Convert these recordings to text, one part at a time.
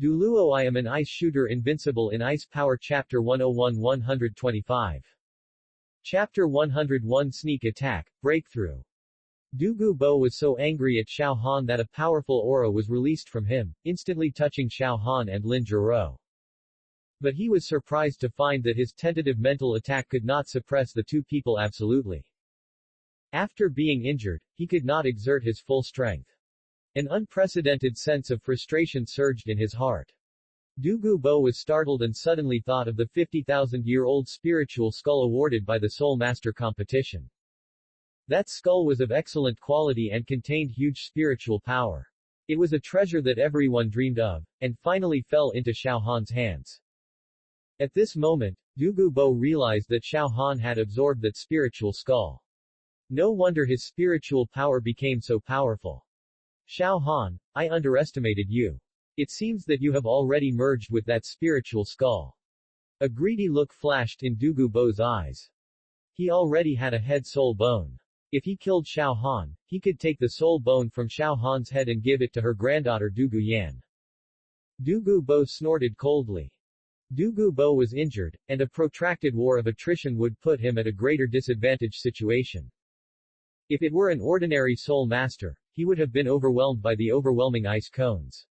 Douluo I am an ice shooter invincible in ice power. Chapter 101-125. Chapter 101 Sneak Attack, Breakthrough. Douluo Bo was so angry at Xiao Han that a powerful aura was released from him, instantly touching Xiao Han and Lin Zhiro. But he was surprised to find that his tentative mental attack could not suppress the two people absolutely. After being injured, he could not exert his full strength. An unprecedented sense of frustration surged in his heart. Douluo Bo was startled and suddenly thought of the 50,000-year-old spiritual skull awarded by the Soul Master competition. That skull was of excellent quality and contained huge spiritual power. It was a treasure that everyone dreamed of, and finally fell into Xiao Han's hands. At this moment, Douluo Bo realized that Xiao Han had absorbed that spiritual skull. No wonder his spiritual power became so powerful. Xiao Han, I underestimated you. It seems that you have already merged with that spiritual skull. A greedy look flashed in Douluo Bo's eyes. He already had a head soul bone. If he killed Xiao Han, he could take the soul bone from Xiao Han's head and give it to her granddaughter Douluo Yan. Douluo Bo snorted coldly. Douluo Bo was injured, and a protracted war of attrition would put him at a greater disadvantage situation. If it were an ordinary soul master, he would have been overwhelmed by the overwhelming ice cones.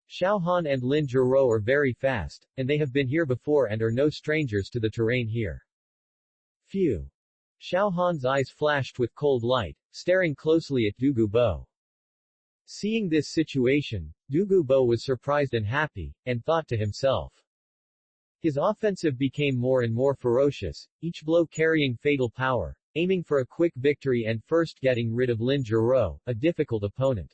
Xiao Han and Lin Zhiro are very fast, and they have been here before and are no strangers to the terrain here. Phew. Xiao Han's eyes flashed with cold light, staring closely at Douluo Bo. Seeing this situation, Douluo Bo was surprised and happy, and thought to himself. His offensive became more and more ferocious, each blow carrying fatal power, aiming for a quick victory and first getting rid of Lin Zhiro, a difficult opponent.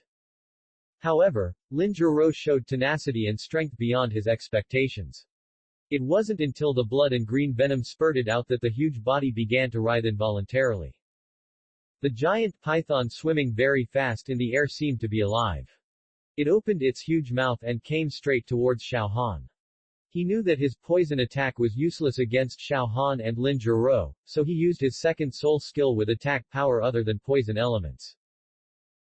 However, Lin Zhiro showed tenacity and strength beyond his expectations. It wasn't until the blood and green venom spurted out that the huge body began to writhe involuntarily. The giant python swimming very fast in the air seemed to be alive. It opened its huge mouth and came straight towards Xiao Han. He knew that his poison attack was useless against Xiao Han and Lin Zhiro, so he used his second soul skill with attack power other than poison elements.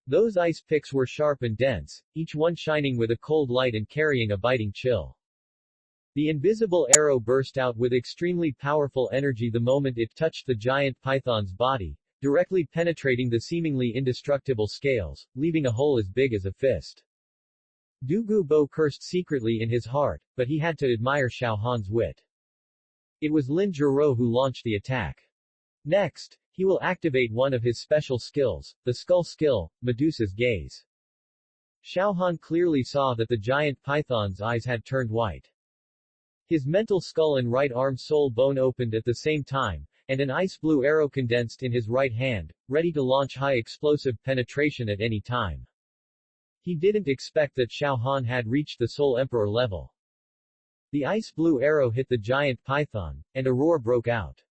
Those ice picks were sharp and dense, each one shining with a cold light and carrying a biting chill. The invisible arrow burst out with extremely powerful energy the moment it touched the giant python's body, directly penetrating the seemingly indestructible scales, leaving a hole as big as a fist. Douluo Bo cursed secretly in his heart, but he had to admire Xiao Han's wit. It was Lin Zhiro who launched the attack. Next, he will activate one of his special skills, the skull skill, Medusa's Gaze. Xiao Han clearly saw that the giant python's eyes had turned white. His mental skull and right arm soul bone opened at the same time, and an ice blue arrow condensed in his right hand, ready to launch high explosive penetration at any time. He didn't expect that Xiao Han had reached the Soul Emperor level. The ice blue arrow hit the giant python, and a roar broke out.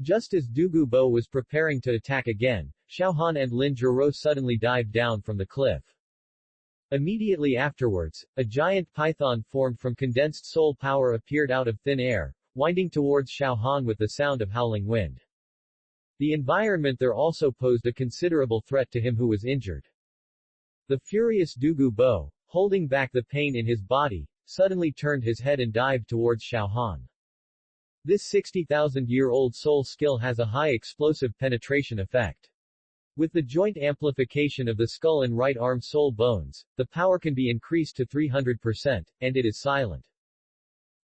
Just as Douluo Bo was preparing to attack again, Xiao Han and Lin Zhiro suddenly dived down from the cliff. Immediately afterwards, a giant python formed from condensed soul power appeared out of thin air, winding towards Xiao Han with the sound of howling wind. The environment there also posed a considerable threat to him who was injured. The furious Douluo Bo, holding back the pain in his body, suddenly turned his head and dived towards Xiao Han. This 60,000-year-old soul skill has a high explosive penetration effect. With the joint amplification of the skull and right arm soul bones, the power can be increased to 300%, and it is silent.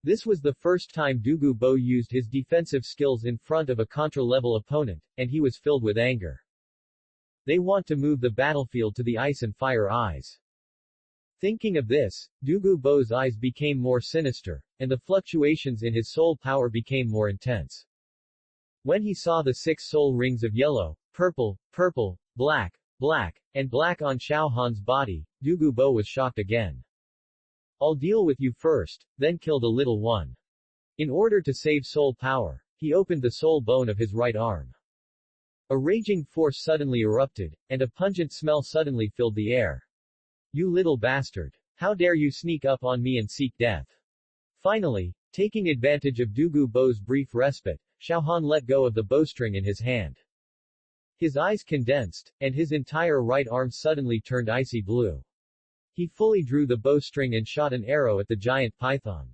This was the first time Douluo Bo used his defensive skills in front of a Contra-level opponent, and he was filled with anger. They want to move the battlefield to the ice and fire eyes. Thinking of this, Douluo Bo's eyes became more sinister, and the fluctuations in his soul power became more intense. When he saw the 6 soul rings of yellow, purple, purple, black, black, and black on Xiao Han's body, Douluo Bo was shocked again. I'll deal with you first, then kill the little one. In order to save soul power, he opened the soul bone of his right arm. A raging force suddenly erupted, and a pungent smell suddenly filled the air. You little bastard! How dare you sneak up on me and seek death? Finally, taking advantage of Douluo Bo's brief respite, Xiao Han let go of the bowstring in his hand. His eyes condensed, and his entire right arm suddenly turned icy blue. He fully drew the bowstring and shot an arrow at the giant python.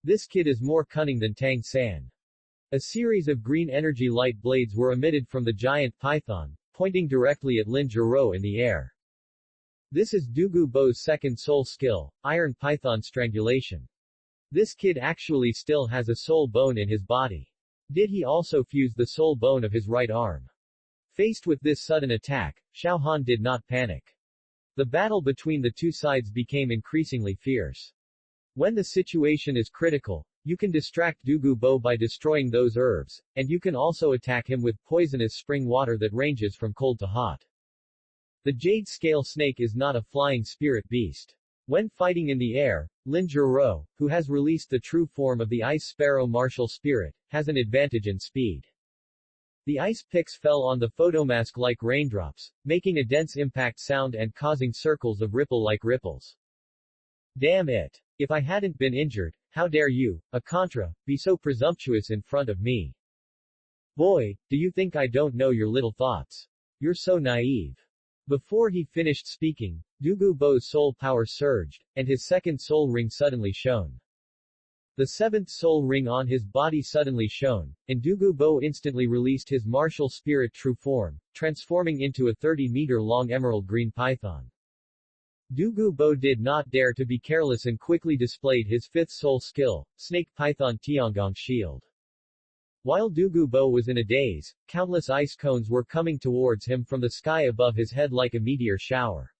This kid is more cunning than Tang San. A series of green energy light blades were emitted from the giant python, pointing directly at Lin Zhiro in the air. This is Douluo Bo's second soul skill, Iron Python Strangulation. This kid actually still has a soul bone in his body. Did he also fuse the soul bone of his right arm? Faced with this sudden attack, Xiao Han did not panic. The battle between the two sides became increasingly fierce. When the situation is critical, you can distract Douluo Bo by destroying those herbs, and you can also attack him with poisonous spring water that ranges from cold to hot. The jade scale snake is not a flying spirit beast. When fighting in the air, Lin Zhiro, who has released the true form of the ice sparrow martial spirit, has an advantage in speed. The ice picks fell on the photomask like raindrops, making a dense impact sound and causing circles of ripple-like ripples. Damn it! If I hadn't been injured, how dare you, a Contra, be so presumptuous in front of me? Boy, do you think I don't know your little thoughts? You're so naive. Before he finished speaking, Douluo Bo's soul power surged, and his second soul ring suddenly shone. The seventh soul ring on his body suddenly shone, and Douluo Bo instantly released his martial spirit true form, transforming into a 30-meter-long emerald green python. Douluo Bo did not dare to be careless and quickly displayed his fifth soul skill, Snake Python Tiangong Shield. While Douluo Bo was in a daze, countless ice cones were coming towards him from the sky above his head like a meteor shower.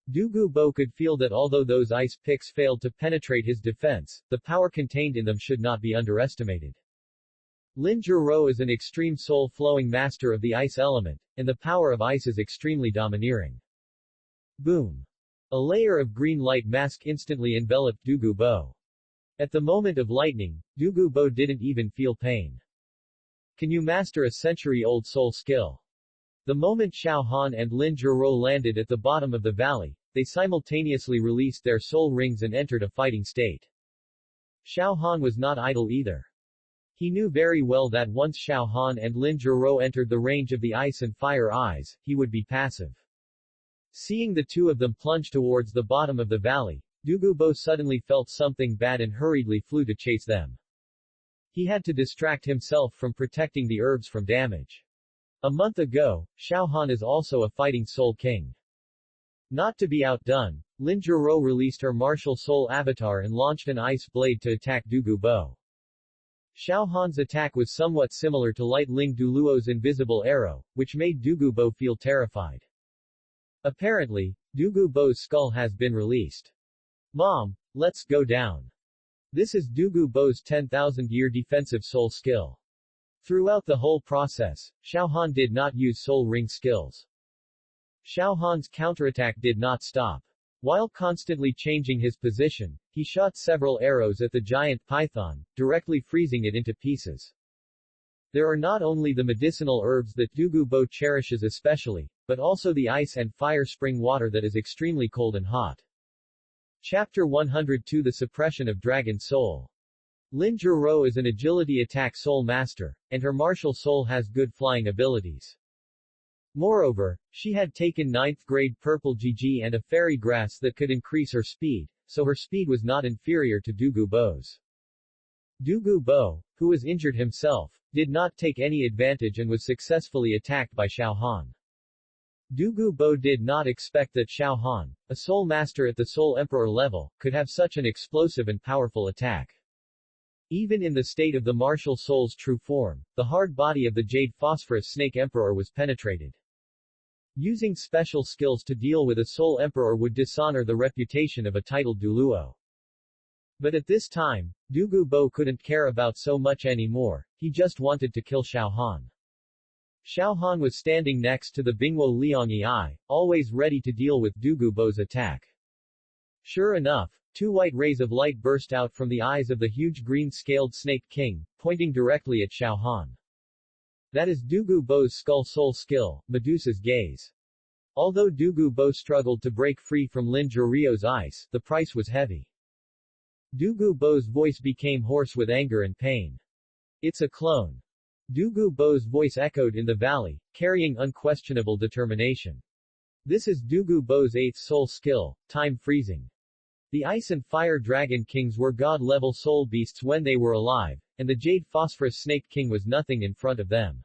Douluo Bo could feel that although those ice picks failed to penetrate his defense, the power contained in them should not be underestimated. Lin Zhiro is an extreme soul-flowing master of the ice element, and the power of ice is extremely domineering. Boom! A layer of green light mask instantly enveloped Douluo Bo. At the moment of lightning, Douluo Bo didn't even feel pain. Can you master a century-old soul skill? The moment Xiao Han and Lin Zhiro landed at the bottom of the valley, they simultaneously released their soul rings and entered a fighting state. Xiao Han was not idle either. He knew very well that once Xiao Han and Lin Zhiro entered the range of the ice and fire eyes, he would be passive. Seeing the two of them plunge towards the bottom of the valley, Douluo Bo suddenly felt something bad and hurriedly flew to chase them. He had to distract himself from protecting the herbs from damage. A month ago, Xiao Han is also a fighting soul king. Not to be outdone, Lin Zhiro released her martial soul avatar and launched an ice blade to attack Douluo Bo. Xiao Han's attack was somewhat similar to Light Ling Douluo's invisible arrow, which made Douluo Bo feel terrified. Apparently, Douluo Bo's skull has been released. Mom, let's go down. This is Douluo Bo's 10,000-year defensive soul skill. Throughout the whole process, Xiao Han did not use soul ring skills. Xiao Han's counterattack did not stop. While constantly changing his position, he shot several arrows at the giant python, directly freezing it into pieces. There are not only the medicinal herbs that Douluo Bo cherishes especially, but also the ice and fire spring water that is extremely cold and hot. Chapter 102 The Suppression of Dragon Soul. Lin Zhiro is an agility attack soul master, and her martial soul has good flying abilities. Moreover, she had taken 9th grade purple GG and a fairy grass that could increase her speed, so her speed was not inferior to Douluo Bo's. Douluo Bo, who was injured himself, did not take any advantage and was successfully attacked by Xiao Han. Douluo Bo did not expect that Xiao Han, a soul master at the Soul Emperor level, could have such an explosive and powerful attack. Even in the state of the martial soul's true form, the hard body of the Jade Phosphorus Snake Emperor was penetrated. Using special skills to deal with a Soul Emperor would dishonor the reputation of a titled Douluo. But at this time, Douluo Bo couldn't care about so much anymore, he just wanted to kill Xiao Han. Xiao Han was standing next to the Bingwo Liangyi Eye, always ready to deal with Douluo Bo's attack. Sure enough, 2 white rays of light burst out from the eyes of the huge green-scaled Snake King, pointing directly at Xiao Han. That is Douluo Bo's skull soul skill, Medusa's Gaze. Although Douluo Bo struggled to break free from Lin Zhirio's ice, the price was heavy. Douluo Bo's voice became hoarse with anger and pain. It's a clone. Douluo Bo's voice echoed in the valley, carrying unquestionable determination. This is Douluo I's 8th soul skill, time freezing. The Ice and Fire Dragon Kings were god-level soul beasts when they were alive, and the Jade Phosphorus Snake King was nothing in front of them.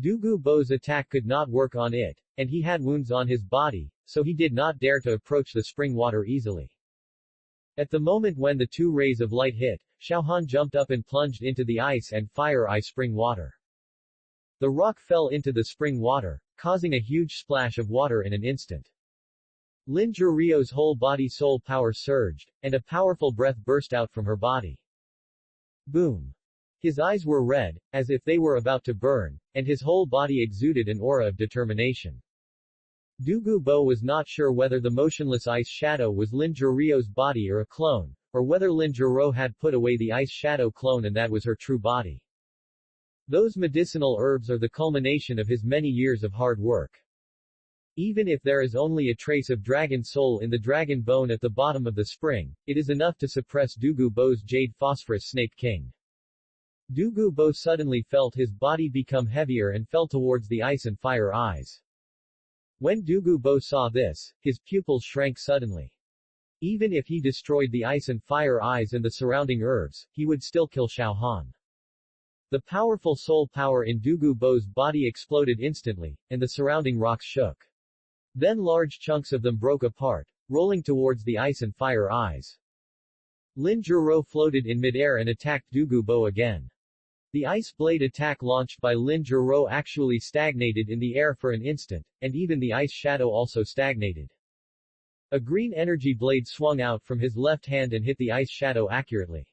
Douluo I's attack could not work on it, and he had wounds on his body, so he did not dare to approach the spring water easily. At the moment when the two rays of light hit, Xiaohan jumped up and plunged into the Ice and Fire Eye spring water. The rock fell into the spring water, causing a huge splash of water in an instant. Lin Zhurio's whole body soul power surged, and a powerful breath burst out from her body. Boom! His eyes were red, as if they were about to burn, and his whole body exuded an aura of determination. Douluo was not sure whether the motionless ice shadow was Lin Zhurio's body or a clone, or whether Lin Zhurio had put away the ice shadow clone and that was her true body. Those medicinal herbs are the culmination of his many years of hard work. Even if there is only a trace of dragon soul in the dragon bone at the bottom of the spring, it is enough to suppress Douluo's Jade Phosphorus Snake King. Douluo suddenly felt his body become heavier and fell towards the Ice and Fire Eyes. When Douluo saw this, his pupils shrank suddenly. Even if he destroyed the Ice and Fire Eyes and the surrounding herbs, he would still kill Xiaohan. The powerful soul power in Douluo's body exploded instantly, and the surrounding rocks shook. Then large chunks of them broke apart, rolling towards the Ice and Fire Eyes. Lin Zhurio floated in midair and attacked Douluo again. The ice blade attack launched by Lin Zhurio actually stagnated in the air for an instant, and even the ice shadow also stagnated. A green energy blade swung out from his left hand and hit the ice shadow accurately.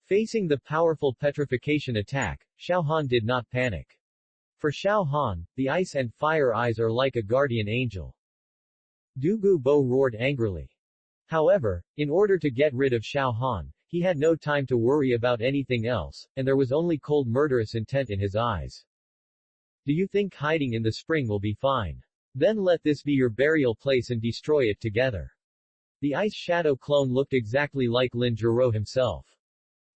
Facing the powerful petrification attack, Xiaohan did not panic. For Xiaohan, the Ice and Fire Eyes are like a guardian angel. Douluo roared angrily. However, in order to get rid of Xiaohan, he had no time to worry about anything else, and there was only cold murderous intent in his eyes. Do you think hiding in the spring will be fine? Then let this be your burial place and destroy it together. The ice shadow clone looked exactly like Lin Zhurio himself.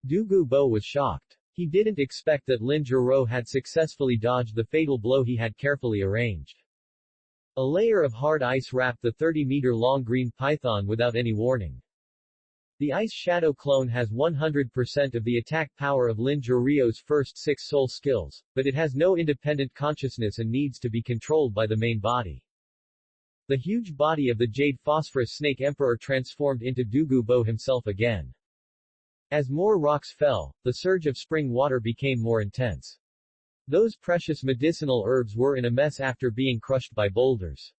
Douluo was shocked. He didn't expect that Lin Zhurio had successfully dodged the fatal blow he had carefully arranged. A layer of hard ice wrapped the 30-meter-long green python without any warning. The Ice Shadow clone has 100% of the attack power of Lin Zhurio's first 6 soul skills, but it has no independent consciousness and needs to be controlled by the main body. The huge body of the Jade Phosphorus Snake Emperor transformed into Douluo himself again. As more rocks fell, the surge of spring water became more intense. Those precious medicinal herbs were in a mess after being crushed by boulders.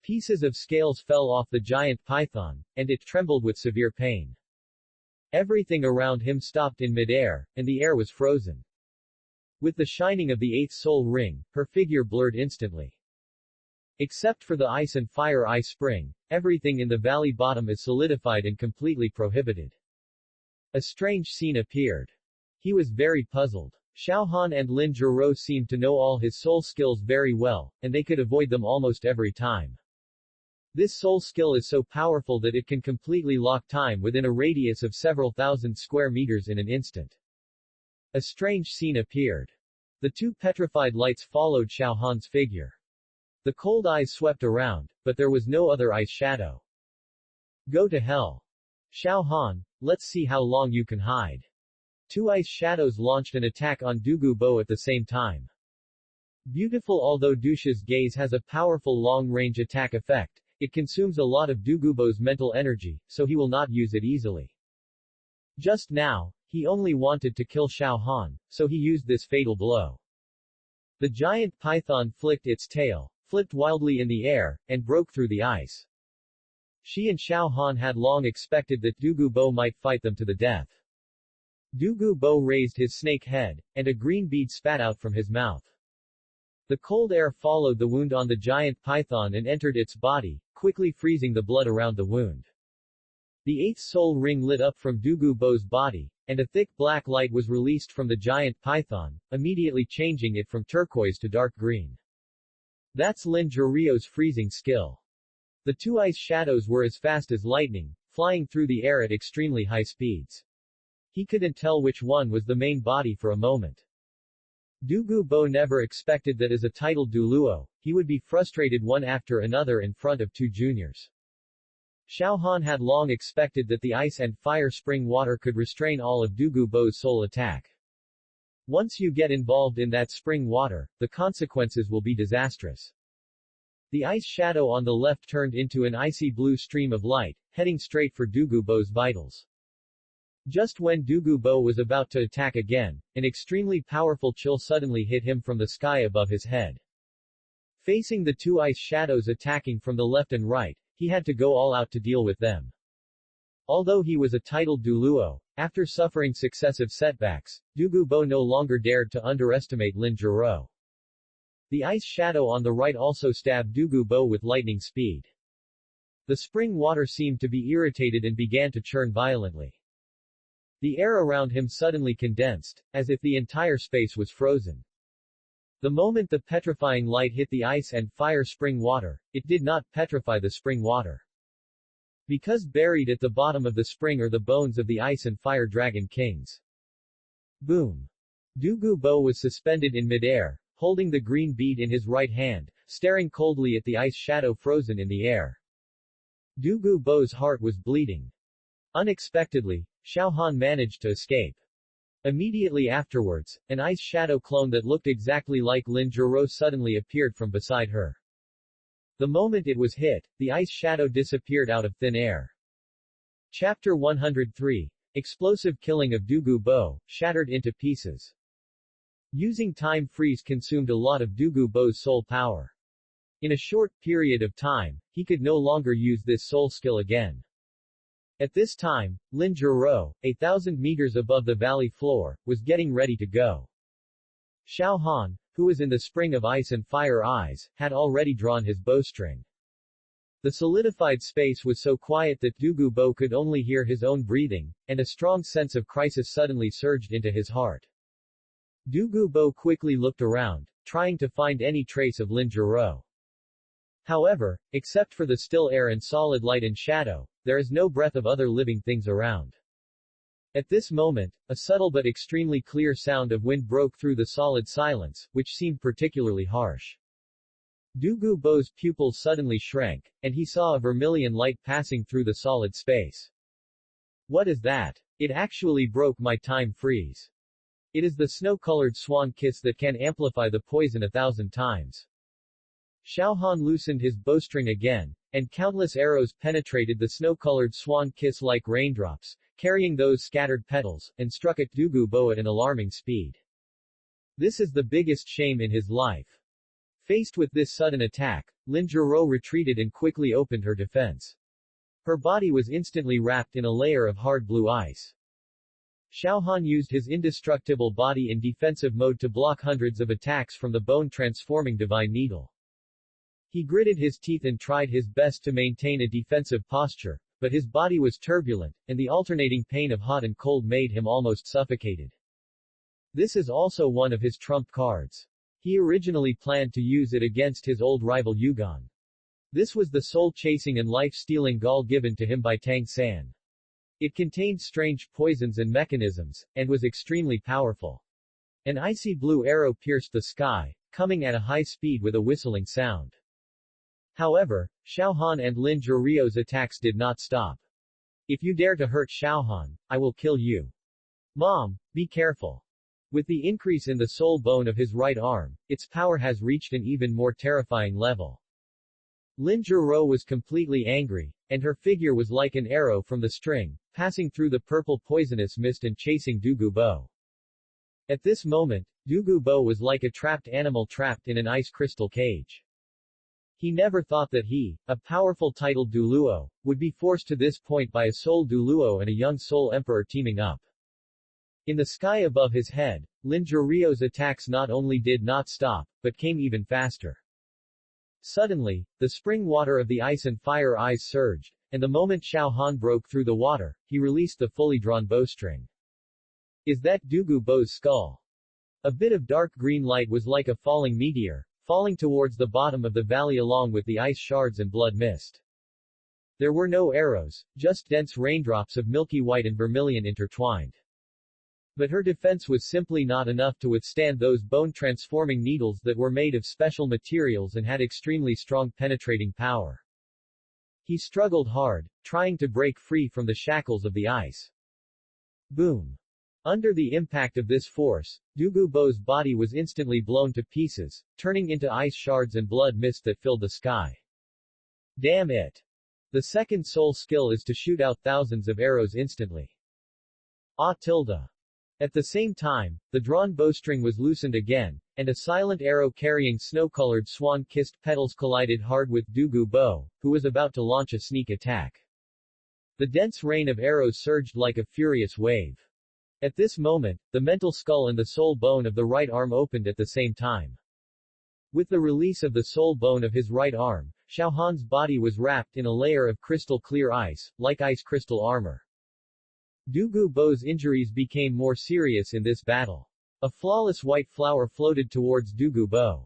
Pieces of scales fell off the giant python, and it trembled with severe pain. Everything around him stopped in midair, and the air was frozen. With the shining of the 8th soul ring, her figure blurred instantly. Except for the Ice and Fire Eye spring, everything in the valley bottom is solidified and completely prohibited. A strange scene appeared. He was very puzzled. Xiaohan and Lin Zhurio seemed to know all his soul skills very well, and they could avoid them almost every time. This soul skill is so powerful that it can completely lock time within a radius of several thousand square meters in an instant. A strange scene appeared. The 2 petrified lights followed Xiaohan's figure. The cold eyes swept around, but there was no other ice shadow. Go to hell. Xiaohan, let's see how long you can hide. 2 ice shadows launched an attack on Douluo at the same time. Beautiful. Although Douche's gaze has a powerful long-range attack effect, it consumes a lot of Douluo's mental energy, so he will not use it easily. Just now, he only wanted to kill Xiaohan, so he used this fatal blow. The giant python flicked its tail, flipped wildly in the air, and broke through the ice. She and Xiaohan had long expected that Douluo might fight them to the death. Douluo raised his snake head, and a green bead spat out from his mouth. The cold air followed the wound on the giant python and entered its body, quickly freezing the blood around the wound. The 8th soul ring lit up from Douluo's body, and a thick black light was released from the giant python, immediately changing it from turquoise to dark green. That's Lin Zhurio's freezing skill. The 2 ice shadows were as fast as lightning, flying through the air at extremely high speeds. He couldn't tell which one was the main body for a moment. Douluo Bo never expected that as a titled Douluo, he would be frustrated one after another in front of two juniors. Xiao Han had long expected that the ice and fire spring water could restrain all of Douluo Bo's soul attack. Once you get involved in that spring water, the consequences will be disastrous. The ice shadow on the left turned into an icy blue stream of light, heading straight for Douluo Bo's vitals. Just when Douluo Bo was about to attack again, an extremely powerful chill suddenly hit him from the sky above his head. Facing the two ice shadows attacking from the left and right, he had to go all out to deal with them. Although he was a titled Douluo, after suffering successive setbacks, Douluo Bo no longer dared to underestimate Lin Zhiro. The ice shadow on the right also stabbed Douluo Bo with lightning speed. The spring water seemed to be irritated and began to churn violently. The air around him suddenly condensed, as if the entire space was frozen. The moment the petrifying light hit the ice and fire spring water, it did not petrify the spring water. Because buried at the bottom of the spring are the bones of the ice and fire dragon kings. Boom! Douluo Bo was suspended in midair, holding the green bead in his right hand, staring coldly at the ice shadow frozen in the air. Douluo Bo's heart was bleeding. Unexpectedly, Xiao Han managed to escape. Immediately afterwards, an ice shadow clone that looked exactly like Lin Zhiro suddenly appeared from beside her. The moment it was hit, the ice shadow disappeared out of thin air. Chapter 103. Explosive killing of Douluo Bo, shattered into pieces. Using time freeze consumed a lot of Douluo Bo's soul power. In a short period of time, he could no longer use this soul skill again. At this time, Lin Zhiro, 1,000 meters above the valley floor, was getting ready to go. Xiao Han, who was in the spring of ice and fire eyes, had already drawn his bowstring. The solidified space was so quiet that Douluo Bo could only hear his own breathing, and a strong sense of crisis suddenly surged into his heart. Douluo Bo quickly looked around, trying to find any trace of Lin Zhiro. However, except for the still air and solid light and shadow, there is no breath of other living things around. At this moment, a subtle but extremely clear sound of wind broke through the solid silence, which seemed particularly harsh. Douluo Bo's pupils suddenly shrank, and he saw a vermilion light passing through the solid space. What is that? It actually broke my time freeze. It is the snow-colored swan kiss that can amplify the poison 1,000 times. Xiao Han loosened his bowstring again, and countless arrows penetrated the snow-colored swan kiss like raindrops, carrying those scattered petals, and struck at Douluo Bo at an alarming speed. This is the biggest shame in his life. Faced with this sudden attack, Lin Zhiro retreated and quickly opened her defense. Her body was instantly wrapped in a layer of hard blue ice. Xiao Han used his indestructible body in defensive mode to block hundreds of attacks from the bone-transforming divine needle. He gritted his teeth and tried his best to maintain a defensive posture, but his body was turbulent, and the alternating pain of hot and cold made him almost suffocated. This is also one of his trump cards. He originally planned to use it against his old rival Yugon. This was the soul-chasing and life-stealing gall given to him by Tang San. It contained strange poisons and mechanisms, and was extremely powerful. An icy blue arrow pierced the sky, coming at a high speed with a whistling sound. However, Xiao Han and Lin Zhirio's attacks did not stop. If you dare to hurt Xiao Han, I will kill you. Mom, be careful. With the increase in the soul bone of his right arm, its power has reached an even more terrifying level. Lin Zhiro was completely angry, and her figure was like an arrow from the string, passing through the purple poisonous mist and chasing Douluo Bo. At this moment, Douluo Bo was like a trapped animal trapped in an ice crystal cage. He never thought that he, a powerful titled Douluo, would be forced to this point by a soul Douluo and a young soul emperor teaming up. In the sky above his head, Lin Zhirio's attacks not only did not stop, but came even faster. Suddenly, the spring water of the ice and fire eyes surged, and the moment Xiao Han broke through the water, he released the fully drawn bowstring. Is that Douluo Bo's skull? A bit of dark green light was like a falling meteor, falling towards the bottom of the valley along with the ice shards and blood mist. There were no arrows, just dense raindrops of milky white and vermilion intertwined. But her defense was simply not enough to withstand those bone-transforming needles that were made of special materials and had extremely strong penetrating power. He struggled hard, trying to break free from the shackles of the ice. Boom! Under the impact of this force, Douluo's body was instantly blown to pieces, turning into ice shards and blood mist that filled the sky. Damn it! The second soul skill is to shoot out thousands of arrows instantly. At the same time, the drawn bowstring was loosened again, and a silent arrow carrying snow-colored swan-kissed petals collided hard with Douluo, who was about to launch a sneak attack. The dense rain of arrows surged like a furious wave. At this moment, the mental skull and the soul bone of the right arm opened at the same time. With the release of the soul bone of his right arm, Xiaohan's body was wrapped in a layer of crystal-clear ice, like ice crystal armor. Douluo's injuries became more serious in this battle. A flawless white flower floated towards Douluo.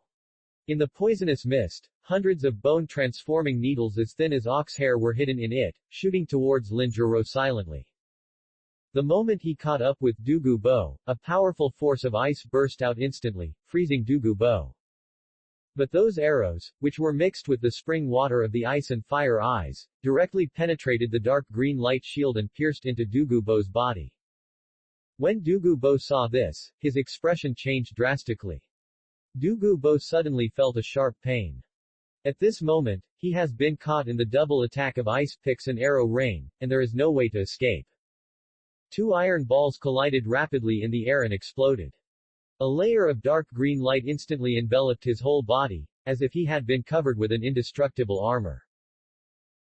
In the poisonous mist, hundreds of bone-transforming needles as thin as ox hair were hidden in it, shooting towards Linjiro silently. The moment he caught up with Douluo, a powerful force of ice burst out instantly, freezing Douluo. But those arrows, which were mixed with the spring water of the ice and fire eyes, directly penetrated the dark green light shield and pierced into Douluo's body. When Douluo saw this, his expression changed drastically. Douluo suddenly felt a sharp pain. At this moment, he has been caught in the double attack of ice picks and arrow rain, and there is no way to escape. Two iron balls collided rapidly in the air and exploded. A layer of dark green light instantly enveloped his whole body, as if he had been covered with an indestructible armor.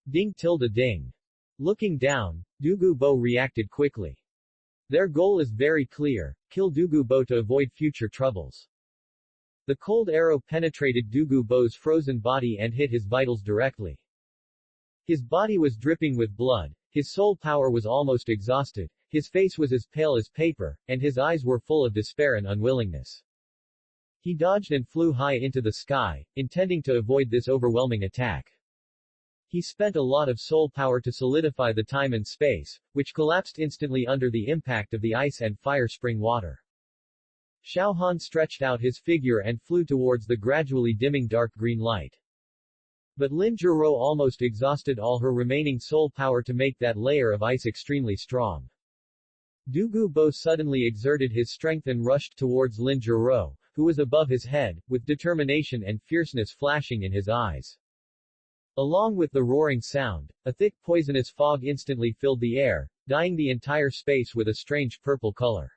Ding. Looking down, Douluo reacted quickly. Their goal is very clear: kill Douluo to avoid future troubles. The cold arrow penetrated Douluo's frozen body and hit his vitals directly. His body was dripping with blood, his soul power was almost exhausted, his face was as pale as paper, and his eyes were full of despair and unwillingness. He dodged and flew high into the sky, intending to avoid this overwhelming attack. He spent a lot of soul power to solidify the time and space, which collapsed instantly under the impact of the ice and fire spring water. Xiaohan stretched out his figure and flew towards the gradually dimming dark green light. But Linjiro almost exhausted all her remaining soul power to make that layer of ice extremely strong. Douluo suddenly exerted his strength and rushed towards Linjiro, who was above his head, with determination and fierceness flashing in his eyes. Along with the roaring sound, a thick poisonous fog instantly filled the air, dyeing the entire space with a strange purple color.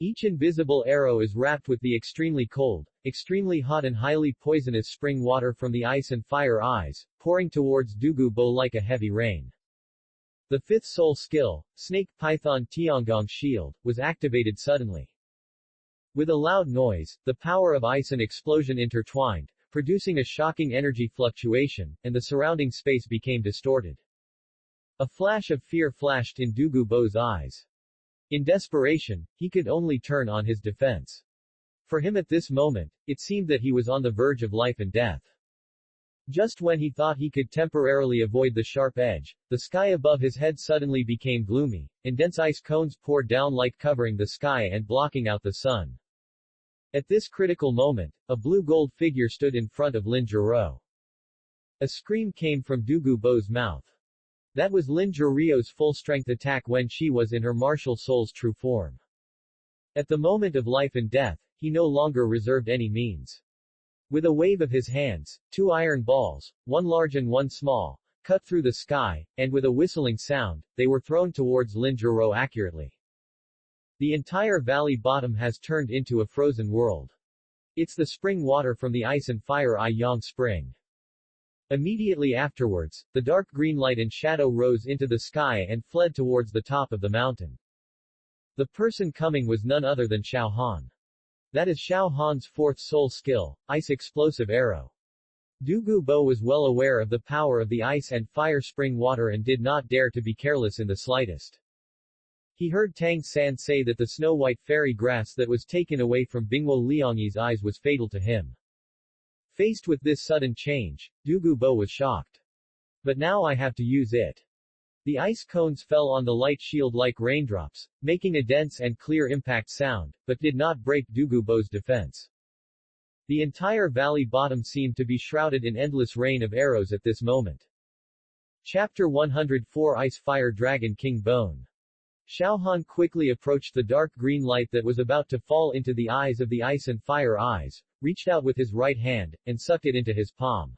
Each invisible arrow is wrapped with the extremely cold, extremely hot and highly poisonous spring water from the ice and fire eyes, pouring towards Douluo like a heavy rain. The fifth soul skill, Snake Python Tiangong Shield, was activated suddenly. With a loud noise, the power of ice and explosion intertwined, producing a shocking energy fluctuation, and the surrounding space became distorted. A flash of fear flashed in Douluo's eyes. In desperation, he could only turn on his defense. For him at this moment, it seemed that he was on the verge of life and death. Just when he thought he could temporarily avoid the sharp edge, the sky above his head suddenly became gloomy, and dense ice cones poured down like covering the sky and blocking out the sun. At this critical moment, a blue-gold figure stood in front of Linjiro. A scream came from Douluo's mouth. That was Linjirio's full-strength attack when she was in her martial soul's true form. At the moment of life and death, he no longer reserved any means. With a wave of his hands, two iron balls, one large and one small, cut through the sky, and with a whistling sound, they were thrown towards Linjiro accurately. The entire valley bottom has turned into a frozen world. It's the spring water from the ice and fire Yang spring. Immediately afterwards, the dark green light and shadow rose into the sky and fled towards the top of the mountain. The person coming was none other than Xiaohan. That is Xiaohan's fourth soul skill, Ice Explosive Arrow. Douluo was well aware of the power of the ice and fire spring water and did not dare to be careless in the slightest. He heard Tang San say that the snow-white fairy grass that was taken away from Bingwo Liangyi's eyes was fatal to him. Faced with this sudden change, Douluo was shocked. But now I have to use it. The ice cones fell on the light shield like raindrops, making a dense and clear impact sound, but did not break Douluo's defense. The entire valley bottom seemed to be shrouded in endless rain of arrows at this moment. Chapter 104 Ice Fire Dragon King Bone. Xiaohan quickly approached the dark green light that was about to fall into the eyes of the ice and fire eyes, reached out with his right hand, and sucked it into his palm.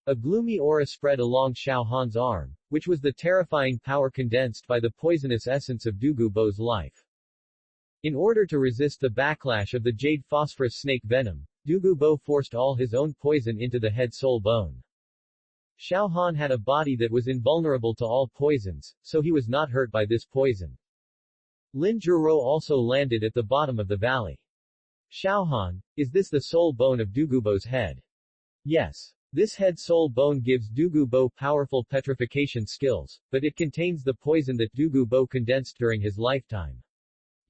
A gloomy aura spread along Xiaohan's arm, which was the terrifying power condensed by the poisonous essence of Douluo's life. In order to resist the backlash of the jade phosphorus snake venom, Douluo forced all his own poison into the head soul bone. Xiaohan had a body that was invulnerable to all poisons, so he was not hurt by this poison. Lin Zhuro also landed at the bottom of the valley. Xiaohan, is this the soul bone of Douluo's head? Yes. This head soul bone gives Douluo powerful petrification skills, but it contains the poison that Douluo condensed during his lifetime.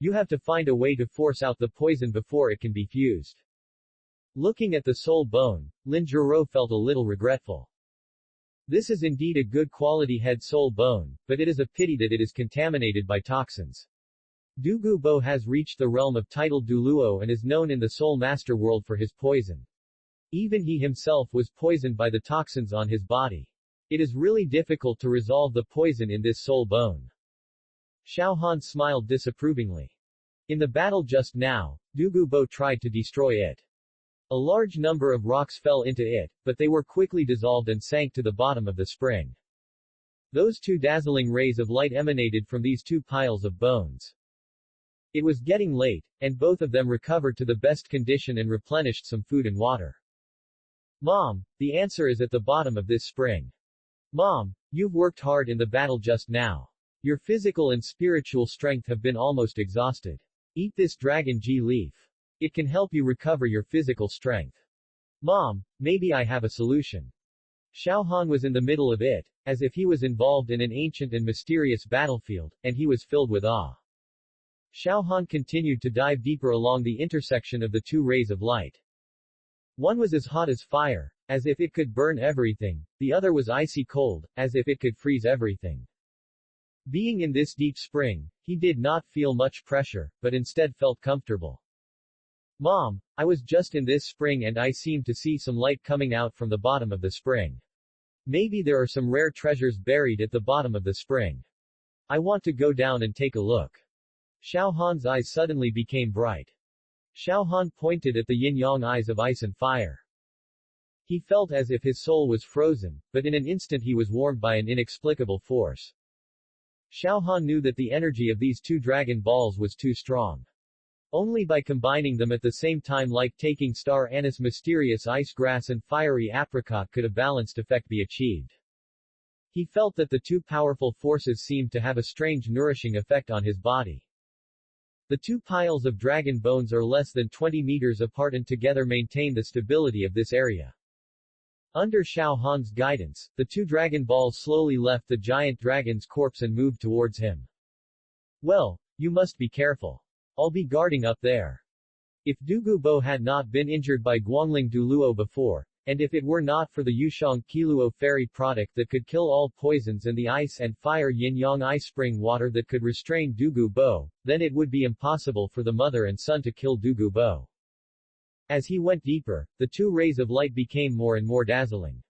You have to find a way to force out the poison before it can be fused. Looking at the soul bone, Lin Zhuro felt a little regretful. This is indeed a good quality head soul bone, but it is a pity that it is contaminated by toxins. Douluo has reached the realm of title Douluo and is known in the Soul Master world for his poison. Even he himself was poisoned by the toxins on his body. It is really difficult to resolve the poison in this soul bone. Xiaohan smiled disapprovingly. In the battle just now, Douluo tried to destroy it. A large number of rocks fell into it, but they were quickly dissolved and sank to the bottom of the spring. Those two dazzling rays of light emanated from these two piles of bones. It was getting late, and both of them recovered to the best condition and replenished some food and water. Mom, the answer is at the bottom of this spring. Mom, you've worked hard in the battle just now. Your physical and spiritual strength have been almost exhausted. Eat this dragon G leaf. It can help you recover your physical strength. Mom, maybe I have a solution. Xiaohan was in the middle of it, as if he was involved in an ancient and mysterious battlefield, and he was filled with awe. Xiaohan continued to dive deeper along the intersection of the two rays of light. One was as hot as fire, as if it could burn everything, the other was icy cold, as if it could freeze everything. Being in this deep spring, he did not feel much pressure, but instead felt comfortable. Mom, I was just in this spring and I seemed to see some light coming out from the bottom of the spring. Maybe there are some rare treasures buried at the bottom of the spring. I want to go down and take a look. Xiaohan's eyes suddenly became bright. Xiaohan pointed at the yin-yang eyes of ice and fire. He felt as if his soul was frozen, but in an instant he was warmed by an inexplicable force. Xiaohan knew that the energy of these two dragon balls was too strong. Only by combining them at the same time, like taking star anise, mysterious ice grass and fiery apricot, could a balanced effect be achieved. He felt that the two powerful forces seemed to have a strange nourishing effect on his body. The two piles of dragon bones are less than 20 meters apart and together maintain the stability of this area. Under Xiaohan's guidance, the two dragon balls slowly left the giant dragon's corpse and moved towards him. Well, you must be careful. I'll be guarding up there. If Douluo had not been injured by Guangling Douluo before, and if it were not for the Yushang Qiluo fairy product that could kill all poisons and the ice and fire yin-yang ice spring water that could restrain Douluo, then it would be impossible for the mother and son to kill Douluo. As he went deeper, the two rays of light became more and more dazzling.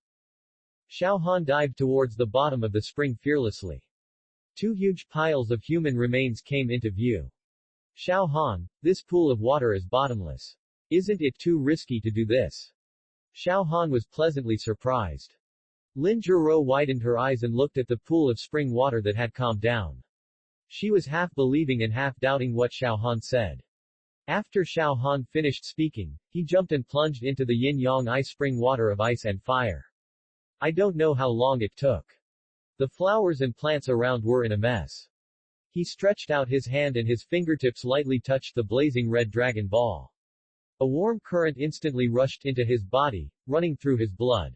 Xiaohan dived towards the bottom of the spring fearlessly. Two huge piles of human remains came into view. Xiaohan, this pool of water is bottomless. Isn't it too risky to do this? Xiaohan was pleasantly surprised. Lin Zhuro widened her eyes and looked at the pool of spring water that had calmed down. She was half believing and half doubting what Xiaohan said. After Xiaohan finished speaking, he jumped and plunged into the yin-yang ice spring water of ice and fire. I don't know how long it took. The flowers and plants around were in a mess. He stretched out his hand and his fingertips lightly touched the blazing red dragon ball. A warm current instantly rushed into his body, running through his blood.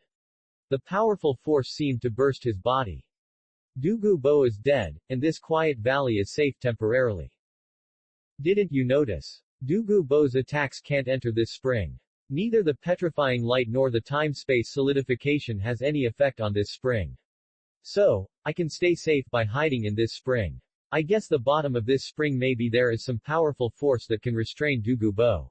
The powerful force seemed to burst his body. Douluo is dead, and this quiet valley is safe temporarily. Didn't you notice? Douluo's attacks can't enter this spring. Neither the petrifying light nor the time-space solidification has any effect on this spring. So, I can stay safe by hiding in this spring. I guess the bottom of this spring maybe there is some powerful force that can restrain Douluo I.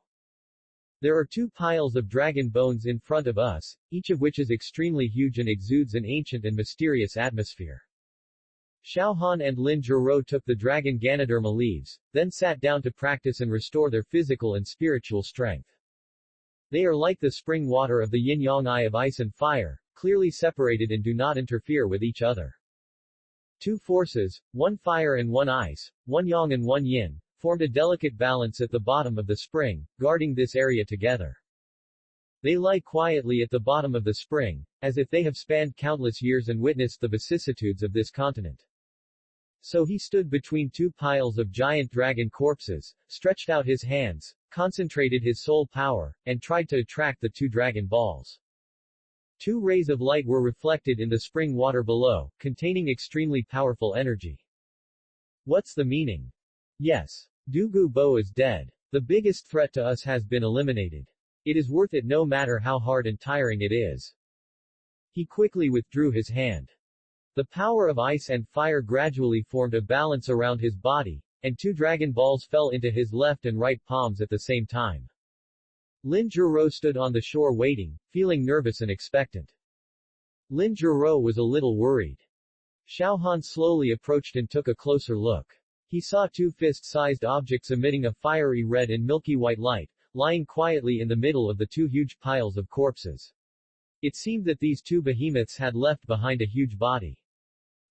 There are two piles of dragon bones in front of us, each of which is extremely huge and exudes an ancient and mysterious atmosphere. Xiaohan and Lin Zhiro took the dragon Ganoderma leaves, then sat down to practice and restore their physical and spiritual strength. They are like the spring water of the yin-yang eye of ice and fire, clearly separated and do not interfere with each other. Two forces, one fire and one ice, one yang and one yin, formed a delicate balance at the bottom of the spring, guarding this area together. They lie quietly at the bottom of the spring, as if they have spanned countless years and witnessed the vicissitudes of this continent. So he stood between two piles of giant dragon corpses, stretched out his hands, concentrated his soul power, and tried to attract the two dragon balls. Two rays of light were reflected in the spring water below, containing extremely powerful energy. What's the meaning? Yes. Douluo I is dead. The biggest threat to us has been eliminated. It is worth it no matter how hard and tiring it is. He quickly withdrew his hand. The power of ice and fire gradually formed a balance around his body, and two dragon balls fell into his left and right palms at the same time. Lin Zhiro stood on the shore waiting, feeling nervous and expectant. Lin Zhiro was a little worried. Xiaohan slowly approached and took a closer look. He saw two fist-sized objects emitting a fiery red and milky white light, lying quietly in the middle of the two huge piles of corpses. It seemed that these two behemoths had left behind a huge body.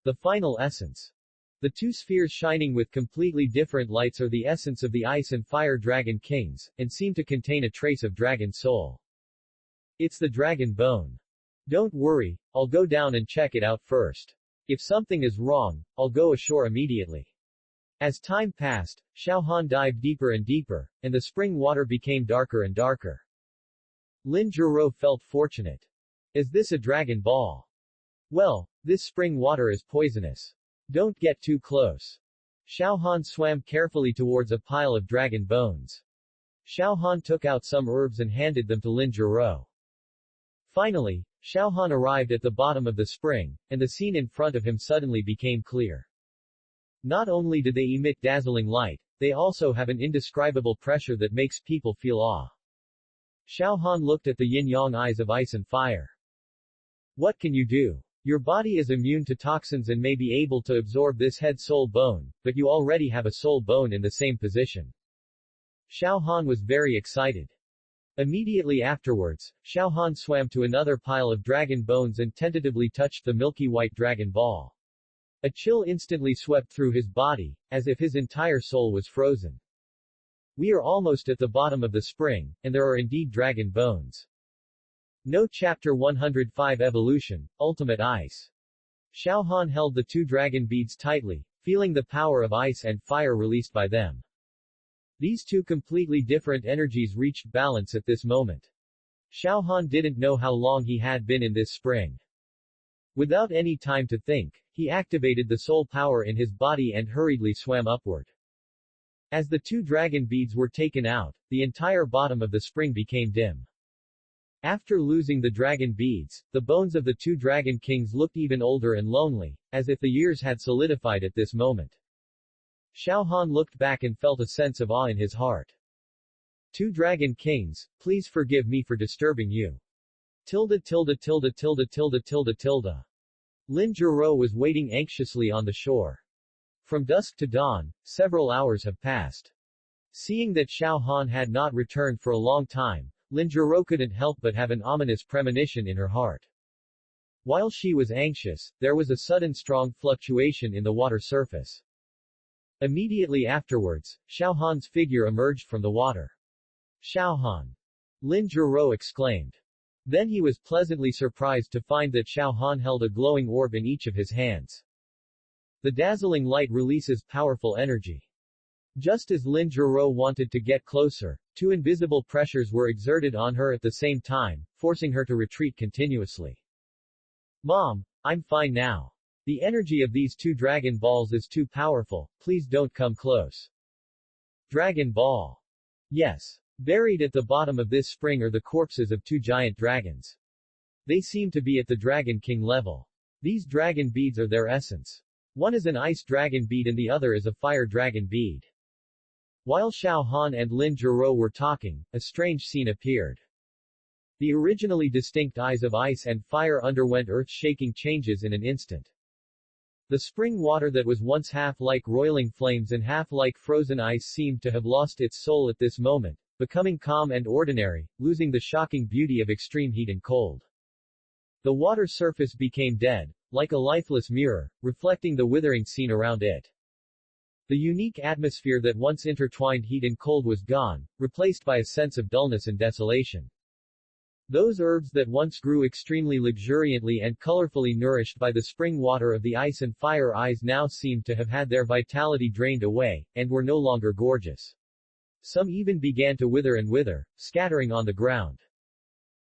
The final essence. The two spheres shining with completely different lights are the essence of the ice and fire dragon kings, and seem to contain a trace of dragon soul. It's the dragon bone. Don't worry, I'll go down and check it out first. If something is wrong, I'll go ashore immediately. As time passed, Xiaohan dived deeper and deeper, and the spring water became darker and darker. Lin Zhiro felt fortunate. Is this a dragon ball? Well, this spring water is poisonous. Don't get too close. Xiaohan swam carefully towards a pile of dragon bones. Xiaohan took out some herbs and handed them to Lin Zhiro. Finally, Xiaohan arrived at the bottom of the spring, and the scene in front of him suddenly became clear. Not only do they emit dazzling light, they also have an indescribable pressure that makes people feel awe. Xiaohan looked at the yin-yang eyes of ice and fire. What can you do? Your body is immune to toxins and may be able to absorb this head-soul bone, but you already have a soul bone in the same position. Xiaohan was very excited. Immediately afterwards, Xiaohan swam to another pile of dragon bones and tentatively touched the milky white dragon ball. A chill instantly swept through his body, as if his entire soul was frozen. We are almost at the bottom of the spring, and there are indeed dragon bones. No Chapter 105 Evolution, Ultimate Ice. Xiaohan held the two dragon beads tightly, feeling the power of ice and fire released by them. These two completely different energies reached balance at this moment. Xiaohan didn't know how long he had been in this spring. Without any time to think, he activated the soul power in his body and hurriedly swam upward. As the two dragon beads were taken out, the entire bottom of the spring became dim. After losing the dragon beads, the bones of the two dragon kings looked even older and lonely, as if the years had solidified at this moment. Xiaohan looked back and felt a sense of awe in his heart. Two dragon kings, please forgive me for disturbing you. Tilde tilde tilde tilde tilde tilde tilde. Lin Zhiro was waiting anxiously on the shore. From dusk to dawn, several hours have passed. Seeing that Xiaohan had not returned for a long time, Lin Zhiro couldn't help but have an ominous premonition in her heart. While she was anxious, there was a sudden strong fluctuation in the water surface. Immediately afterwards, Xiaohan's figure emerged from the water. Xiaohan! Lin Zhiro exclaimed. Then he was pleasantly surprised to find that Xiaohan held a glowing orb in each of his hands. The dazzling light releases powerful energy. Just as Lin Zhiro wanted to get closer, two invisible pressures were exerted on her at the same time, forcing her to retreat continuously. Mom, I'm fine now. The energy of these two dragon balls is too powerful, please don't come close. Dragon ball. Yes. Buried at the bottom of this spring are the corpses of two giant dragons. They seem to be at the Dragon King level. These dragon beads are their essence. One is an ice dragon bead and the other is a fire dragon bead. While Xiao Han and Lin Zhiro were talking, a strange scene appeared. The originally distinct eyes of ice and fire underwent earth-shaking changes in an instant. The spring water that was once half like roiling flames and half like frozen ice seemed to have lost its soul at this moment, becoming calm and ordinary, losing the shocking beauty of extreme heat and cold. The water surface became dead, like a lifeless mirror, reflecting the withering scene around it. The unique atmosphere that once intertwined heat and cold was gone, replaced by a sense of dullness and desolation. Those herbs that once grew extremely luxuriantly and colorfully nourished by the spring water of the ice and fire eyes now seemed to have had their vitality drained away, and were no longer gorgeous. Some even began to wither, scattering on the ground.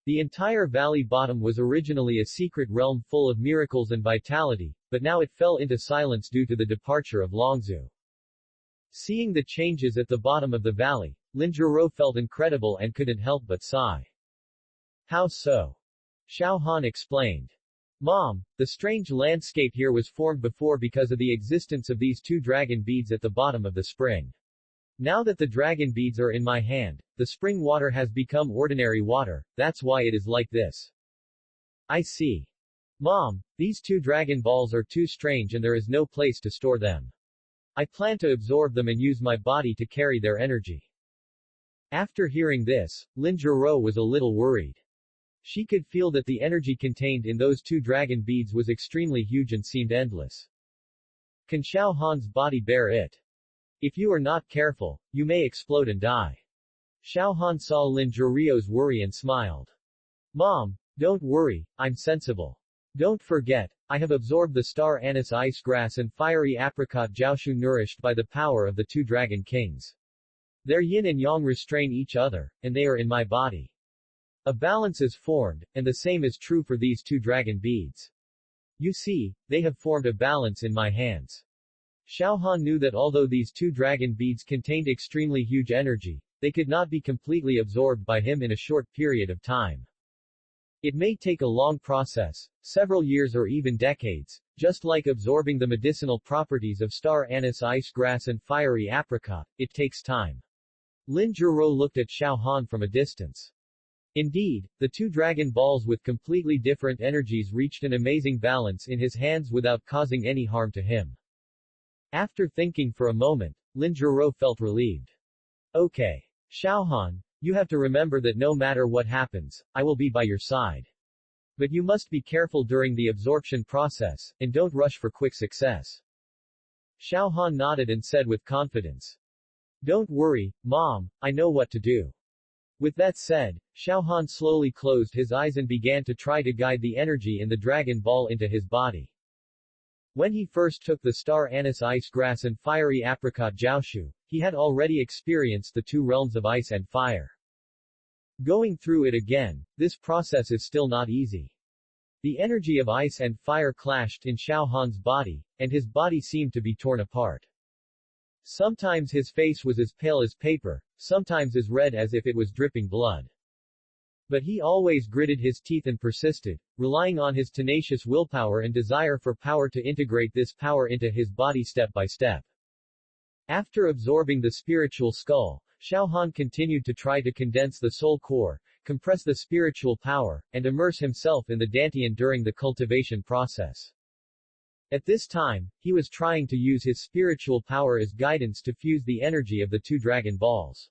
The entire valley bottom was originally a secret realm full of miracles and vitality, but now it fell into silence due to the departure of Longzhu. Seeing the changes at the bottom of the valley, Lin Zhiro felt incredible and couldn't help but sigh. How so? Xiao Han explained. Mom, the strange landscape here was formed before because of the existence of these two dragon beads at the bottom of the spring. Now that the dragon beads are in my hand, the spring water has become ordinary water, that's why it is like this. I see. Mom, these two dragon balls are too strange and there is no place to store them. I plan to absorb them and use my body to carry their energy. After hearing this, Lin Zhiro was a little worried. She could feel that the energy contained in those two dragon beads was extremely huge and seemed endless. Can Xiao Han's body bear it? If you are not careful, you may explode and die. Xiao Han saw Lin Zhiro's worry and smiled. Mom, don't worry, I'm sensible. Don't forget, I have absorbed the star anise ice grass and fiery apricot jiaoshu nourished by the power of the two dragon kings. Their yin and yang restrain each other, and they are in my body. A balance is formed, and the same is true for these two dragon beads. You see, they have formed a balance in my hands. Xiao Han knew that although these two dragon beads contained extremely huge energy, they could not be completely absorbed by him in a short period of time. It may take a long process, several years or even decades, just like absorbing the medicinal properties of star anise ice grass and fiery apricot, it takes time. Lin Zhiro looked at Xiao Han from a distance. Indeed, the two dragon balls with completely different energies reached an amazing balance in his hands without causing any harm to him. After thinking for a moment, Lin Zhiro felt relieved. Okay. Xiao Han, you have to remember that no matter what happens, I will be by your side. But you must be careful during the absorption process, and don't rush for quick success. Xiao Han nodded and said with confidence. Don't worry, Mom, I know what to do. With that said, Xiao Han slowly closed his eyes and began to try to guide the energy in the dragon ball into his body. When he first took the star anise ice grass and fiery apricot jiaoshu, he had already experienced the two realms of ice and fire. Going through it again, this process is still not easy. The energy of ice and fire clashed in Xiao Han's body, and his body seemed to be torn apart. Sometimes his face was as pale as paper, sometimes as red as if it was dripping blood. But he always gritted his teeth and persisted, relying on his tenacious willpower and desire for power to integrate this power into his body step by step. After absorbing the spiritual skull, Xiao Han continued to try to condense the soul core, compress the spiritual power, and immerse himself in the dantian during the cultivation process. At this time, he was trying to use his spiritual power as guidance to fuse the energy of the two dragon balls.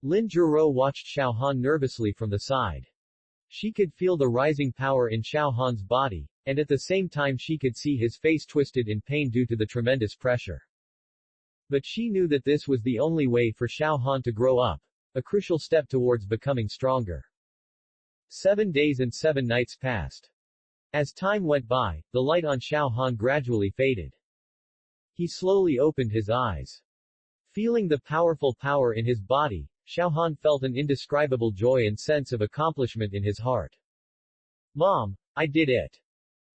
Lin Zhiro watched Xiao Han nervously from the side. She could feel the rising power in Xiao Han's body, and at the same time she could see his face twisted in pain due to the tremendous pressure. But she knew that this was the only way for Xiao Han to grow up, a crucial step towards becoming stronger. 7 days and 7 nights passed. As time went by, the light on Xiao Han gradually faded. He slowly opened his eyes. Feeling the powerful power in his body, Xiao Han felt an indescribable joy and sense of accomplishment in his heart. Mom, I did it!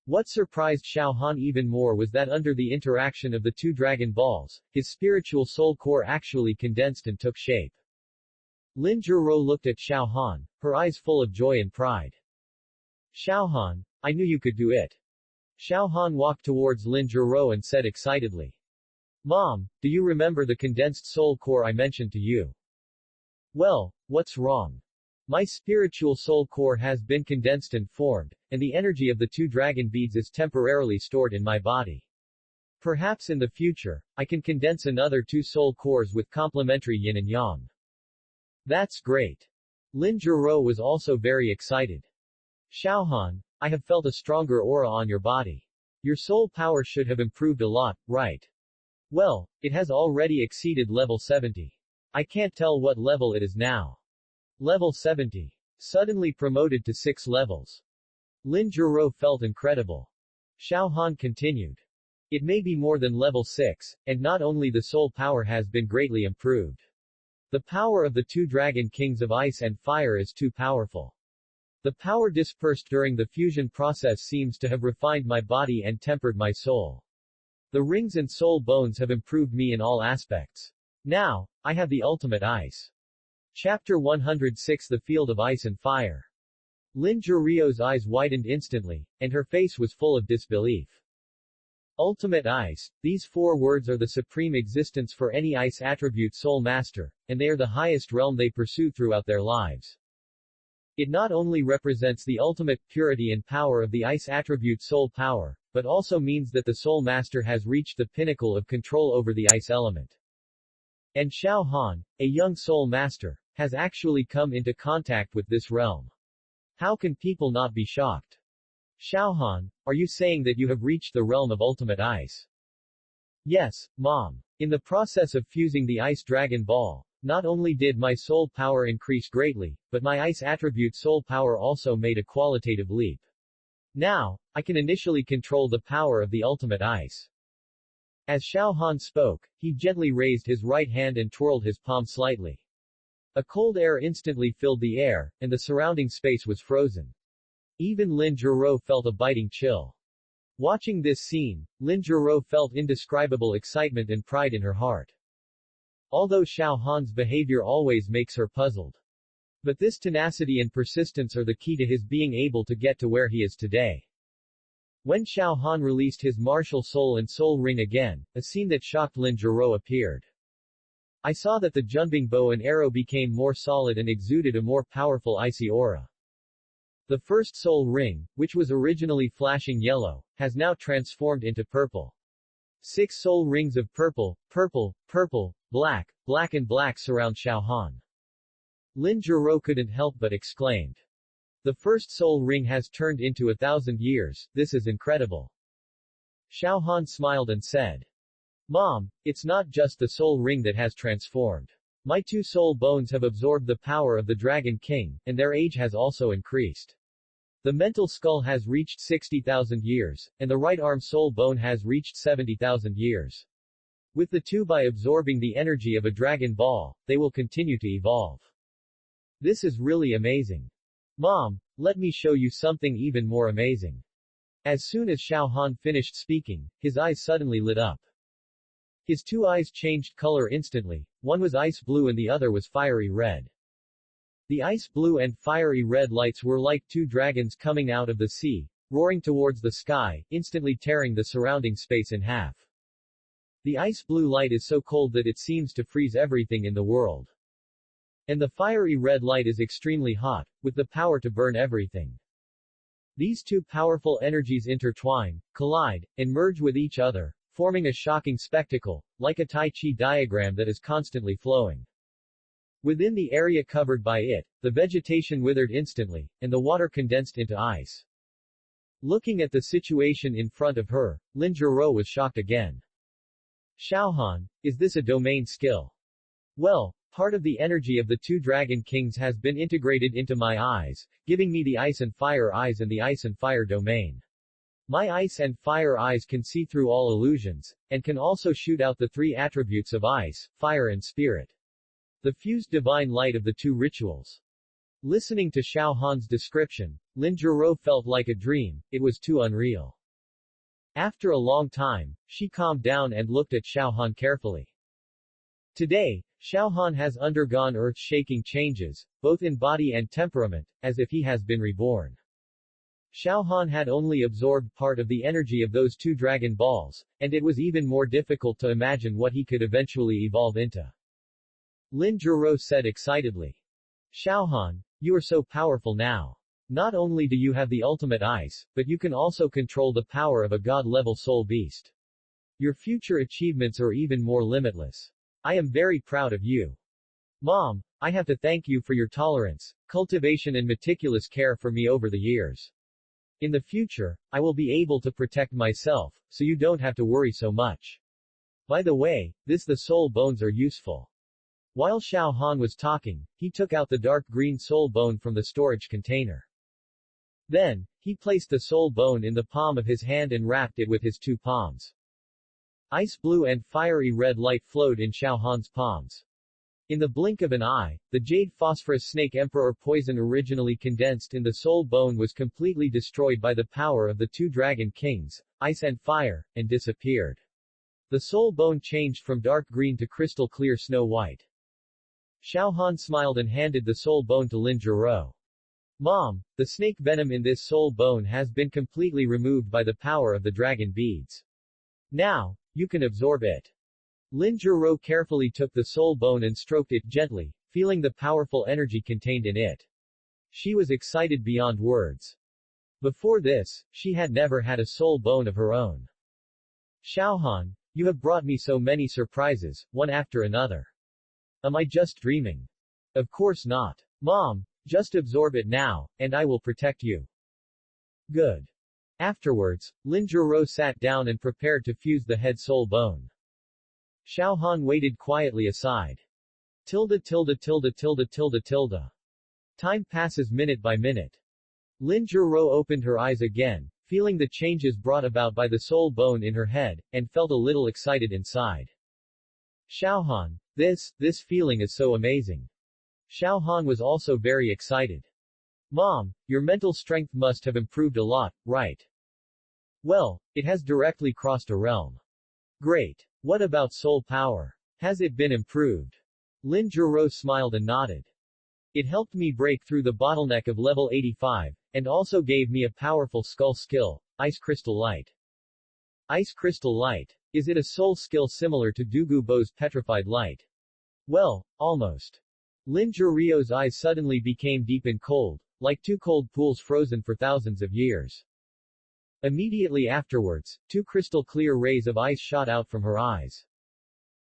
What surprised Xiao Han even more was that under the interaction of the two dragon balls, his spiritual soul core actually condensed and took shape. Lin Zhiro looked at Xiao Han, her eyes full of joy and pride. Xiao Han, I knew you could do it. Xiao Han walked towards Lin Zhiro and said excitedly. Mom, do you remember the condensed soul core I mentioned to you? Well, what's wrong? My spiritual soul core has been condensed and formed, and the energy of the two dragon beads is temporarily stored in my body. Perhaps in the future, I can condense another two soul cores with complementary yin and yang. That's great. Lin Zhiro was also very excited. Xiaohan, I have felt a stronger aura on your body. Your soul power should have improved a lot, right? Well, it has already exceeded level 70. I can't tell what level it is now. Level 70. Suddenly promoted to 6 levels. Lin Zhiro felt incredible. Xiaohan continued. It may be more than level 6, and not only the soul power has been greatly improved. The power of the two dragon kings of ice and fire is too powerful. The power dispersed during the fusion process seems to have refined my body and tempered my soul. The rings and soul bones have improved me in all aspects. Now, I have the ultimate ice. Chapter 106 The Field of Ice and Fire. Lin Zhirio's eyes widened instantly, and her face was full of disbelief. Ultimate ice, these 4 words are the supreme existence for any ice attribute soul master, and they are the highest realm they pursue throughout their lives. It not only represents the ultimate purity and power of the ice attribute soul power, but also means that the soul master has reached the pinnacle of control over the ice element. And Xiao Han, a young soul master, has actually come into contact with this realm. How can people not be shocked? Xiao Han, are you saying that you have reached the realm of ultimate ice? Yes, Mom. In the process of fusing the ice dragon ball, not only did my soul power increase greatly, but my ice attribute soul power also made a qualitative leap. Now, I can initially control the power of the ultimate ice. As Xiao Han spoke, he gently raised his right hand and twirled his palm slightly. A cold air instantly filled the air, and the surrounding space was frozen. Even Lin Zhiro felt a biting chill. Watching this scene, Lin Zhiro felt indescribable excitement and pride in her heart. Although Xiao Han's behavior always makes her puzzled. But this tenacity and persistence are the key to his being able to get to where he is today. When Xiao Han released his martial soul and soul ring again, a scene that shocked Lin Zhiro appeared. I saw that the Junbing bow and arrow became more solid and exuded a more powerful icy aura. The first soul ring, which was originally flashing yellow, has now transformed into purple. 6 soul rings of purple, purple, purple, black, black and black surround Xiao Han. Lin Zhiro couldn't help but exclaimed. The first soul ring has turned into 1,000 years, this is incredible. Xiao Han smiled and said. Mom, it's not just the soul ring that has transformed. My 2 soul bones have absorbed the power of the Dragon King, and their age has also increased. The mental skull has reached 60,000 years, and the right arm soul bone has reached 70,000 years. With the 2 by absorbing the energy of a dragon ball, they will continue to evolve. This is really amazing. Mom, let me show you something even more amazing. As soon as Xiao Han finished speaking, his eyes suddenly lit up. His 2 eyes changed color instantly, one was ice blue and the other was fiery red. The ice blue and fiery red lights were like 2 dragons coming out of the sea, roaring towards the sky, instantly tearing the surrounding space in half. The ice blue light is so cold that it seems to freeze everything in the world. And the fiery red light is extremely hot, with the power to burn everything. These 2 powerful energies intertwine, collide, and merge with each other, forming a shocking spectacle, like a Tai Chi diagram that is constantly flowing. Within the area covered by it, the vegetation withered instantly, and the water condensed into ice. Looking at the situation in front of her, Lin Zhiro was shocked again. Xiao Han, is this a domain skill? Well, part of the energy of the 2 Dragon Kings has been integrated into my eyes, giving me the ice and fire eyes and the ice and fire domain. My ice and fire eyes can see through all illusions, and can also shoot out the 3 attributes of ice, fire and spirit. The fused divine light of the 2 rituals. Listening to Xiao Han's description, Lin Zhiro felt like a dream, it was too unreal. After a long time, she calmed down and looked at Xiao Han carefully. Today, Xiao Han has undergone earth-shaking changes, both in body and temperament, as if he has been reborn. Xiao Han had only absorbed part of the energy of those two Dragon Balls, and it was even more difficult to imagine what he could eventually evolve into. Lin Zhuro said excitedly. Xiao Han, you are so powerful now. Not only do you have the ultimate ice, but you can also control the power of a god-level soul beast. Your future achievements are even more limitless. I am very proud of you. Mom, I have to thank you for your tolerance, cultivation and meticulous care for me over the years. In the future, I will be able to protect myself, so you don't have to worry so much. By the way, the soul bones are useful. While Xiao Han was talking, he took out the dark green soul bone from the storage container. Then, he placed the soul bone in the palm of his hand and wrapped it with his two palms. Ice blue and fiery red light flowed in Xiao Han's palms. In the blink of an eye, the jade phosphorus snake emperor poison originally condensed in the soul bone was completely destroyed by the power of the two dragon kings, ice and fire, and disappeared. The soul bone changed from dark green to crystal clear snow white. Xiao Han smiled and handed the soul bone to Lin Zhuro. Mom, the snake venom in this soul bone has been completely removed by the power of the dragon beads. Now, you can absorb it. Lin Zhuro carefully took the soul bone and stroked it gently, feeling the powerful energy contained in it. She was excited beyond words. Before this, she had never had a soul bone of her own. Xiao Han, you have brought me so many surprises, one after another. Am I just dreaming? Of course not. Mom, just absorb it now, and I will protect you. Good. Afterwards, Lin Zhuro sat down and prepared to fuse the head soul bone. Xiao Han waited quietly aside. Tilde. Time passes minute by minute. Lin Zhuro opened her eyes again, feeling the changes brought about by the soul bone in her head, and felt a little excited inside. Xiao Han, this feeling is so amazing. Xiao Han was also very excited. Mom, your mental strength must have improved a lot, right? Well, it has directly crossed a realm. Great. What about soul power? Has it been improved? Lin Zhuro smiled and nodded. It helped me break through the bottleneck of level 85, and also gave me a powerful skull skill, Ice Crystal Light. Ice Crystal Light. Is it a soul skill similar to Douluo I's Petrified Light? Well, almost. Lin Zhuro's eyes suddenly became deep and cold, like two cold pools frozen for thousands of years. Immediately afterwards, two crystal-clear rays of ice shot out from her eyes.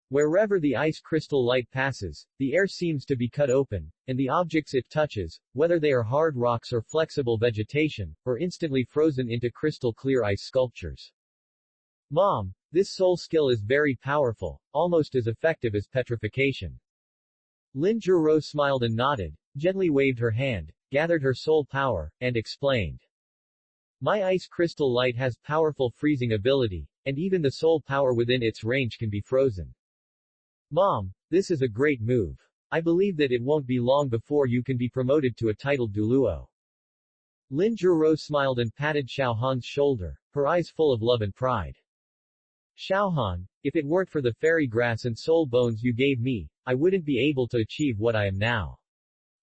Wherever the ice crystal light passes, the air seems to be cut open, and the objects it touches, whether they are hard rocks or flexible vegetation, are instantly frozen into crystal-clear ice sculptures. Mom, this soul skill is very powerful, almost as effective as petrification. Lin Zhuro smiled and nodded, gently waved her hand, gathered her soul power, and explained. My ice crystal light has powerful freezing ability, and even the soul power within its range can be frozen. Mom, this is a great move. I believe that it won't be long before you can be promoted to a titled Douluo. Lin Zhuro smiled and patted Xiao Han's shoulder, her eyes full of love and pride. Xiao Han, if it weren't for the fairy grass and soul bones you gave me, I wouldn't be able to achieve what I am now.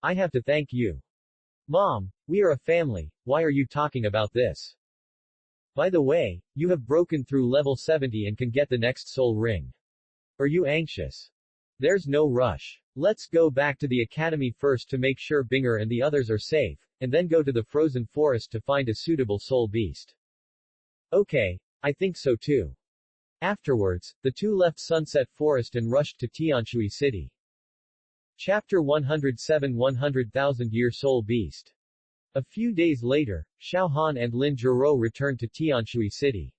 I have to thank you. Mom, we are a family, why are you talking about this? By the way, you have broken through level 70 and can get the next soul ring. Are you anxious? There's no rush. Let's go back to the academy first to make sure Binger and the others are safe, and then go to the frozen forest to find a suitable soul beast. Okay, I think so too. Afterwards, the two left Sunset Forest and rushed to Tianshui City. Chapter 107 100,000-Year Soul Beast. A few days later, Xiao Han and Lin Zhuro returned to Tianshui City.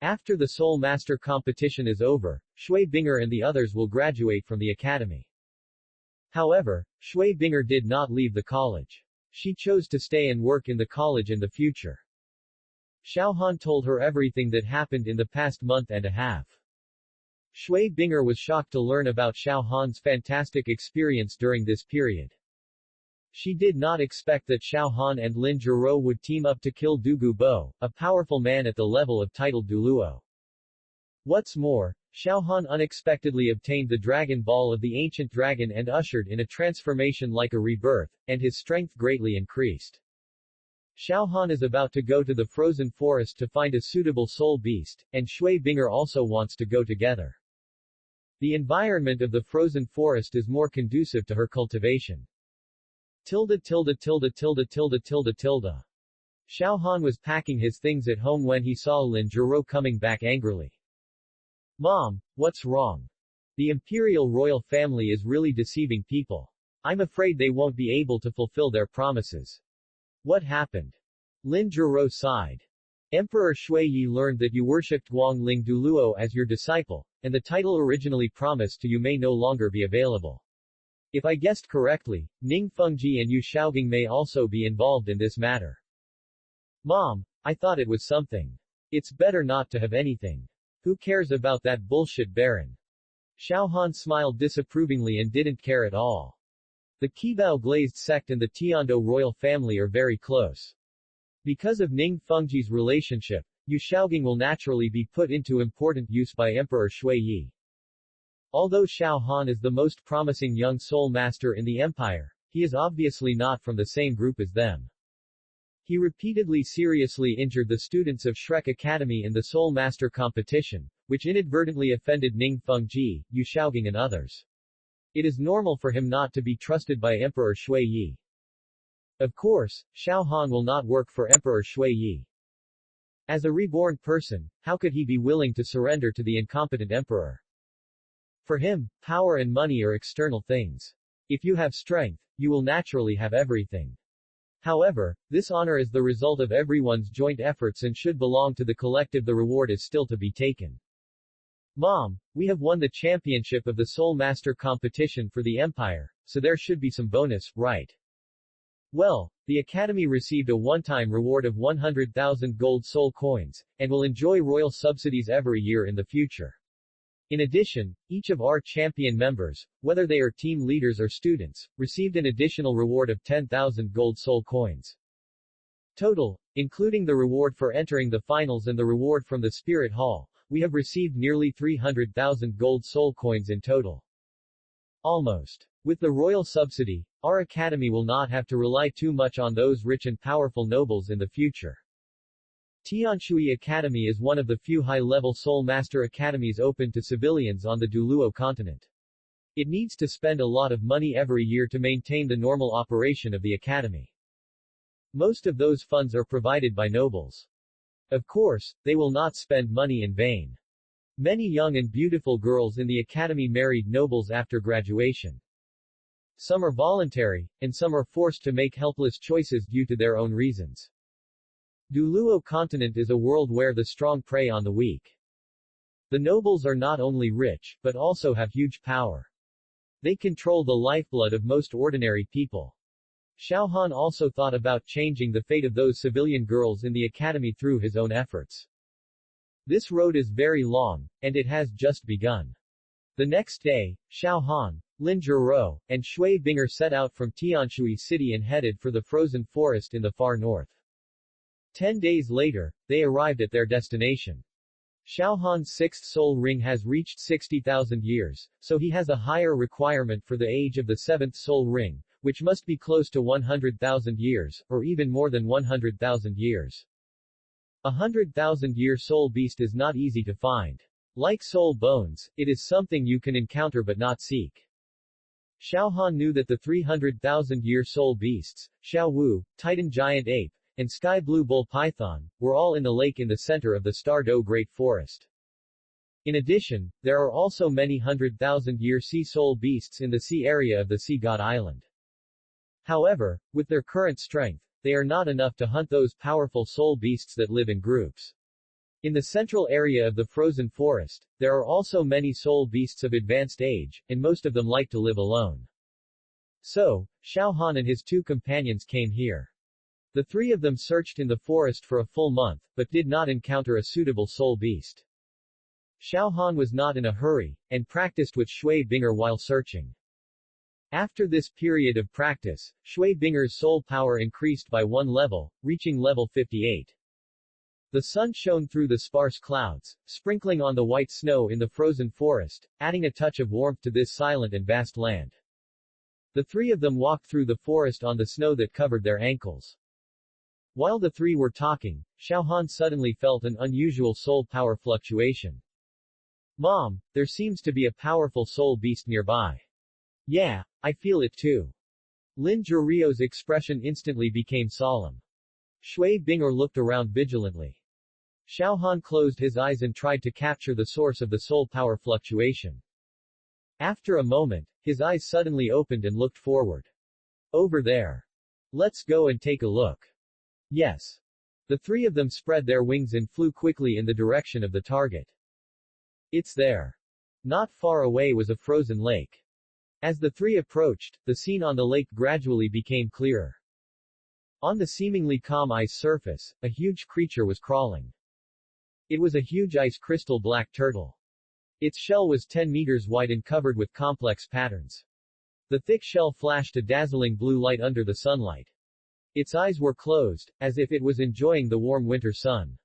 After the Soul Master competition is over, Shui Binger and the others will graduate from the academy. However, Shui Binger did not leave the college. She chose to stay and work in the college in the future. Xiao Han told her everything that happened in the past month and a half. Shui Binger was shocked to learn about Xiao Han's fantastic experience during this period. She did not expect that Xiao Han and Lin Zhuro would team up to kill Douluo Bo, a powerful man at the level of titled Douluo. What's more, Xiao Han unexpectedly obtained the Dragon Ball of the Ancient Dragon and ushered in a transformation like a rebirth, and his strength greatly increased. Xiaohan is about to go to the frozen forest to find a suitable soul beast, and Shui Binger also wants to go together. The environment of the frozen forest is more conducive to her cultivation. Tilde tilde tilde tilde tilde tilde tilde. Xiaohan was packing his things at home when he saw Lin Zhiro coming back angrily. Mom, what's wrong? The imperial royal family is really deceiving people. I'm afraid they won't be able to fulfill their promises. What happened? Lin Zhiro sighed. Emperor Shuiyi learned that you worshipped Guangling Douluo as your disciple, and the title originally promised to you may no longer be available. If I guessed correctly, Ning Fengji and Yu Shaogang may also be involved in this matter. Mom, I thought it was something. It's better not to have anything. Who cares about that bullshit baron? Xiaohan smiled disapprovingly and didn't care at all. The Qibao glazed sect and the Tiando royal family are very close. Because of Ning Fengji's relationship, Yu Shaogang will naturally be put into important use by Emperor Shuiyi. Although Xiaohan is the most promising young soul master in the empire, he is obviously not from the same group as them. He repeatedly seriously injured the students of Shrek Academy in the Soul Master competition, which inadvertently offended Ning Fengji, Yu Shaogang and others. It is normal for him not to be trusted by Emperor Shuiyi. Of course, Xiaohan will not work for Emperor Shuiyi. As a reborn person, how could he be willing to surrender to the incompetent emperor? For him, power and money are external things. If you have strength, you will naturally have everything. However, this honor is the result of everyone's joint efforts and should belong to the collective. The reward is still to be taken. Mom, we have won the championship of the Soul Master competition for the Empire, so there should be some bonus, right? Well, the Academy received a one-time reward of 100,000 gold soul coins, and will enjoy royal subsidies every year in the future. In addition, each of our champion members, whether they are team leaders or students, received an additional reward of 10,000 gold soul coins. Total, including the reward for entering the finals and the reward from the Spirit Hall, we have received nearly 300,000 gold soul coins in total. Almost. With the royal subsidy, our academy will not have to rely too much on those rich and powerful nobles in the future. Tianshui Academy is one of the few high-level Soul Master academies open to civilians on the Douluo continent. It needs to spend a lot of money every year to maintain the normal operation of the academy. Most of those funds are provided by nobles. Of course, they will not spend money in vain. Many young and beautiful girls in the academy married nobles after graduation. Some are voluntary, and some are forced to make helpless choices due to their own reasons. Douluo continent is a world where the strong prey on the weak. The nobles are not only rich, but also have huge power. They control the lifeblood of most ordinary people. Xiaohan also thought about changing the fate of those civilian girls in the academy through his own efforts. This road is very long, and it has just begun. The next day, Xiaohan, Lin Zhiro, and Shui Binger set out from Tianshui City and headed for the frozen forest in the far north. 10 days later, they arrived at their destination. Xiaohan's sixth soul ring has reached 60,000 years, so he has a higher requirement for the age of the seventh soul ring, which must be close to 100,000 years, or even more than 100,000 years. 100,000-year soul beast is not easy to find. Like soul bones, it is something you can encounter but not seek. Xiaohan knew that the 300,000-year soul beasts, Xiaowu, Titan giant ape, and sky blue bull python, were all in the lake in the center of the Star-Do Great Forest. In addition, there are also many 100,000-year sea soul beasts in the sea area of the Sea God Island. However, with their current strength, they are not enough to hunt those powerful soul beasts that live in groups. In the central area of the frozen forest, there are also many soul beasts of advanced age, and most of them like to live alone. So, Xiaohan and his two companions came here. The three of them searched in the forest for a full month, but did not encounter a suitable soul beast. Xiaohan was not in a hurry, and practiced with Shui Binger while searching. After this period of practice, Shui Binger's soul power increased by one level, reaching level 58. The sun shone through the sparse clouds, sprinkling on the white snow in the frozen forest, adding a touch of warmth to this silent and vast land. The three of them walked through the forest on the snow that covered their ankles. While the three were talking, Xiao Han suddenly felt an unusual soul power fluctuation. Mom, there seems to be a powerful soul beast nearby. Yeah, I feel it too. Lin Zhurio's expression instantly became solemn. Shui Bing'er looked around vigilantly. Xiao Han closed his eyes and tried to capture the source of the soul power fluctuation. After a moment, his eyes suddenly opened and looked forward. Over there. Let's go and take a look. Yes. The three of them spread their wings and flew quickly in the direction of the target. It's there. Not far away was a frozen lake. As the three approached, the scene on the lake gradually became clearer. On the seemingly calm ice surface, a huge creature was crawling. It was a huge ice crystal black turtle. Its shell was 10 meters wide and covered with complex patterns. The thick shell flashed a dazzling blue light under the sunlight. Its eyes were closed, as if it was enjoying the warm winter sun.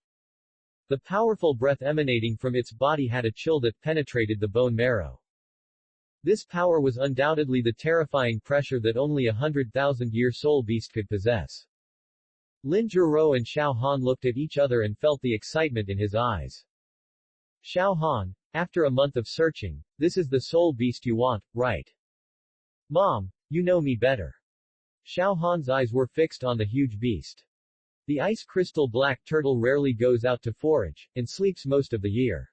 The powerful breath emanating from its body had a chill that penetrated the bone marrow. This power was undoubtedly the terrifying pressure that only a 100,000-year soul beast could possess. Lin Zhuro and Xiao Han looked at each other and felt the excitement in his eyes. Xiao Han, after a month of searching, this is the soul beast you want, right? Mom, you know me better. Xiao Han's eyes were fixed on the huge beast. The ice crystal black turtle rarely goes out to forage, and sleeps most of the year.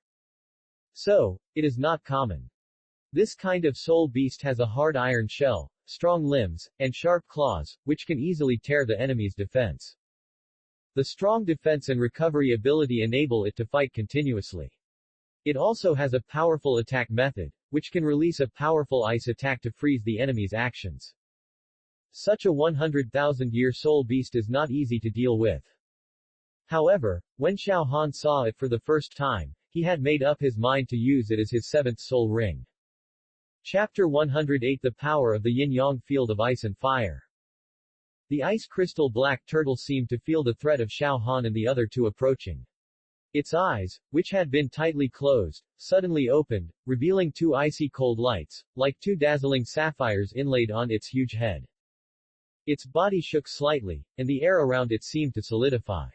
So, it is not common. This kind of soul beast has a hard iron shell, strong limbs, and sharp claws, which can easily tear the enemy's defense. The strong defense and recovery ability enable it to fight continuously. It also has a powerful attack method, which can release a powerful ice attack to freeze the enemy's actions. Such a 100,000-year soul beast is not easy to deal with. However, when Xiao Han saw it for the first time, he had made up his mind to use it as his seventh soul ring. Chapter 108 The Power of the Yin-Yang Field of Ice and Fire. The ice crystal black turtle seemed to feel the threat of Xiao Han and the other two approaching. Its eyes, which had been tightly closed, suddenly opened, revealing two icy cold lights, like two dazzling sapphires inlaid on its huge head. Its body shook slightly, and the air around it seemed to solidify.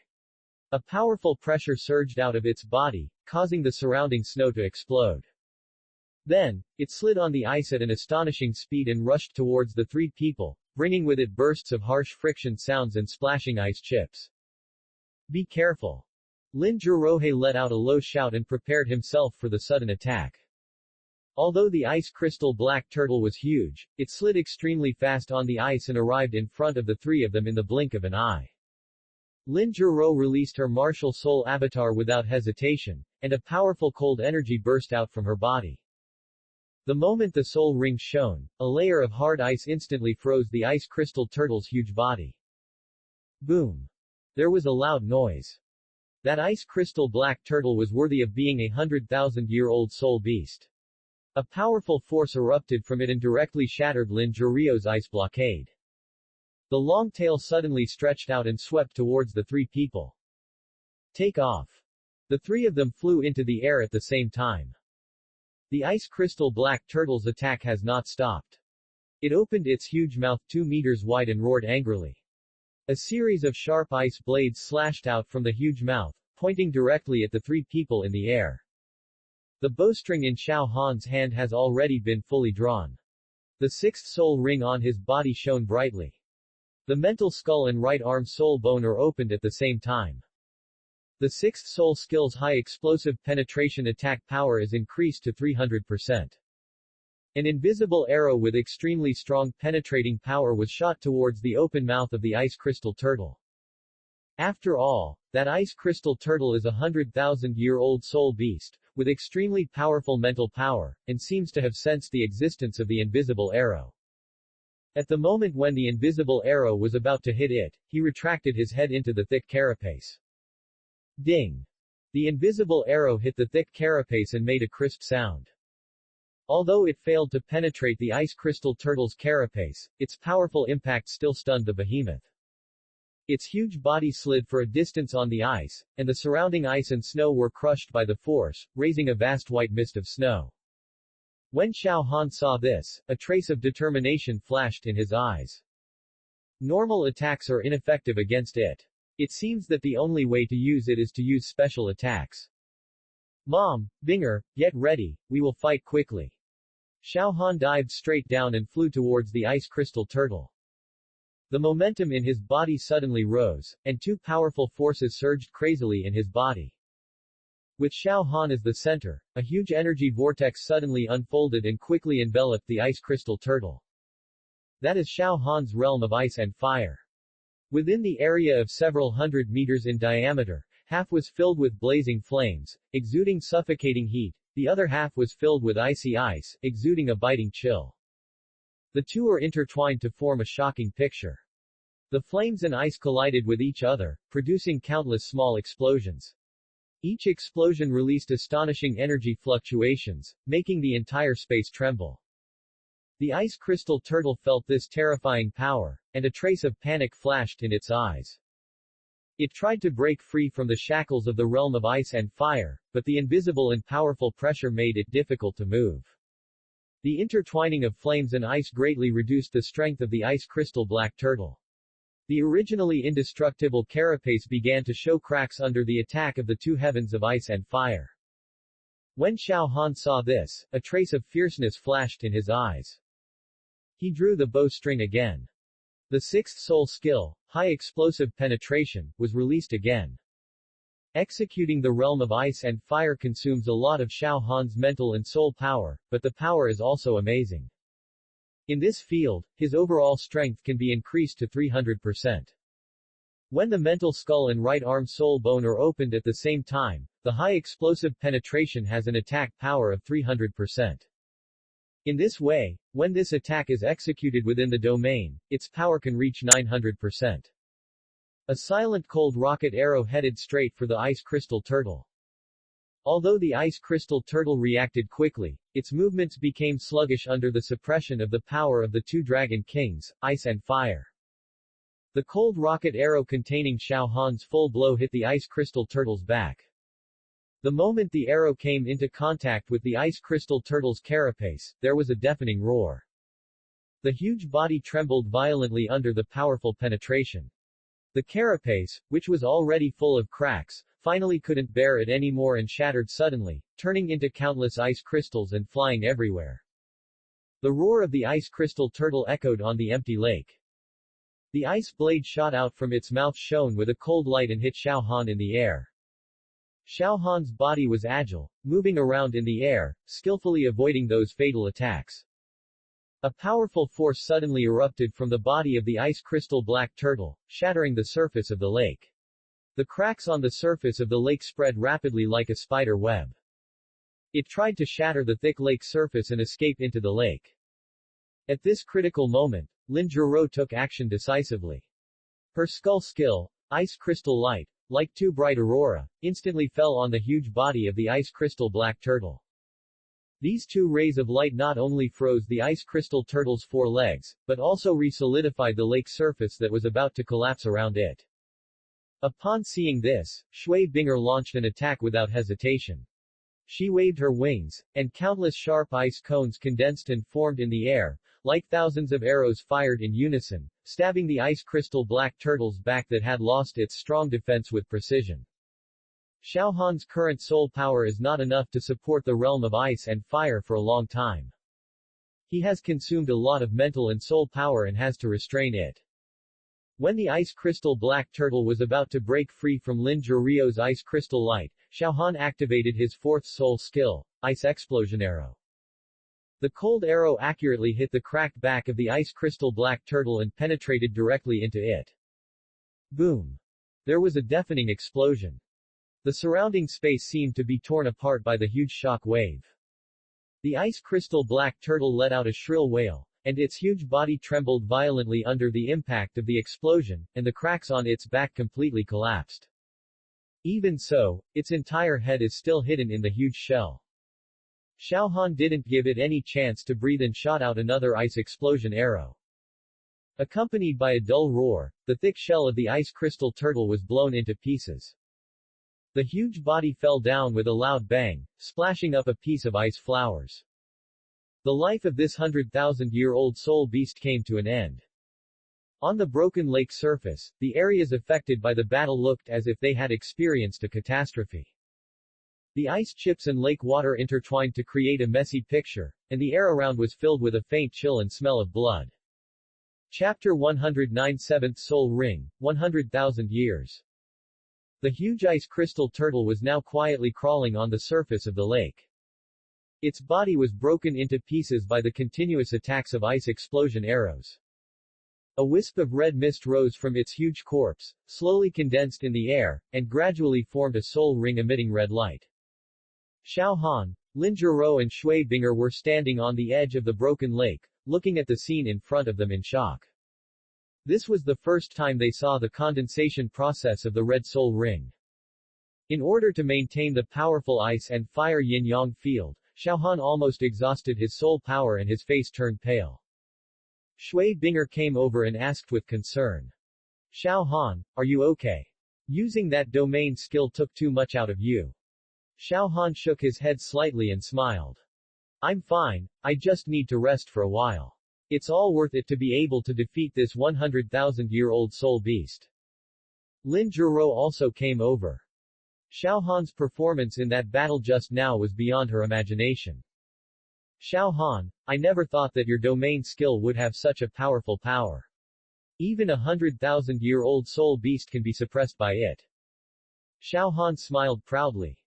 A powerful pressure surged out of its body, causing the surrounding snow to explode. Then, it slid on the ice at an astonishing speed and rushed towards the three people, bringing with it bursts of harsh friction sounds and splashing ice chips. Be careful. Lin Zhurohe let out a low shout and prepared himself for the sudden attack. Although the ice crystal black turtle was huge, it slid extremely fast on the ice and arrived in front of the three of them in the blink of an eye. Lin Zhuro released her martial soul avatar without hesitation, and a powerful cold energy burst out from her body. The moment the soul ring shone, a layer of hard ice instantly froze the ice crystal turtle's huge body. Boom! There was a loud noise. That ice crystal black turtle was worthy of being a 100,000-year-old soul beast. A powerful force erupted from it and directly shattered Lin Zhurio's ice blockade. The long tail suddenly stretched out and swept towards the three people. Take off. The three of them flew into the air at the same time. The ice crystal black turtle's attack has not stopped. It opened its huge mouth 2 meters wide and roared angrily. A series of sharp ice blades slashed out from the huge mouth, pointing directly at the three people in the air. The bowstring in Xiao Han's hand has already been fully drawn. The sixth soul ring on his body shone brightly. The mental skull and right arm soul bone are opened at the same time. The sixth soul skill's high explosive penetration attack power is increased to 300%. An invisible arrow with extremely strong penetrating power was shot towards the open mouth of the ice crystal turtle. After all, that ice crystal turtle is a 100,000-year-old soul beast, with extremely powerful mental power, and seems to have sensed the existence of the invisible arrow. At the moment when the invisible arrow was about to hit it, he retracted his head into the thick carapace. Ding! The invisible arrow hit the thick carapace and made a crisp sound. Although it failed to penetrate the ice crystal turtle's carapace, its powerful impact still stunned the behemoth. Its huge body slid for a distance on the ice, and the surrounding ice and snow were crushed by the force, raising a vast white mist of snow. When Xiao Han saw this, a trace of determination flashed in his eyes. Normal attacks are ineffective against it. It seems that the only way to use it is to use special attacks. Mom, Binger, get ready, we will fight quickly. Xiao Han dived straight down and flew towards the ice crystal turtle. The momentum in his body suddenly rose, and two powerful forces surged crazily in his body. With Xiao Han as the center, a huge energy vortex suddenly unfolded and quickly enveloped the ice crystal turtle. That is Xiao Han's realm of ice and fire. Within the area of several hundred meters in diameter, half was filled with blazing flames, exuding suffocating heat, the other half was filled with icy ice, exuding a biting chill. The two are intertwined to form a shocking picture. The flames and ice collided with each other, producing countless small explosions. Each explosion released astonishing energy fluctuations, making the entire space tremble. The ice crystal turtle felt this terrifying power, and a trace of panic flashed in its eyes. It tried to break free from the shackles of the realm of ice and fire, but the invisible and powerful pressure made it difficult to move. The intertwining of flames and ice greatly reduced the strength of the ice crystal black turtle. The originally indestructible carapace began to show cracks under the attack of the two heavens of ice and fire. When Xiao Han saw this, a trace of fierceness flashed in his eyes. He drew the bowstring again. The sixth soul skill, high explosive penetration, was released again. Executing the realm of ice and fire consumes a lot of Xiao Han's mental and soul power, but the power is also amazing. In this field, his overall strength can be increased to 300%. When the mental skull and right arm soul bone are opened at the same time, the high explosive penetration has an attack power of 300%. In this way, when this attack is executed within the domain, its power can reach 900%. A silent cold rocket arrow headed straight for the ice crystal turtle. Although the ice crystal turtle reacted quickly, its movements became sluggish under the suppression of the power of the two dragon kings, ice and fire. The cold rocket arrow containing Xiao Han's full blow hit the ice crystal turtle's back. The moment the arrow came into contact with the ice crystal turtle's carapace, there was a deafening roar. The huge body trembled violently under the powerful penetration. The carapace, which was already full of cracks, finally couldn't bear it anymore and shattered suddenly, turning into countless ice crystals and flying everywhere. The roar of the ice crystal turtle echoed on the empty lake. The ice blade shot out from its mouth shone with a cold light and hit Xiao Han in the air. Xiao Han's body was agile, moving around in the air, skillfully avoiding those fatal attacks. A powerful force suddenly erupted from the body of the ice crystal black turtle, shattering the surface of the lake. The cracks on the surface of the lake spread rapidly like a spider web. It tried to shatter the thick lake surface and escape into the lake. At this critical moment, Lin Zhuro took action decisively. Her skull skill, ice crystal light, like two bright aurora, instantly fell on the huge body of the ice crystal black turtle. These two rays of light not only froze the ice crystal turtle's four legs, but also re-solidified the lake surface that was about to collapse around it. Upon seeing this, Shui Binger launched an attack without hesitation. She waved her wings, and countless sharp ice cones condensed and formed in the air, like thousands of arrows fired in unison, stabbing the ice crystal black turtle's back that had lost its strong defense with precision. Xiao Han's current soul power is not enough to support the realm of ice and fire for a long time. He has consumed a lot of mental and soul power and has to restrain it. When the ice crystal black turtle was about to break free from Lin Zhurio's ice crystal light, Xiao Han activated his fourth soul skill, Ice Explosion Arrow. The cold arrow accurately hit the cracked back of the ice crystal black turtle and penetrated directly into it. Boom! There was a deafening explosion. The surrounding space seemed to be torn apart by the huge shock wave. The ice crystal black turtle let out a shrill wail, and its huge body trembled violently under the impact of the explosion, and the cracks on its back completely collapsed. Even so, its entire head is still hidden in the huge shell. Xiao Han didn't give it any chance to breathe and shot out another ice explosion arrow. Accompanied by a dull roar, the thick shell of the ice crystal turtle was blown into pieces. The huge body fell down with a loud bang, splashing up a piece of ice flowers. The life of this 100,000-year-old soul beast came to an end. On the broken lake surface, the areas affected by the battle looked as if they had experienced a catastrophe. The ice chips and lake water intertwined to create a messy picture, and the air around was filled with a faint chill and smell of blood. Chapter 109 Seventh Soul Ring, 100,000 Years. The huge ice crystal turtle was now quietly crawling on the surface of the lake. Its body was broken into pieces by the continuous attacks of ice explosion arrows. A wisp of red mist rose from its huge corpse, slowly condensed in the air, and gradually formed a soul ring emitting red light. Xiao Han, Lin Zhiro and Shui Binger were standing on the edge of the broken lake, looking at the scene in front of them in shock. This was the first time they saw the condensation process of the red soul ring. In order to maintain the powerful ice and fire yin-yang field, Xiao Han almost exhausted his soul power and his face turned pale. Shui Binger came over and asked with concern. Xiao Han, are you okay? Using that domain skill took too much out of you. Xiao Han shook his head slightly and smiled. I'm fine, I just need to rest for a while. It's all worth it to be able to defeat this 100,000-year-old soul beast. Lin Zhiro also came over. Xiao Han's performance in that battle just now was beyond her imagination. Xiao Han, I never thought that your domain skill would have such a powerful power. Even 100,000-year-old soul beast can be suppressed by it. Xiao Han smiled proudly.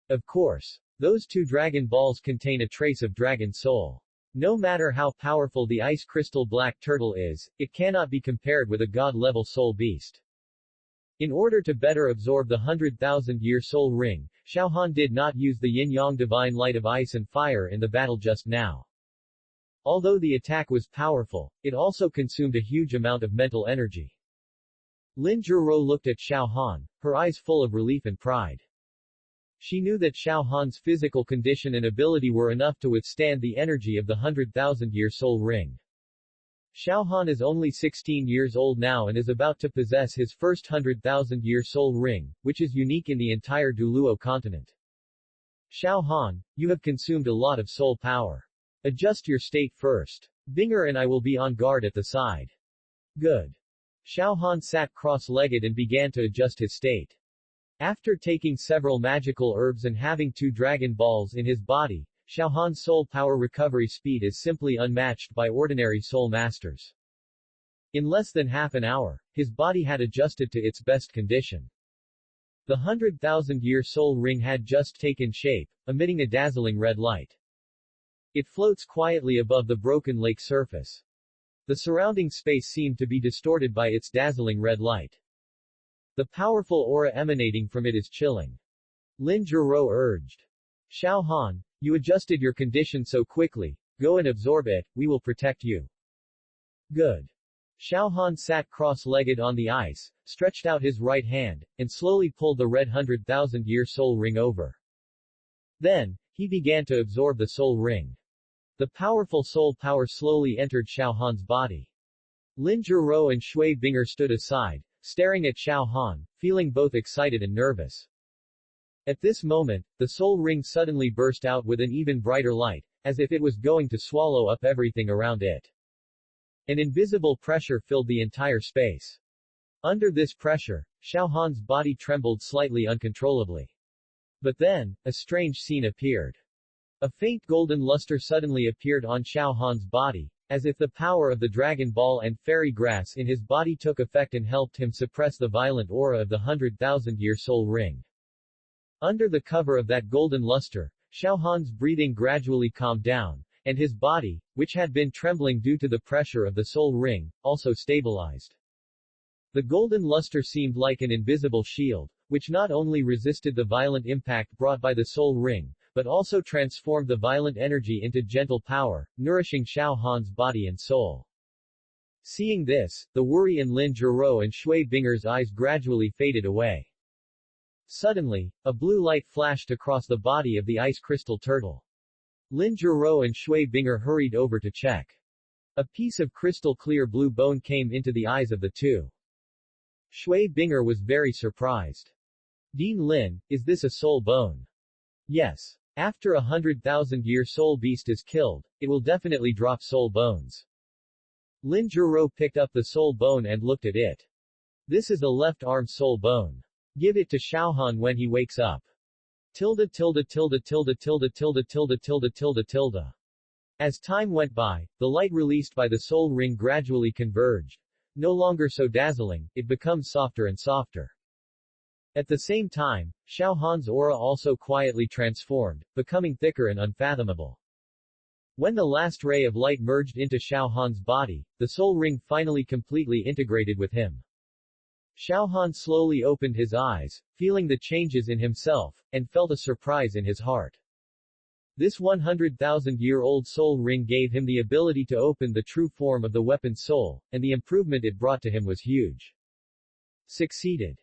Of course. Those 2 Dragon Balls contain a trace of Dragon Soul. No matter how powerful the ice crystal black turtle is, it cannot be compared with a god-level soul beast. In order to better absorb the 100,000-year soul ring, Xiao Han did not use the yin-yang divine light of ice and fire in the battle just now. Although the attack was powerful, it also consumed a huge amount of mental energy. Lin Zhiro looked at Xiao Han, her eyes full of relief and pride. She knew that Xiao Han's physical condition and ability were enough to withstand the energy of the 100,000-year soul ring. Xiao Han is only 16 years old now and is about to possess his first 100,000-year soul ring, which is unique in the entire Douluo continent. Xiao Han, you have consumed a lot of soul power. Adjust your state first. Binger and I will be on guard at the side. Good. Xiao Han sat cross-legged and began to adjust his state. After taking several magical herbs and having 2 Dragon Balls in his body, Xiao Han's soul power recovery speed is simply unmatched by ordinary soul masters. In less than half an hour, his body had adjusted to its best condition. The 100,000-year soul ring had just taken shape, emitting a dazzling red light. It floats quietly above the broken lake surface. The surrounding space seemed to be distorted by its dazzling red light. The powerful aura emanating from it is chilling. Lin Zhiro urged. Xiao Han, you adjusted your condition so quickly, go and absorb it, we will protect you. Good. Xiao Han sat cross-legged on the ice, stretched out his right hand, and slowly pulled the red 100,000-year soul ring over. Then, he began to absorb the soul ring. The powerful soul power slowly entered Xiao Han's body. Lin Zhiro and Shui Binger stood aside, staring at Xiao Han, feeling both excited and nervous. At this moment, the soul ring suddenly burst out with an even brighter light, as if it was going to swallow up everything around it. An invisible pressure filled the entire space. Under this pressure, Xiao Han's body trembled slightly uncontrollably. But then, a strange scene appeared. A faint golden luster suddenly appeared on Xiao Han's body, as if the power of the Dragon Ball and fairy grass in his body took effect and helped him suppress the violent aura of the 100,000-year soul ring. Under the cover of that golden luster, Xiao Han's breathing gradually calmed down, and his body, which had been trembling due to the pressure of the soul ring, also stabilized. The golden luster seemed like an invisible shield, which not only resisted the violent impact brought by the soul ring, but also transformed the violent energy into gentle power, nourishing Xiao Han's body and soul. Seeing this, the worry in Lin Zhiro and Shui Binger's eyes gradually faded away. Suddenly, a blue light flashed across the body of the ice crystal turtle. Lin Zhiro and Shui Binger hurried over to check. A piece of crystal clear blue bone came into the eyes of the 2. Shui Binger was very surprised. Dean Lin, is this a soul bone? Yes. After 100,000-year soul beast is killed, it will definitely drop soul bones. Lin Juro picked up the soul bone and looked at it. This is the left arm soul bone. Give it to Xiaohan when he wakes up. Tilde tilde tilde tilde tilde tilde tilde tilde tilde tilde. As time went by, the light released by the soul ring gradually converged. No longer so dazzling, it becomes softer and softer. At the same time, Xiaohan's aura also quietly transformed, becoming thicker and unfathomable. When the last ray of light merged into Xiaohan's body, the soul ring finally completely integrated with him. Xiaohan slowly opened his eyes, feeling the changes in himself, and felt a surprise in his heart. This 100,000-year-old soul ring gave him the ability to open the true form of the weapon soul, and the improvement it brought to him was huge. Succeeded.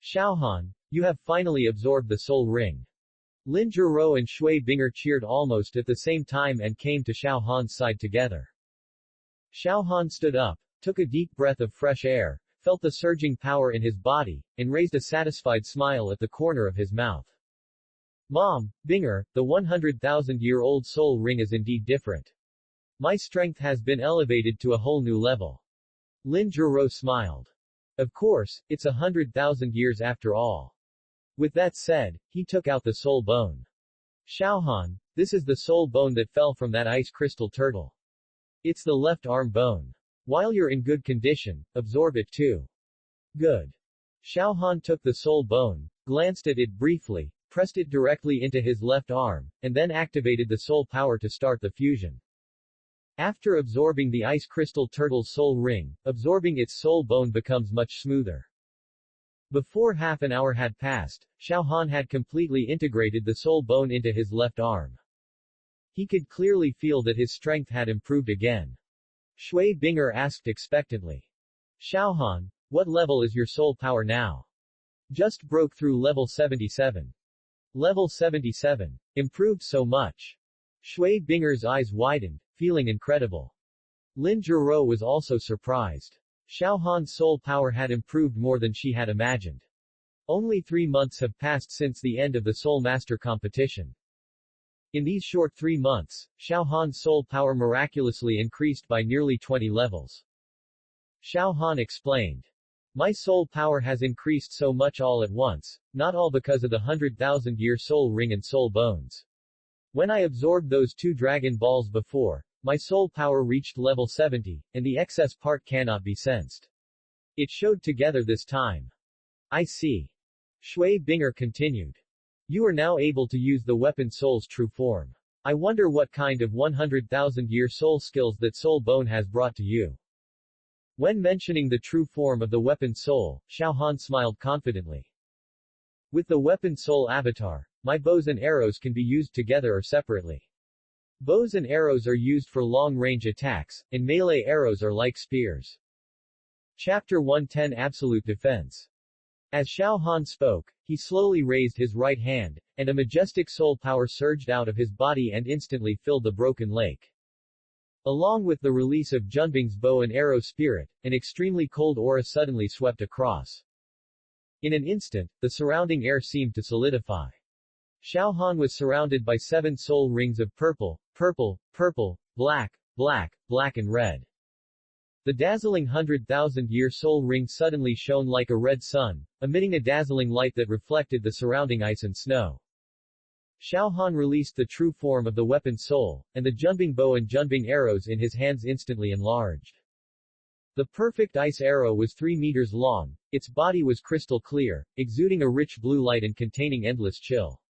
Xiaohan, you have finally absorbed the soul ring. Lin Juro and Shui Binger cheered almost at the same time and came to Xiaohan's side together. Xiaohan stood up, took a deep breath of fresh air, felt the surging power in his body, and raised a satisfied smile at the corner of his mouth. Mom, Binger, the 100,000-year-old soul ring is indeed different. My strength has been elevated to a whole new level. Lin Juro smiled. Of course, it's 100,000 years after all. With that said, he took out the soul bone. Xiaohan, this is the soul bone that fell from that ice crystal turtle. It's the left arm bone. While you're in good condition, absorb it too. Good. Xiaohan took the soul bone, glanced at it briefly, pressed it directly into his left arm, and then activated the soul power to start the fusion. After absorbing the ice crystal turtle's soul ring, absorbing its soul bone becomes much smoother. Before half an hour had passed, Xiaohan had completely integrated the soul bone into his left arm. He could clearly feel that his strength had improved again. Shui Binger asked expectantly. Xiaohan, what level is your soul power now? Just broke through level 77. Level 77. Improved so much. Shui Binger's eyes widened, feeling incredible. Lin Juro was also surprised. Xiaohan's soul power had improved more than she had imagined. Only 3 months have passed since the end of the Soul Master competition. In these short 3 months, Xiaohan's soul power miraculously increased by nearly 20 levels. Xiaohan explained. My soul power has increased so much all at once, not all because of the 100,000-year soul ring and soul bones. When I absorbed those 2 Dragon Balls before, my soul power reached level 70, and the excess part cannot be sensed. It showed together this time. I see. Shui Binger continued. You are now able to use the weapon soul's true form. I wonder what kind of 100,000-year soul skills that soul bone has brought to you. When mentioning the true form of the weapon soul, Xiaohan smiled confidently. With the weapon soul avatar, my bows and arrows can be used together or separately. Bows and arrows are used for long-range attacks, and melee arrows are like spears. Chapter 110 Absolute Defense. As Xiaohan spoke, he slowly raised his right hand, and a majestic soul power surged out of his body and instantly filled the broken lake. Along with the release of Junbing's bow and arrow spirit, an extremely cold aura suddenly swept across. In an instant, the surrounding air seemed to solidify. Xiaohan was surrounded by 7 soul rings of purple, purple, purple, black, black, black and red. The dazzling 100,000-year soul ring suddenly shone like a red sun, emitting a dazzling light that reflected the surrounding ice and snow. Xiaohan released the true form of the weapon soul, and the Junbing bow and Junbing arrows in his hands instantly enlarged. The perfect ice arrow was 3 meters long, its body was crystal clear, exuding a rich blue light and containing endless chill.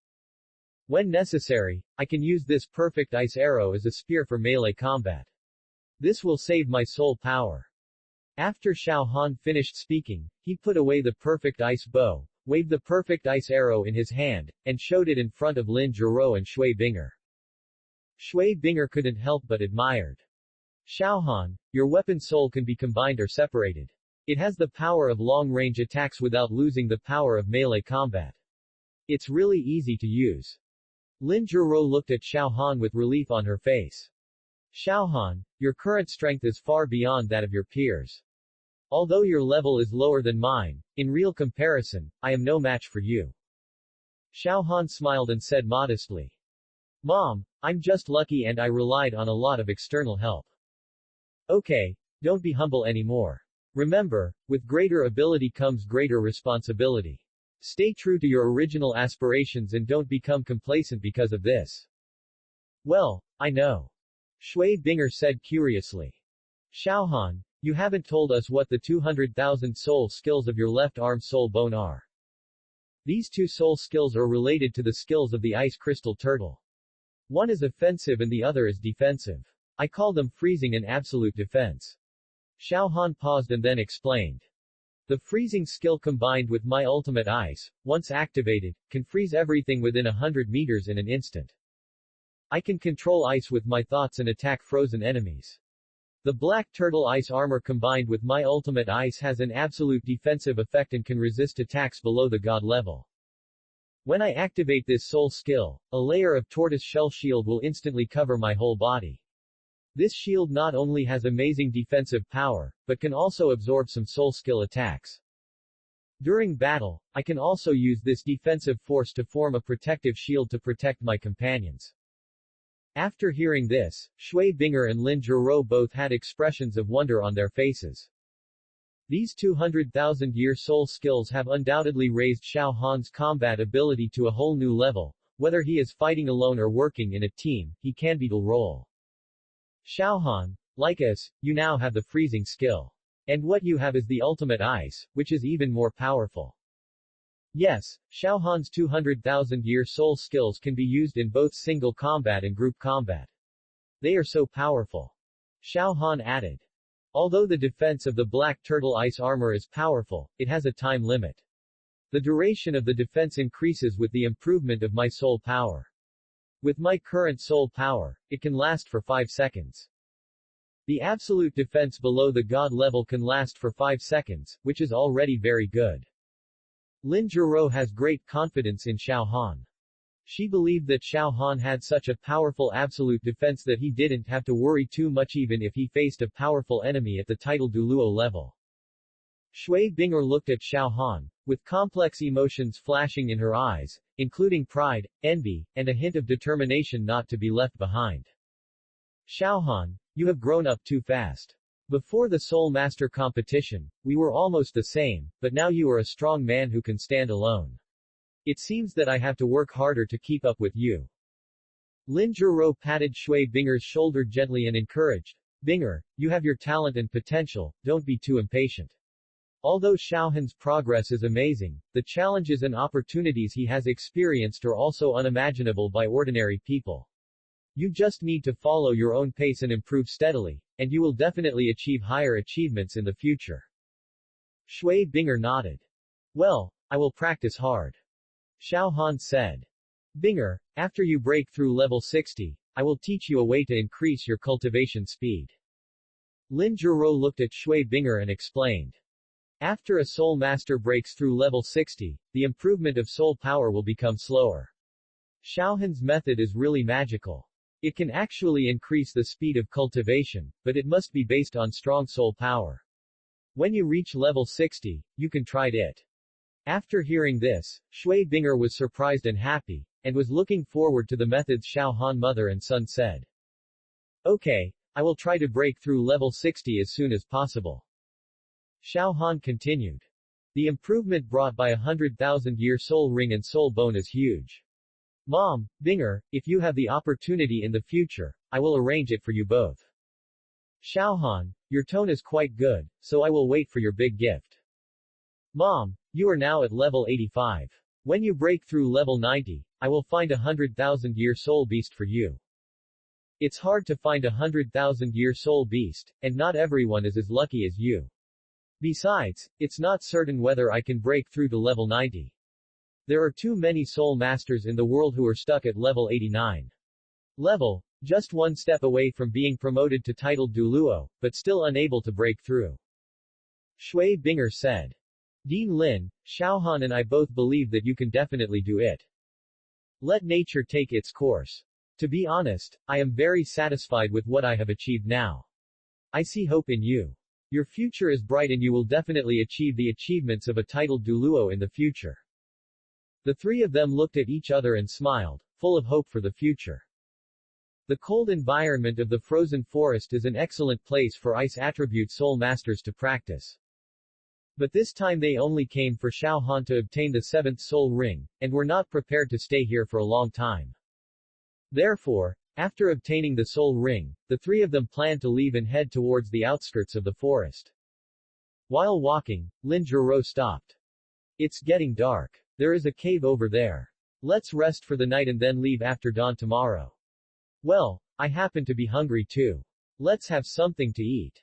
When necessary, I can use this perfect ice arrow as a spear for melee combat. This will save my soul power. After Xiaohan finished speaking, he put away the perfect ice bow, waved the perfect ice arrow in his hand, and showed it in front of Lin Juro and Shui Binger. Shui Binger couldn't help but admired. Xiaohan, your weapon soul can be combined or separated. It has the power of long-range attacks without losing the power of melee combat. It's really easy to use. Lin Juro looked at Xiaohan with relief on her face. Xiaohan, your current strength is far beyond that of your peers. Although your level is lower than mine, in real comparison, I am no match for you. Xiaohan smiled and said modestly. Mom, I'm just lucky and I relied on a lot of external help. Okay, Don't be humble anymore. Remember, with greater ability comes greater responsibility. Stay true to your original aspirations and don't become complacent because of this. Well, I know. Shui Binger said curiously. Xiaohan, you haven't told us what the 200,000 soul skills of your left arm soul bone are. These two soul skills are related to the skills of the ice crystal turtle. One is offensive and the other is defensive. I call them freezing and absolute defense. Xiaohan paused and then explained. The freezing skill combined with my ultimate ice, once activated, can freeze everything within 100 meters in an instant. I can control ice with my thoughts and attack frozen enemies. The black turtle ice armor combined with my ultimate ice has an absolute defensive effect and can resist attacks below the god level. When I activate this soul skill, a layer of tortoise shell shield will instantly cover my whole body. This shield not only has amazing defensive power, but can also absorb some soul skill attacks. During battle, I can also use this defensive force to form a protective shield to protect my companions. After hearing this, Shui Binger and Lin Zhiro both had expressions of wonder on their faces. These 200,000-year soul skills have undoubtedly raised Xiao Han's combat ability to a whole new level. Whether he is fighting alone or working in a team, he can be dual role. Xiaohan, like us, you now have the freezing skill. And what you have is the ultimate ice, which is even more powerful. Yes, Xiaohan's 200,000-year soul skills can be used in both single combat and group combat. They are so powerful. Xiaohan added. Although the defense of the black turtle ice armor is powerful, it has a time limit. The duration of the defense increases with the improvement of my soul power. With my current soul power, it can last for 5 seconds. The absolute defense below the god level can last for 5 seconds, which is already very good. Lin Zhiro has great confidence in Xiaohan. She believed that Xiaohan had such a powerful absolute defense that he didn't have to worry too much even if he faced a powerful enemy at the title Douluo level. Shui Binger looked at Xiaohan, with complex emotions flashing in her eyes, including pride, envy, and a hint of determination not to be left behind. Xiaohan, you have grown up too fast. Before the Soul Master competition, we were almost the same, but now you are a strong man who can stand alone. It seems that I have to work harder to keep up with you. Lin Zhiro patted Shui Binger's shoulder gently and encouraged. Binger, you have your talent and potential, don't be too impatient. Although Xiaohan's progress is amazing, the challenges and opportunities he has experienced are also unimaginable by ordinary people. You just need to follow your own pace and improve steadily, and you will definitely achieve higher achievements in the future. Shui Binger nodded. Well, I will practice hard. Xiaohan said. Binger, after you break through level 60, I will teach you a way to increase your cultivation speed. Lin Zhiro looked at Shui Binger and explained. After a soul master breaks through level 60, the improvement of soul power will become slower. Xiaohan's method is really magical. It can actually increase the speed of cultivation, but it must be based on strong soul power. When you reach level 60, you can try it. After hearing this, Shui Binger was surprised and happy, and was looking forward to the methods Xiaohan mother and son said. Okay, I will try to break through level 60 as soon as possible. Xiaohan continued. The improvement brought by 100,000-year soul ring and soul bone is huge. Mom, Binger, if you have the opportunity in the future, I will arrange it for you both. Xiaohan, your tone is quite good, so I will wait for your big gift. Mom, you are now at level 85. When you break through level 90, I will find a 100,000-year soul beast for you. It's hard to find a 100,000-year soul beast, and not everyone is as lucky as you. Besides, it's not certain whether I can break through to level 90. There are too many soul masters in the world who are stuck at level 89. Level, just one step away from being promoted to title Douluo, but still unable to break through. Shui Binger said. Dean Lin, Xiaohan and I both believe that you can definitely do it. Let nature take its course. To be honest, I am very satisfied with what I have achieved now. I see hope in you. Your future is bright and you will definitely achieve the achievements of a titled Douluo in the future. The three of them looked at each other and smiled, full of hope for the future. The cold environment of the frozen forest is an excellent place for ice attribute soul masters to practice. But this time they only came for Xiao Han to obtain the 7th soul ring, and were not prepared to stay here for a long time. Therefore, after obtaining the soul ring, the three of them planned to leave and head towards the outskirts of the forest. While walking, Lin Zhuro stopped. It's getting dark. There is a cave over there. Let's rest for the night and then leave after dawn tomorrow. Well, I happen to be hungry too. Let's have something to eat.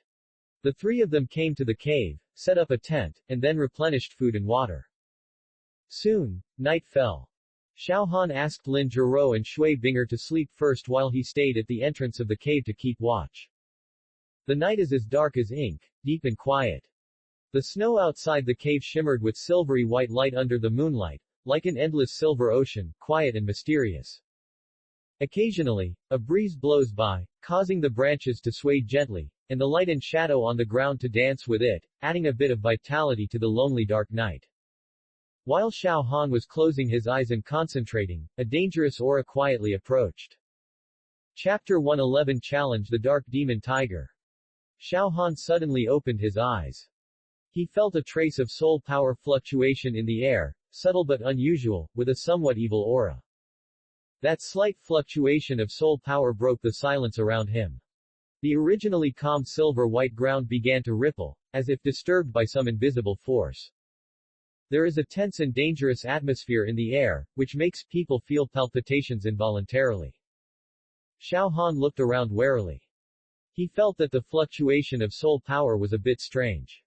The three of them came to the cave, set up a tent, and then replenished food and water. Soon, night fell. Xiao Han asked Lin Zhuro and Shui Binger to sleep first while he stayed at the entrance of the cave to keep watch. The night is as dark as ink, deep and quiet. The snow outside the cave shimmered with silvery white light under the moonlight, like an endless silver ocean, quiet and mysterious. Occasionally, a breeze blows by, causing the branches to sway gently, and the light and shadow on the ground to dance with it, adding a bit of vitality to the lonely dark night. While Xiao Han was closing his eyes and concentrating, a dangerous aura quietly approached. Chapter 111 Challenge the Dark Demon Tiger. Xiao Han suddenly opened his eyes. He felt a trace of soul power fluctuation in the air, subtle but unusual, with a somewhat evil aura. That slight fluctuation of soul power broke the silence around him. The originally calm silver-white ground began to ripple, as if disturbed by some invisible force. There is a tense and dangerous atmosphere in the air, which makes people feel palpitations involuntarily. Xiao Han looked around warily. He felt that the fluctuation of soul power was a bit strange.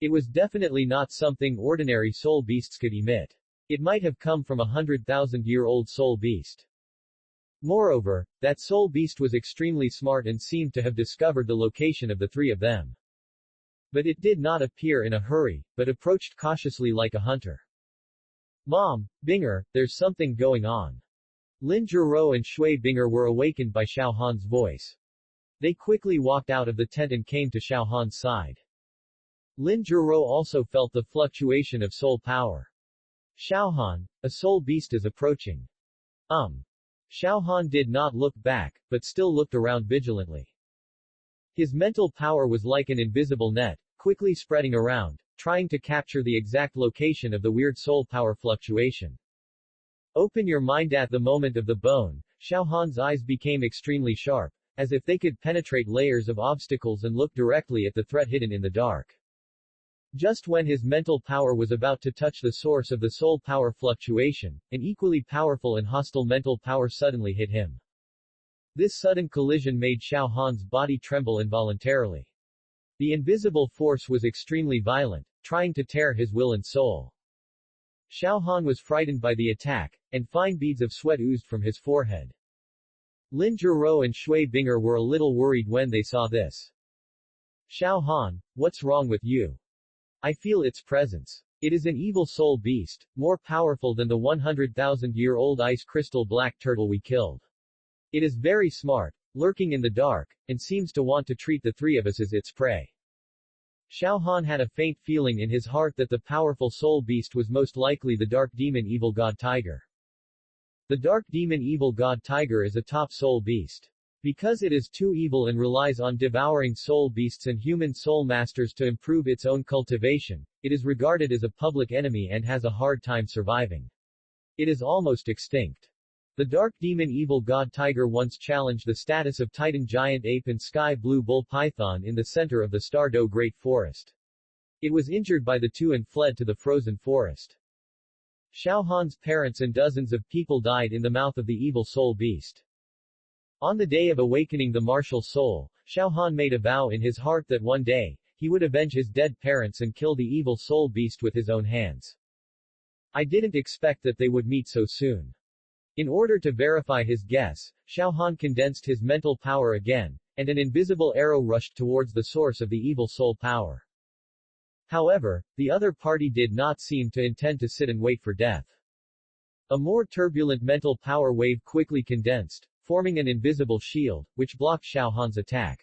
It was definitely not something ordinary soul beasts could emit. It might have come from a 100,000-year-old soul beast. Moreover, that soul beast was extremely smart and seemed to have discovered the location of the three of them. But it did not appear in a hurry, but approached cautiously like a hunter. Mom, Binger, there's something going on. Lin Zhuro and Shui Binger were awakened by Xiao Han's voice. They quickly walked out of the tent and came to Xiao Han's side. Lin Zhuro also felt the fluctuation of soul power. Xiao Han, a soul beast is approaching. Xiao Han did not look back, but still looked around vigilantly. His mental power was like an invisible net, quickly spreading around, trying to capture the exact location of the weird soul power fluctuation. Open your mind. At the moment of the bone, Xiao Han's eyes became extremely sharp, as if they could penetrate layers of obstacles and look directly at the threat hidden in the dark. Just when his mental power was about to touch the source of the soul power fluctuation, an equally powerful and hostile mental power suddenly hit him. This sudden collision made Xiao Han's body tremble involuntarily. The invisible force was extremely violent, trying to tear his will and soul. Xiao Han was frightened by the attack, and fine beads of sweat oozed from his forehead. Lin Zhuro and Shui Binger were a little worried when they saw this. Xiao Han, what's wrong with you? I feel its presence. It is an evil soul beast, more powerful than the 100,000-year-old ice crystal black turtle we killed. It is very smart, lurking in the dark, and seems to want to treat the three of us as its prey. Xiao Han had a faint feeling in his heart that the powerful soul beast was most likely the dark demon evil god tiger. The dark demon evil god tiger is a top soul beast. Because it is too evil and relies on devouring soul beasts and human soul masters to improve its own cultivation, it is regarded as a public enemy and has a hard time surviving. It is almost extinct. The dark demon evil god tiger once challenged the status of Titan giant ape and sky blue bull python in the center of the Stardo Great Forest. It was injured by the two and fled to the frozen forest. Xiao Han's parents and dozens of people died in the mouth of the evil soul beast. On the day of awakening the martial soul, Xiao Han made a vow in his heart that one day, he would avenge his dead parents and kill the evil soul beast with his own hands. I didn't expect that they would meet so soon. In order to verify his guess, Xiao Han condensed his mental power again, and an invisible arrow rushed towards the source of the evil soul power. However, the other party did not seem to intend to sit and wait for death. A more turbulent mental power wave quickly condensed, forming an invisible shield, which blocked Xiao Han's attack.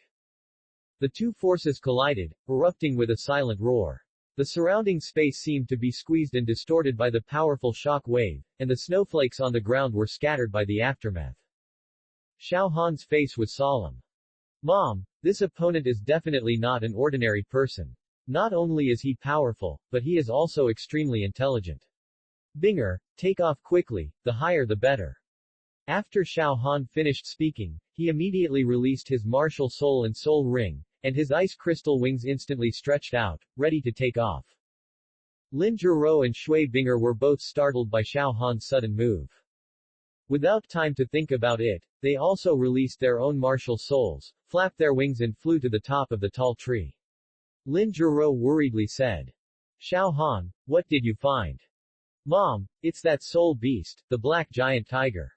The two forces collided, erupting with a silent roar. The surrounding space seemed to be squeezed and distorted by the powerful shock wave, and the snowflakes on the ground were scattered by the aftermath. Xiao Han's face was solemn. Mom, this opponent is definitely not an ordinary person. Not only is he powerful, but he is also extremely intelligent. Binger, take off quickly, the higher the better. After Xiao Han finished speaking, he immediately released his martial soul and soul ring, and his ice crystal wings instantly stretched out, ready to take off. Lin Zhiro and Shui Binger were both startled by Xiao Han's sudden move. Without time to think about it, they also released their own martial souls, flapped their wings and flew to the top of the tall tree. Lin Zhiro worriedly said, Xiao Han, what did you find? Mom, it's that soul beast, the black giant tiger.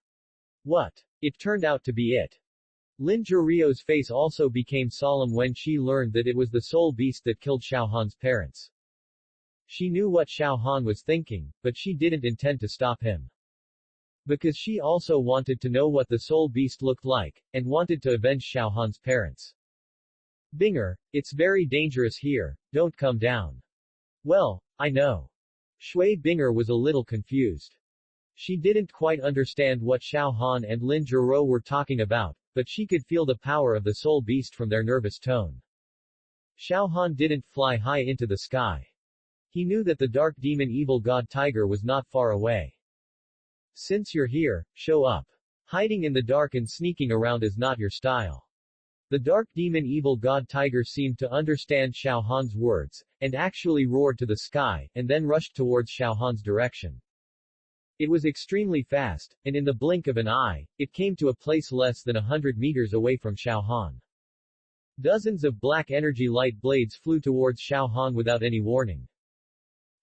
What? It turned out to be it. Lin Zhirio's face also became solemn when she learned that it was the soul beast that killed Xiao Han's parents. She knew what Xiao Han was thinking, but she didn't intend to stop him. Because she also wanted to know what the soul beast looked like, and wanted to avenge Xiao Han's parents. Binger, it's very dangerous here, don't come down. Well, I know. Shui Binger was a little confused. She didn't quite understand what Xiao Han and Lin Zhiro were talking about, but she could feel the power of the soul beast from their nervous tone. Xiao Han didn't fly high into the sky. He knew that the dark demon evil god tiger was not far away. Since you're here, show up. Hiding in the dark and sneaking around is not your style. The dark demon evil god tiger seemed to understand Xiao Han's words, and actually roared to the sky, and then rushed towards Xiao Han's direction. It was extremely fast, and in the blink of an eye, it came to a place less than 100 meters away from Xiao Han. Dozens of black energy light blades flew towards Xiao Han without any warning.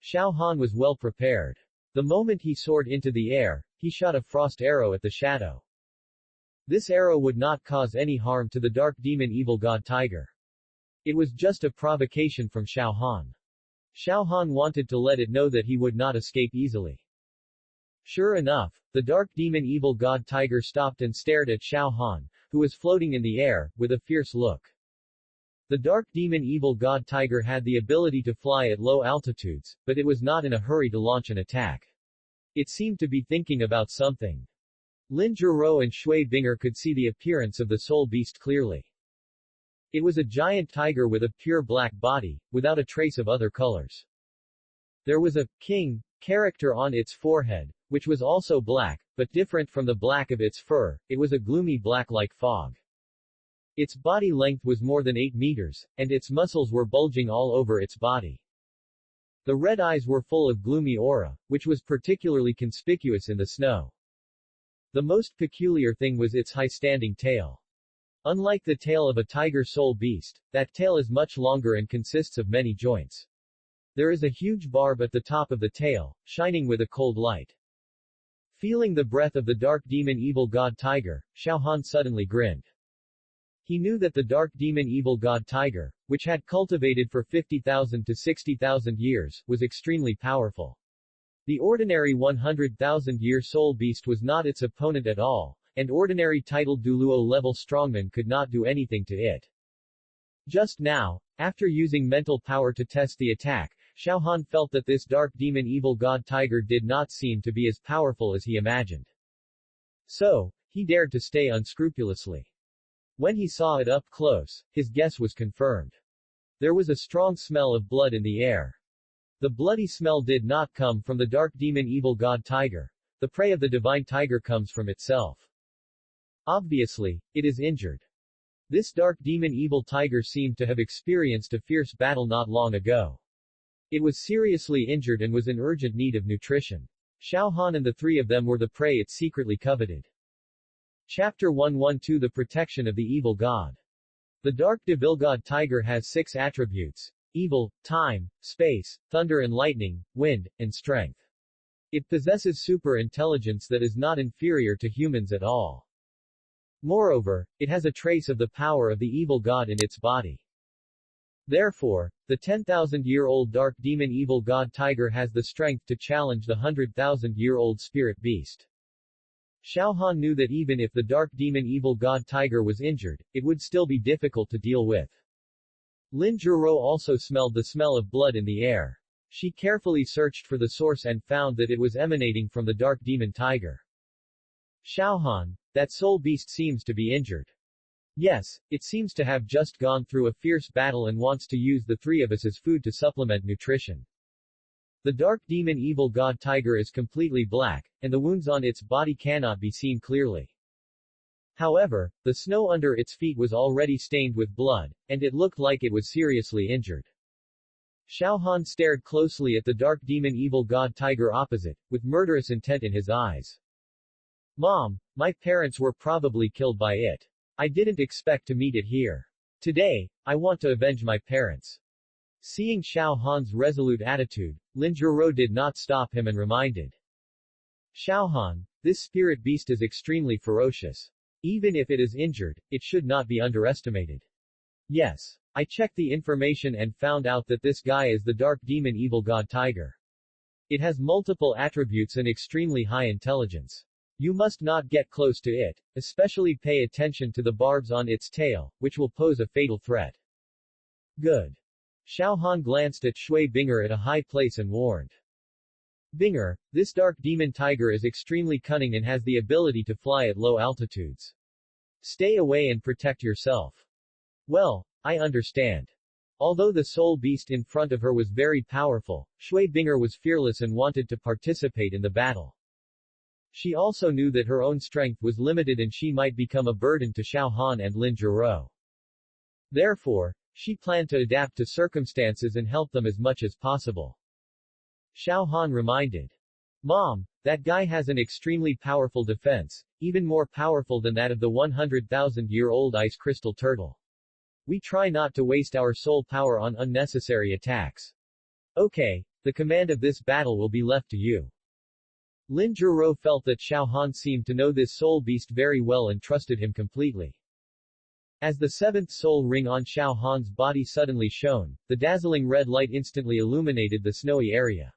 Xiao Han was well prepared. The moment he soared into the air, he shot a frost arrow at the shadow. This arrow would not cause any harm to the dark demon evil god tiger. It was just a provocation from Xiao Han. Xiao Han wanted to let it know that he would not escape easily. Sure enough, the dark demon evil god tiger stopped and stared at Xiao Han, who was floating in the air, with a fierce look. The dark demon evil god tiger had the ability to fly at low altitudes, but it was not in a hurry to launch an attack. It seemed to be thinking about something. Lin Zhiro and Shui Binger could see the appearance of the soul beast clearly. It was a giant tiger with a pure black body, without a trace of other colors. There was a king character on its forehead, which was also black, but different from the black of its fur, it was a gloomy black like fog. Its body length was more than 8 meters, and its muscles were bulging all over its body. The red eyes were full of gloomy aura, which was particularly conspicuous in the snow. The most peculiar thing was its high-standing tail. Unlike the tail of a tiger soul beast, that tail is much longer and consists of many joints. There is a huge barb at the top of the tail, shining with a cold light. Feeling the breath of the dark demon evil god tiger, Xiao Han suddenly grinned. He knew that the dark demon evil god tiger, which had cultivated for 50,000 to 60,000 years, was extremely powerful. The ordinary 100,000-year soul beast was not its opponent at all, and ordinary titled Douluo level strongman could not do anything to it. Just now, after using mental power to test the attack, Xiao Han felt that this dark demon evil god tiger did not seem to be as powerful as he imagined. So, he dared to stay unscrupulously. When he saw it up close, his guess was confirmed. There was a strong smell of blood in the air. The bloody smell did not come from the dark demon evil god tiger. The prey of the divine tiger comes from itself. Obviously, it is injured. This dark demon evil tiger seemed to have experienced a fierce battle not long ago. It was seriously injured and was in urgent need of nutrition. Xiao Han and the three of them were the prey it secretly coveted. Chapter 112 The Protection of the Evil God. The dark devil god tiger has 6 attributes: evil, time, space, thunder and lightning, wind, and strength. It possesses super intelligence that is not inferior to humans at all. Moreover, it has a trace of the power of the evil god in its body. Therefore, the 10,000-year-old dark demon evil god tiger has the strength to challenge the 100,000-year-old spirit beast. Xiao Han knew that even if the dark demon evil god tiger was injured, it would still be difficult to deal with. Lin Zhiro also smelled the smell of blood in the air. She carefully searched for the source and found that it was emanating from the dark demon tiger. Xiao Han, That soul beast seems to be injured. Yes, it seems to have just gone through a fierce battle and wants to use the three of us as food to supplement nutrition. The dark demon evil god tiger is completely black, and the wounds on its body cannot be seen clearly. However, the snow under its feet was already stained with blood, and it looked like it was seriously injured. Xiaohan stared closely at the dark demon evil god tiger opposite, with murderous intent in his eyes. Mom, my parents were probably killed by it. I didn't expect to meet it here. Today, I want to avenge my parents. Seeing Xiaohan's resolute attitude, Lin Zhiro did not stop him and reminded. Xiaohan, this spirit beast is extremely ferocious. Even if it is injured, it should not be underestimated. Yes. I checked the information and found out that this guy is the dark demon evil god tiger. It has multiple attributes and extremely high intelligence. You must not get close to it, especially pay attention to the barbs on its tail, which will pose a fatal threat. Good. Xiaohan glanced at Shui Binger at a high place and warned. Binger, this dark demon tiger is extremely cunning and has the ability to fly at low altitudes. Stay away and protect yourself. Well, I understand. Although the soul beast in front of her was very powerful, Shui Binger was fearless and wanted to participate in the battle. She also knew that her own strength was limited and she might become a burden to Xiaohan and Lin Zhiro. Therefore, she planned to adapt to circumstances and help them as much as possible. Xiaohan reminded. Mom, that guy has an extremely powerful defense, even more powerful than that of the 100,000-year-old ice crystal turtle. We try not to waste our soul power on unnecessary attacks. Okay, the command of this battle will be left to you. Lin Zhiro felt that Xiaohan seemed to know this soul beast very well and trusted him completely. As the seventh soul ring on Xiaohan's body suddenly shone, the dazzling red light instantly illuminated the snowy area.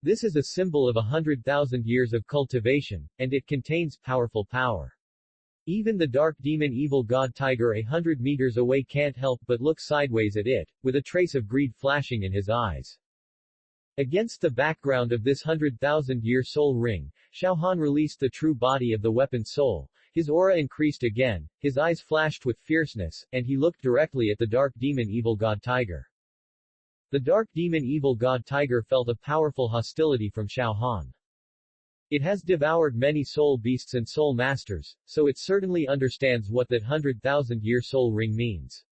This is a symbol of 100,000 years of cultivation, and it contains powerful power. Even the dark demon evil god tiger 100 meters away can't help but look sideways at it, with a trace of greed flashing in his eyes. Against the background of this 100,000-year soul ring, Xiaohan released the true body of the weapon soul, his aura increased again, his eyes flashed with fierceness, and he looked directly at the dark demon evil god tiger. The dark demon evil god tiger felt a powerful hostility from Xiaohan. It has devoured many soul beasts and soul masters, so it certainly understands what that 100,000-year soul ring means.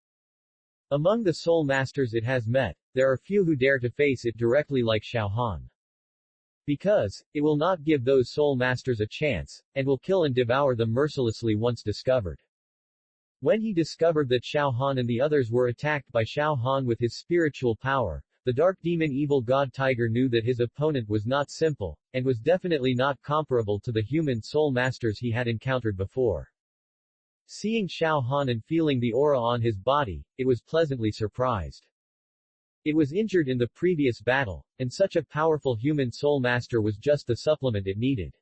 Among the soul masters it has met, there are few who dare to face it directly like Xiaohan. Because, it will not give those soul masters a chance, and will kill and devour them mercilessly once discovered. When he discovered that Xiaohan and the others were attacked by Xiaohan with his spiritual power, the dark demon evil god tiger knew that his opponent was not simple, and was definitely not comparable to the human soul masters he had encountered before. Seeing Xiaohan and feeling the aura on his body, it was pleasantly surprised. It was injured in the previous battle, and such a powerful human soul master was just the supplement it needed.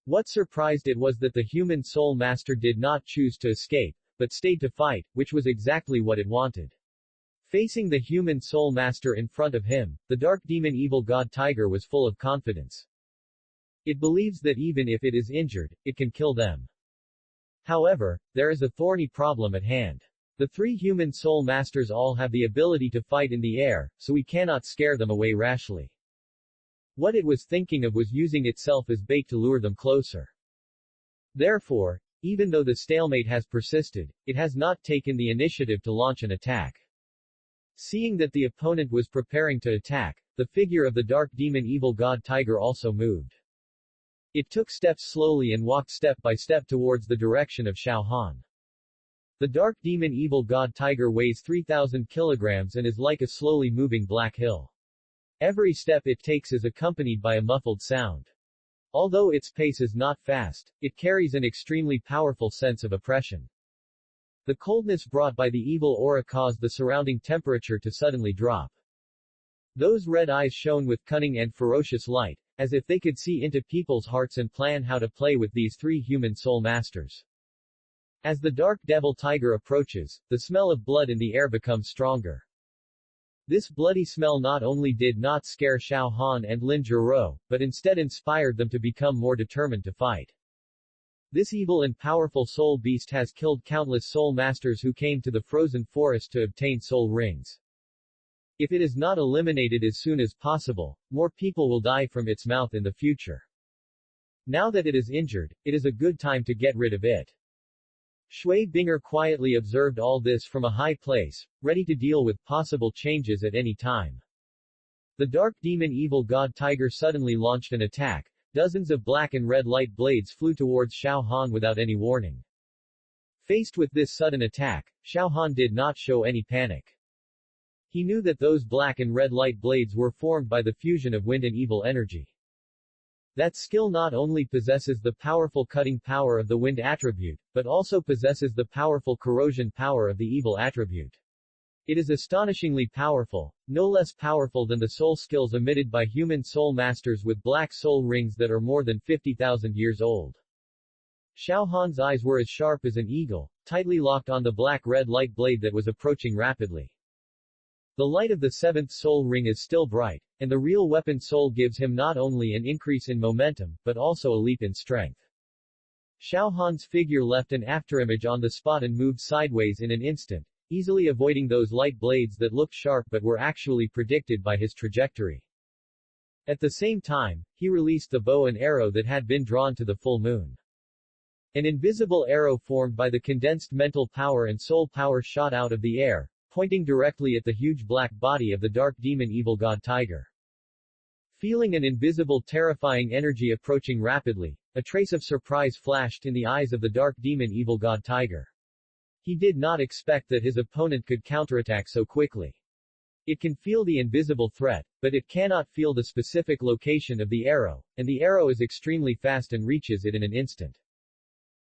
What surprised it was that the human soul master did not choose to escape, but stayed to fight, which was exactly what it wanted. Facing the human soul master in front of him, the dark demon evil god tiger was full of confidence. It believes that even if it is injured, it can kill them. However, there is a thorny problem at hand. The three human soul masters all have the ability to fight in the air, so we cannot scare them away rashly. What it was thinking of was using itself as bait to lure them closer. Therefore, even though the stalemate has persisted, it has not taken the initiative to launch an attack. Seeing that the opponent was preparing to attack, the figure of the dark demon evil god tiger also moved. It took steps slowly and walked step by step towards the direction of Xiaohan. The dark demon evil god tiger weighs 3,000 kilograms and is like a slowly moving black hill. Every step it takes is accompanied by a muffled sound. Although its pace is not fast, it carries an extremely powerful sense of oppression. The coldness brought by the evil aura caused the surrounding temperature to suddenly drop. Those red eyes shone with cunning and ferocious light, as if they could see into people's hearts and plan how to play with these three human soul masters. As the dark devil tiger approaches, the smell of blood in the air becomes stronger. This bloody smell not only did not scare Xiaohan and Lin Zhiro, but instead inspired them to become more determined to fight. This evil and powerful soul beast has killed countless soul masters who came to the frozen forest to obtain soul rings. If it is not eliminated as soon as possible, more people will die from its mouth in the future. Now that it is injured, it is a good time to get rid of it. Shui Binger quietly observed all this from a high place, ready to deal with possible changes at any time. The dark demon evil god tiger suddenly launched an attack. Dozens of black and red light blades flew towards Xiao Han without any warning. Faced with this sudden attack, Xiao Han did not show any panic. He knew that those black and red light blades were formed by the fusion of wind and evil energy. That skill not only possesses the powerful cutting power of the wind attribute, but also possesses the powerful corrosion power of the evil attribute. It is astonishingly powerful, no less powerful than the soul skills emitted by human soul masters with black soul rings that are more than 50,000 years old. Xiao Han's eyes were as sharp as an eagle, tightly locked on the black-red light blade that was approaching rapidly. The light of the seventh soul ring is still bright, and the real weapon soul gives him not only an increase in momentum, but also a leap in strength. Xiao Han's figure left an afterimage on the spot and moved sideways in an instant, easily avoiding those light blades that looked sharp but were actually predicted by his trajectory. At the same time, he released the bow and arrow that had been drawn to the full moon. An invisible arrow formed by the condensed mental power and soul power shot out of the air, pointing directly at the huge black body of the dark demon evil god tiger. Feeling an invisible terrifying energy approaching rapidly, a trace of surprise flashed in the eyes of the dark demon evil god tiger. He did not expect that his opponent could counterattack so quickly. It can feel the invisible threat, but it cannot feel the specific location of the arrow, and the arrow is extremely fast and reaches it in an instant.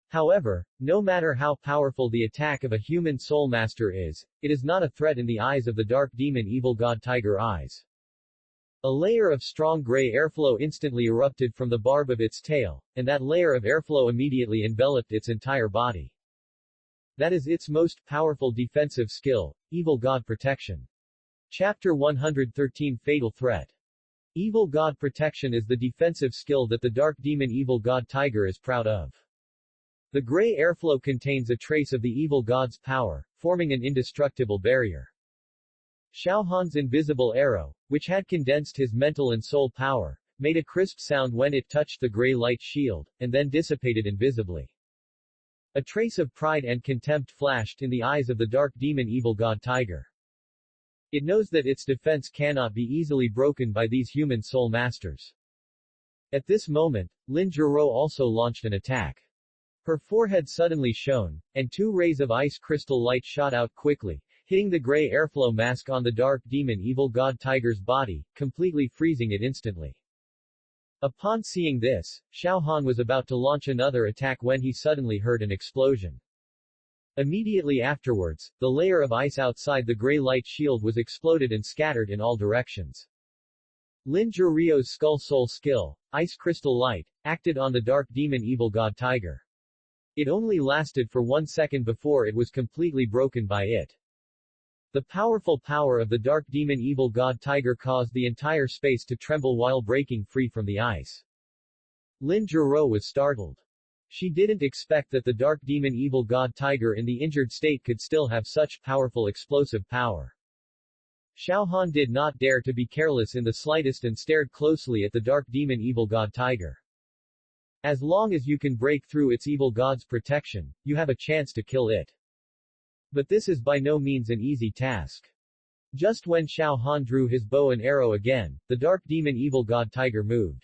However, no matter how powerful the attack of a human soul master is, it is not a threat in the eyes of the dark demon evil god tiger eyes. A layer of strong gray airflow instantly erupted from the barb of its tail, and that layer of airflow immediately enveloped its entire body. That is its most powerful defensive skill, Evil God Protection. Chapter 113 Fatal Threat. Evil God Protection is the defensive skill that the dark demon evil god tiger is proud of. The gray airflow contains a trace of the evil god's power, forming an indestructible barrier. Xiao Han's invisible arrow, which had condensed his mental and soul power, made a crisp sound when it touched the gray light shield, and then dissipated invisibly. A trace of pride and contempt flashed in the eyes of the dark demon evil god tiger. It knows that its defense cannot be easily broken by these human soul masters. At this moment, Lin Zhuro also launched an attack. Her forehead suddenly shone, and two rays of ice crystal light shot out quickly, hitting the gray airflow mask on the dark demon evil god tiger's body, completely freezing it instantly. Upon seeing this, Xiao Han was about to launch another attack when he suddenly heard an explosion. Immediately afterwards, the layer of ice outside the gray light shield was exploded and scattered in all directions. Lin Zhurio's skull soul skill, Ice Crystal Light, acted on the dark demon evil god tiger. It only lasted for 1 second before it was completely broken by it. The powerful power of the dark demon evil god tiger caused the entire space to tremble while breaking free from the ice. Lin Zhuro was startled. She didn't expect that the dark demon evil god tiger in the injured state could still have such powerful explosive power. Xiao Han did not dare to be careless in the slightest and stared closely at the dark demon evil god tiger. As long as you can break through its evil god's protection, you have a chance to kill it. But this is by no means an easy task. Just when Xiao Han drew his bow and arrow again, the dark demon evil god tiger moved.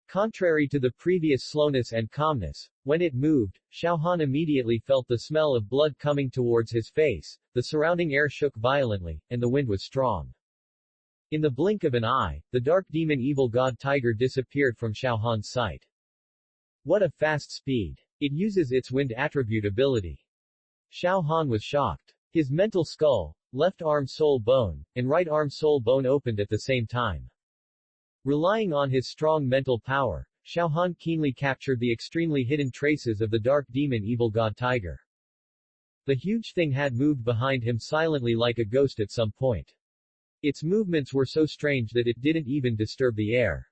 Contrary to the previous slowness and calmness, when it moved, Xiao Han immediately felt the smell of blood coming towards his face, the surrounding air shook violently, and the wind was strong. In the blink of an eye, the dark demon evil god tiger disappeared from Xiao Han's sight. What a fast speed! It uses its wind attribute ability. Xiao Han was shocked. His mental skull, left arm soul bone, and right arm soul bone opened at the same time. Relying on his strong mental power, Xiao Han keenly captured the extremely hidden traces of the dark demon evil god tiger. The huge thing had moved behind him silently like a ghost at some point. Its movements were so strange that it didn't even disturb the air.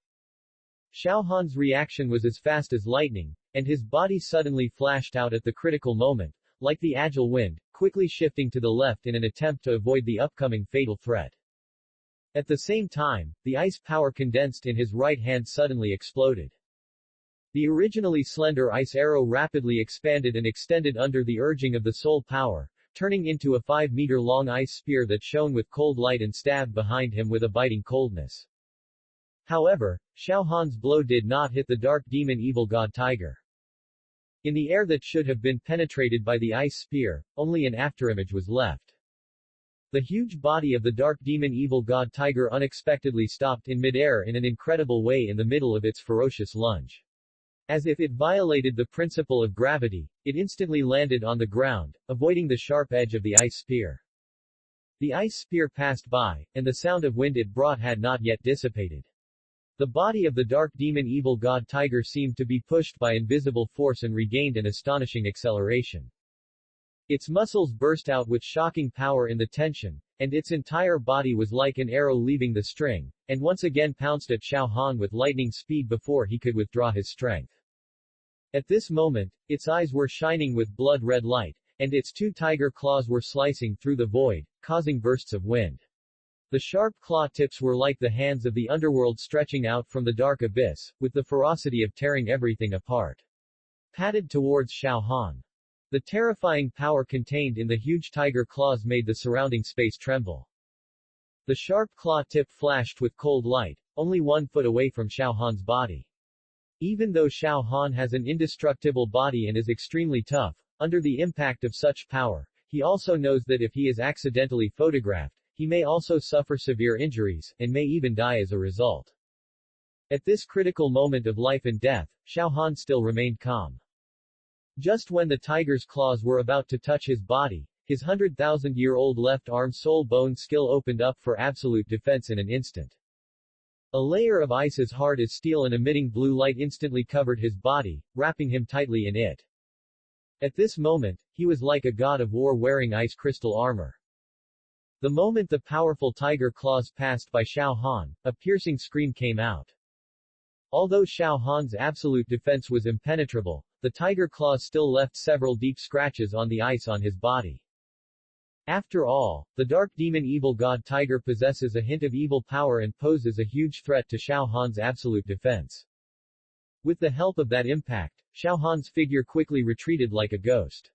Xiao Han's reaction was as fast as lightning, and his body suddenly flashed out at the critical moment, like the agile wind, quickly shifting to the left in an attempt to avoid the upcoming fatal threat. At the same time, the ice power condensed in his right hand suddenly exploded. The originally slender ice arrow rapidly expanded and extended under the urging of the soul power, turning into a 5-meter-long ice spear that shone with cold light and stabbed behind him with a biting coldness. However, Xiao Han's blow did not hit the dark demon evil god tiger. In the air that should have been penetrated by the ice spear, only an afterimage was left. The huge body of the dark demon evil god tiger unexpectedly stopped in midair in an incredible way in the middle of its ferocious lunge. As if it violated the principle of gravity, it instantly landed on the ground, avoiding the sharp edge of the ice spear. The ice spear passed by, and the sound of wind it brought had not yet dissipated. The body of the dark demon evil god tiger seemed to be pushed by invisible force and regained an astonishing acceleration. Its muscles burst out with shocking power in the tension, and its entire body was like an arrow leaving the string, and once again pounced at Xiao Han with lightning speed before he could withdraw his strength. At this moment, its eyes were shining with blood-red light, and its 2 tiger claws were slicing through the void, causing bursts of wind. The sharp claw tips were like the hands of the underworld stretching out from the dark abyss, with the ferocity of tearing everything apart. Padded towards Xiao Han. The terrifying power contained in the huge tiger claws made the surrounding space tremble. The sharp claw tip flashed with cold light, only 1 foot away from Xiao Han's body. Even though Xiao Han has an indestructible body and is extremely tough, under the impact of such power, he also knows that if he is accidentally photographed, he may also suffer severe injuries, and may even die as a result. At this critical moment of life and death, Xiao Han still remained calm. Just when the tiger's claws were about to touch his body, his 100,000-year-old left arm soul bone skill opened up for absolute defense in an instant. A layer of ice as hard as steel and emitting blue light instantly covered his body, wrapping him tightly in it. At this moment, he was like a god of war wearing ice crystal armor. The moment the powerful tiger claws passed by Xiao Han, a piercing scream came out. Although Xiao Han's absolute defense was impenetrable, the tiger claws still left several deep scratches on the ice on his body. After all, the dark demon evil god tiger possesses a hint of evil power and poses a huge threat to Xiao Han's absolute defense. With the help of that impact, Xiao Han's figure quickly retreated like a ghost.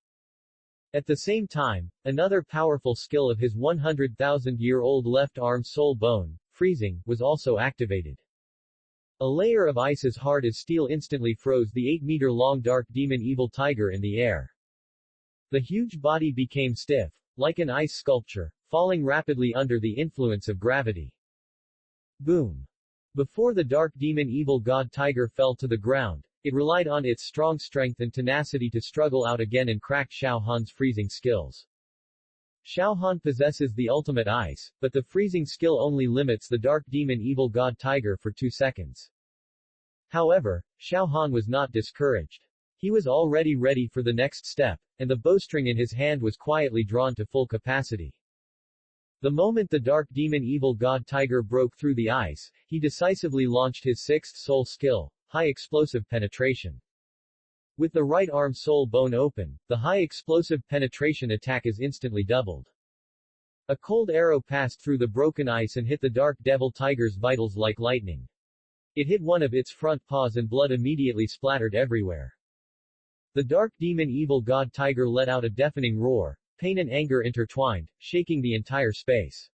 At the same time, another powerful skill of his 100,000-year-old left arm soul bone, freezing, was also activated. A layer of ice as hard as steel instantly froze the 8-meter-long dark demon evil tiger in the air. The huge body became stiff, like an ice sculpture, falling rapidly under the influence of gravity. Boom! Before the dark demon evil god tiger fell to the ground, it relied on its strong strength and tenacity to struggle out again and crack Xiao Han's freezing skills. Xiao Han possesses the ultimate ice, but the freezing skill only limits the dark demon evil god tiger for 2 seconds. However, Xiao Han was not discouraged. He was already ready for the next step, and the bowstring in his hand was quietly drawn to full capacity. The moment the dark demon evil god tiger broke through the ice, he decisively launched his 6th soul skill, high explosive penetration. With the right arm soul bone open, the high explosive penetration attack is instantly doubled. A cold arrow passed through the broken ice and hit the dark devil tiger's vitals like lightning. It hit one of its front paws and blood immediately splattered everywhere. The dark demon evil god tiger let out a deafening roar, pain and anger intertwined, shaking the entire space.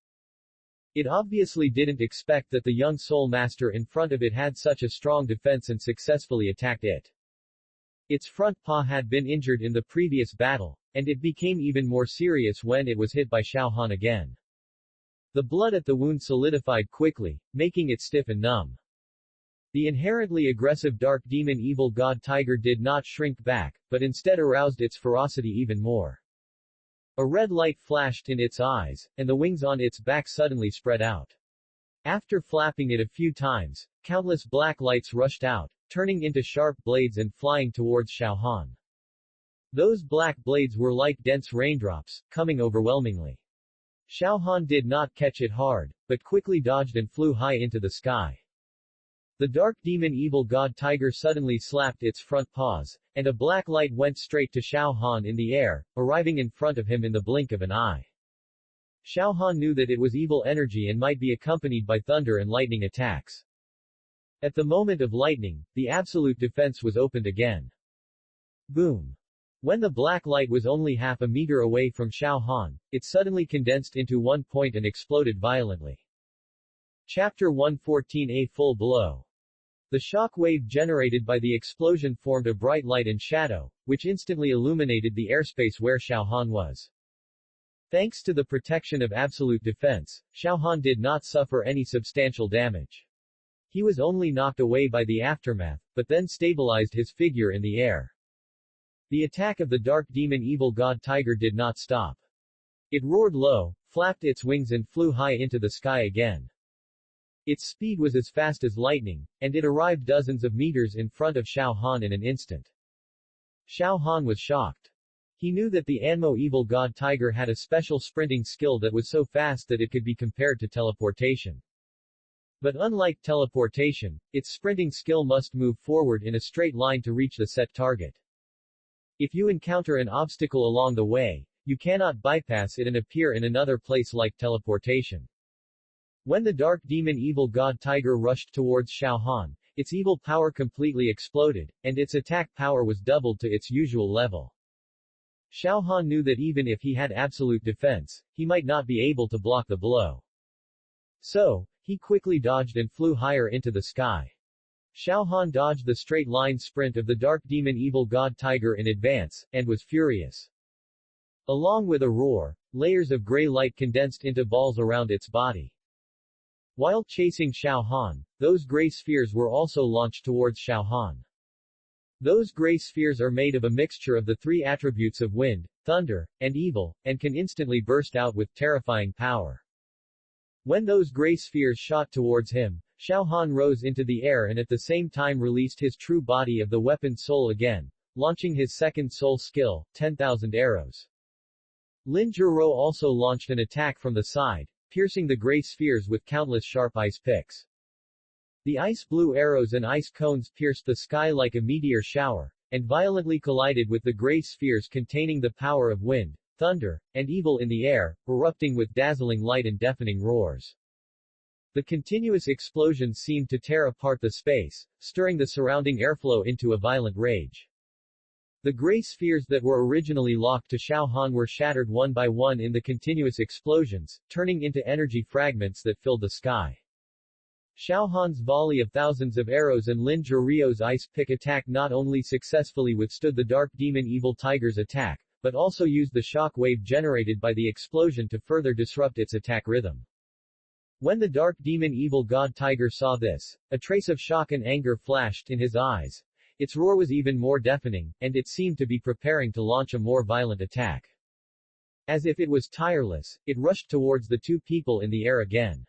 It obviously didn't expect that the young soul master in front of it had such a strong defense and successfully attacked it. Its front paw had been injured in the previous battle, and it became even more serious when it was hit by Xiao Han again. The blood at the wound solidified quickly, making it stiff and numb. The inherently aggressive dark demon evil god tiger did not shrink back, but instead aroused its ferocity even more. A red light flashed in its eyes, and the wings on its back suddenly spread out. After flapping it a few times, countless black lights rushed out, turning into sharp blades and flying towards Xiao Han. Those black blades were like dense raindrops, coming overwhelmingly. Xiao Han did not catch it hard, but quickly dodged and flew high into the sky. The dark demon evil god tiger suddenly slapped its front paws, and a black light went straight to Xiao Han in the air, arriving in front of him in the blink of an eye. Xiao Han knew that it was evil energy and might be accompanied by thunder and lightning attacks. At the moment of lightning, the absolute defense was opened again. Boom! When the black light was only half a meter away from Xiao Han, it suddenly condensed into one point and exploded violently. Chapter 114 A Full Blow. The shock wave generated by the explosion formed a bright light and shadow, which instantly illuminated the airspace where Xiao Han was. Thanks to the protection of absolute defense, Xiao Han did not suffer any substantial damage. He was only knocked away by the aftermath, but then stabilized his figure in the air. The attack of the dark demon evil god tiger did not stop. It roared low, flapped its wings and flew high into the sky again. Its speed was as fast as lightning, and it arrived dozens of meters in front of Xiao Han in an instant. Xiao Han was shocked. He knew that the Anmo evil god tiger had a special sprinting skill that was so fast that it could be compared to teleportation. But unlike teleportation, its sprinting skill must move forward in a straight line to reach the set target. If you encounter an obstacle along the way, you cannot bypass it and appear in another place like teleportation. When the dark demon evil god tiger rushed towards Xiao Han, its evil power completely exploded, and its attack power was doubled to its usual level. Xiao Han knew that even if he had absolute defense, he might not be able to block the blow. So, he quickly dodged and flew higher into the sky. Xiao Han dodged the straight-line sprint of the dark demon evil god tiger in advance, and was furious. Along with a roar, layers of gray light condensed into balls around its body. While chasing Xiao Han, those gray spheres were also launched towards Xiao Han. Those gray spheres are made of a mixture of the three attributes of wind, thunder, and evil, and can instantly burst out with terrifying power. When those gray spheres shot towards him, Xiao Han rose into the air and at the same time released his true body of the weapon soul again, launching his second soul skill, 10,000 arrows. Lin Zhuro also launched an attack from the side, piercing the gray spheres with countless sharp ice picks. The ice blue arrows and ice cones pierced the sky like a meteor shower, and violently collided with the gray spheres containing the power of wind, thunder, and evil in the air, erupting with dazzling light and deafening roars. The continuous explosions seemed to tear apart the space, stirring the surrounding airflow into a violent rage. The gray spheres that were originally locked to Xiao Han were shattered one by one in the continuous explosions, turning into energy fragments that filled the sky. Xiao Han's volley of thousands of arrows and Lin Zhurio's ice pick attack not only successfully withstood the dark demon evil tiger's attack, but also used the shock wave generated by the explosion to further disrupt its attack rhythm. When the dark demon evil god tiger saw this, a trace of shock and anger flashed in his eyes. Its roar was even more deafening, and it seemed to be preparing to launch a more violent attack. As if it was tireless, it rushed towards the two people in the air again.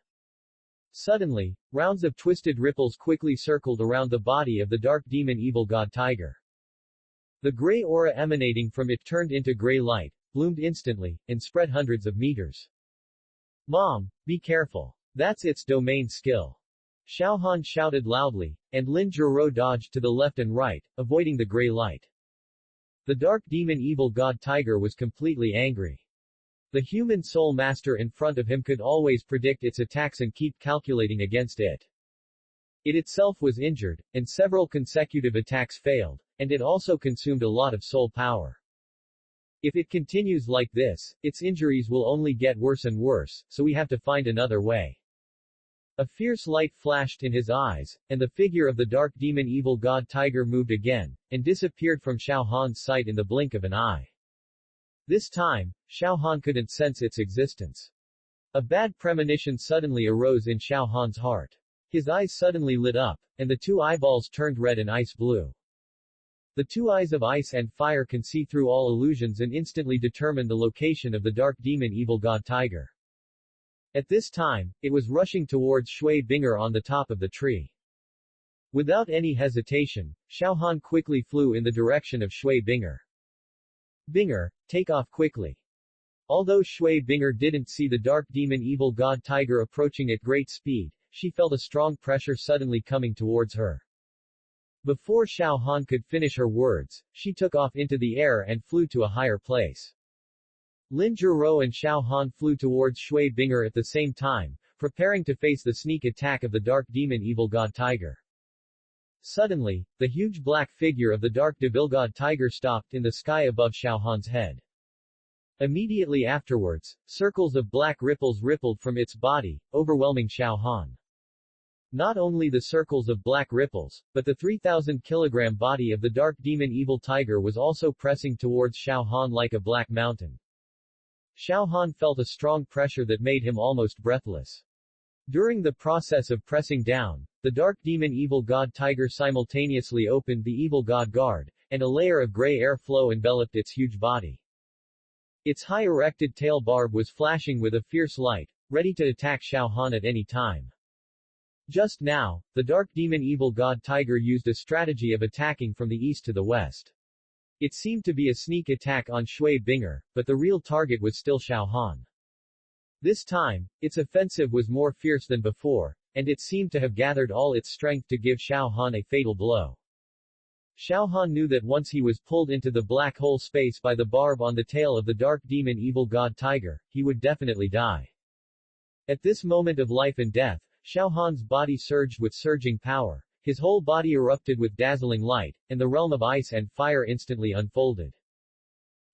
Suddenly, rounds of twisted ripples quickly circled around the body of the dark demon evil god tiger. The gray aura emanating from it turned into gray light, bloomed instantly, and spread hundreds of meters. Mom, be careful. That's its domain skill. Xiao Han shouted loudly, and Lin Zhuro dodged to the left and right, avoiding the gray light. The dark demon evil god tiger was completely angry. The human soul master in front of him could always predict its attacks and keep calculating against it. It itself was injured, and several consecutive attacks failed, and it also consumed a lot of soul power. If it continues like this, its injuries will only get worse and worse, so we have to find another way. A fierce light flashed in his eyes, and the figure of the dark demon evil god tiger moved again, and disappeared from Xiao Han's sight in the blink of an eye. This time, Xiao Han couldn't sense its existence. A bad premonition suddenly arose in Xiao Han's heart. His eyes suddenly lit up, and the two eyeballs turned red and ice blue. The two eyes of ice and fire can see through all illusions and instantly determine the location of the dark demon evil god tiger. At this time, it was rushing towards Shui Binger on the top of the tree. Without any hesitation, Xiao Han quickly flew in the direction of Shui Binger. Binger, take off quickly. Although Shui Binger didn't see the dark demon evil god tiger approaching at great speed, she felt a strong pressure suddenly coming towards her. Before Xiao Han could finish her words, she took off into the air and flew to a higher place. Lin Zhiro and Xiao Han flew towards Shui Binger at the same time, preparing to face the sneak attack of the dark demon evil god tiger. Suddenly, the huge black figure of the dark devil god tiger stopped in the sky above Xiao Han's head. Immediately afterwards, circles of black ripples rippled from its body, overwhelming Xiao Han. Not only the circles of black ripples, but the 3,000-kilogram body of the dark demon evil tiger was also pressing towards Xiao Han like a black mountain. Xiao Han felt a strong pressure that made him almost breathless. During the process of pressing down, the dark demon evil god tiger simultaneously opened the evil god guard, and a layer of gray air flow enveloped its huge body. Its high erected tail barb was flashing with a fierce light, ready to attack Xiao Han at any time. Just now, the dark demon evil god tiger used a strategy of attacking from the east to the west. It seemed to be a sneak attack on Shui Binger, but the real target was still Xiao Han. This time, its offensive was more fierce than before, and it seemed to have gathered all its strength to give Xiao Han a fatal blow. Xiao Han knew that once he was pulled into the black hole space by the barb on the tail of the dark demon evil god tiger, he would definitely die. At this moment of life and death, Xiao Han's body surged with surging power, his whole body erupted with dazzling light, and the realm of ice and fire instantly unfolded.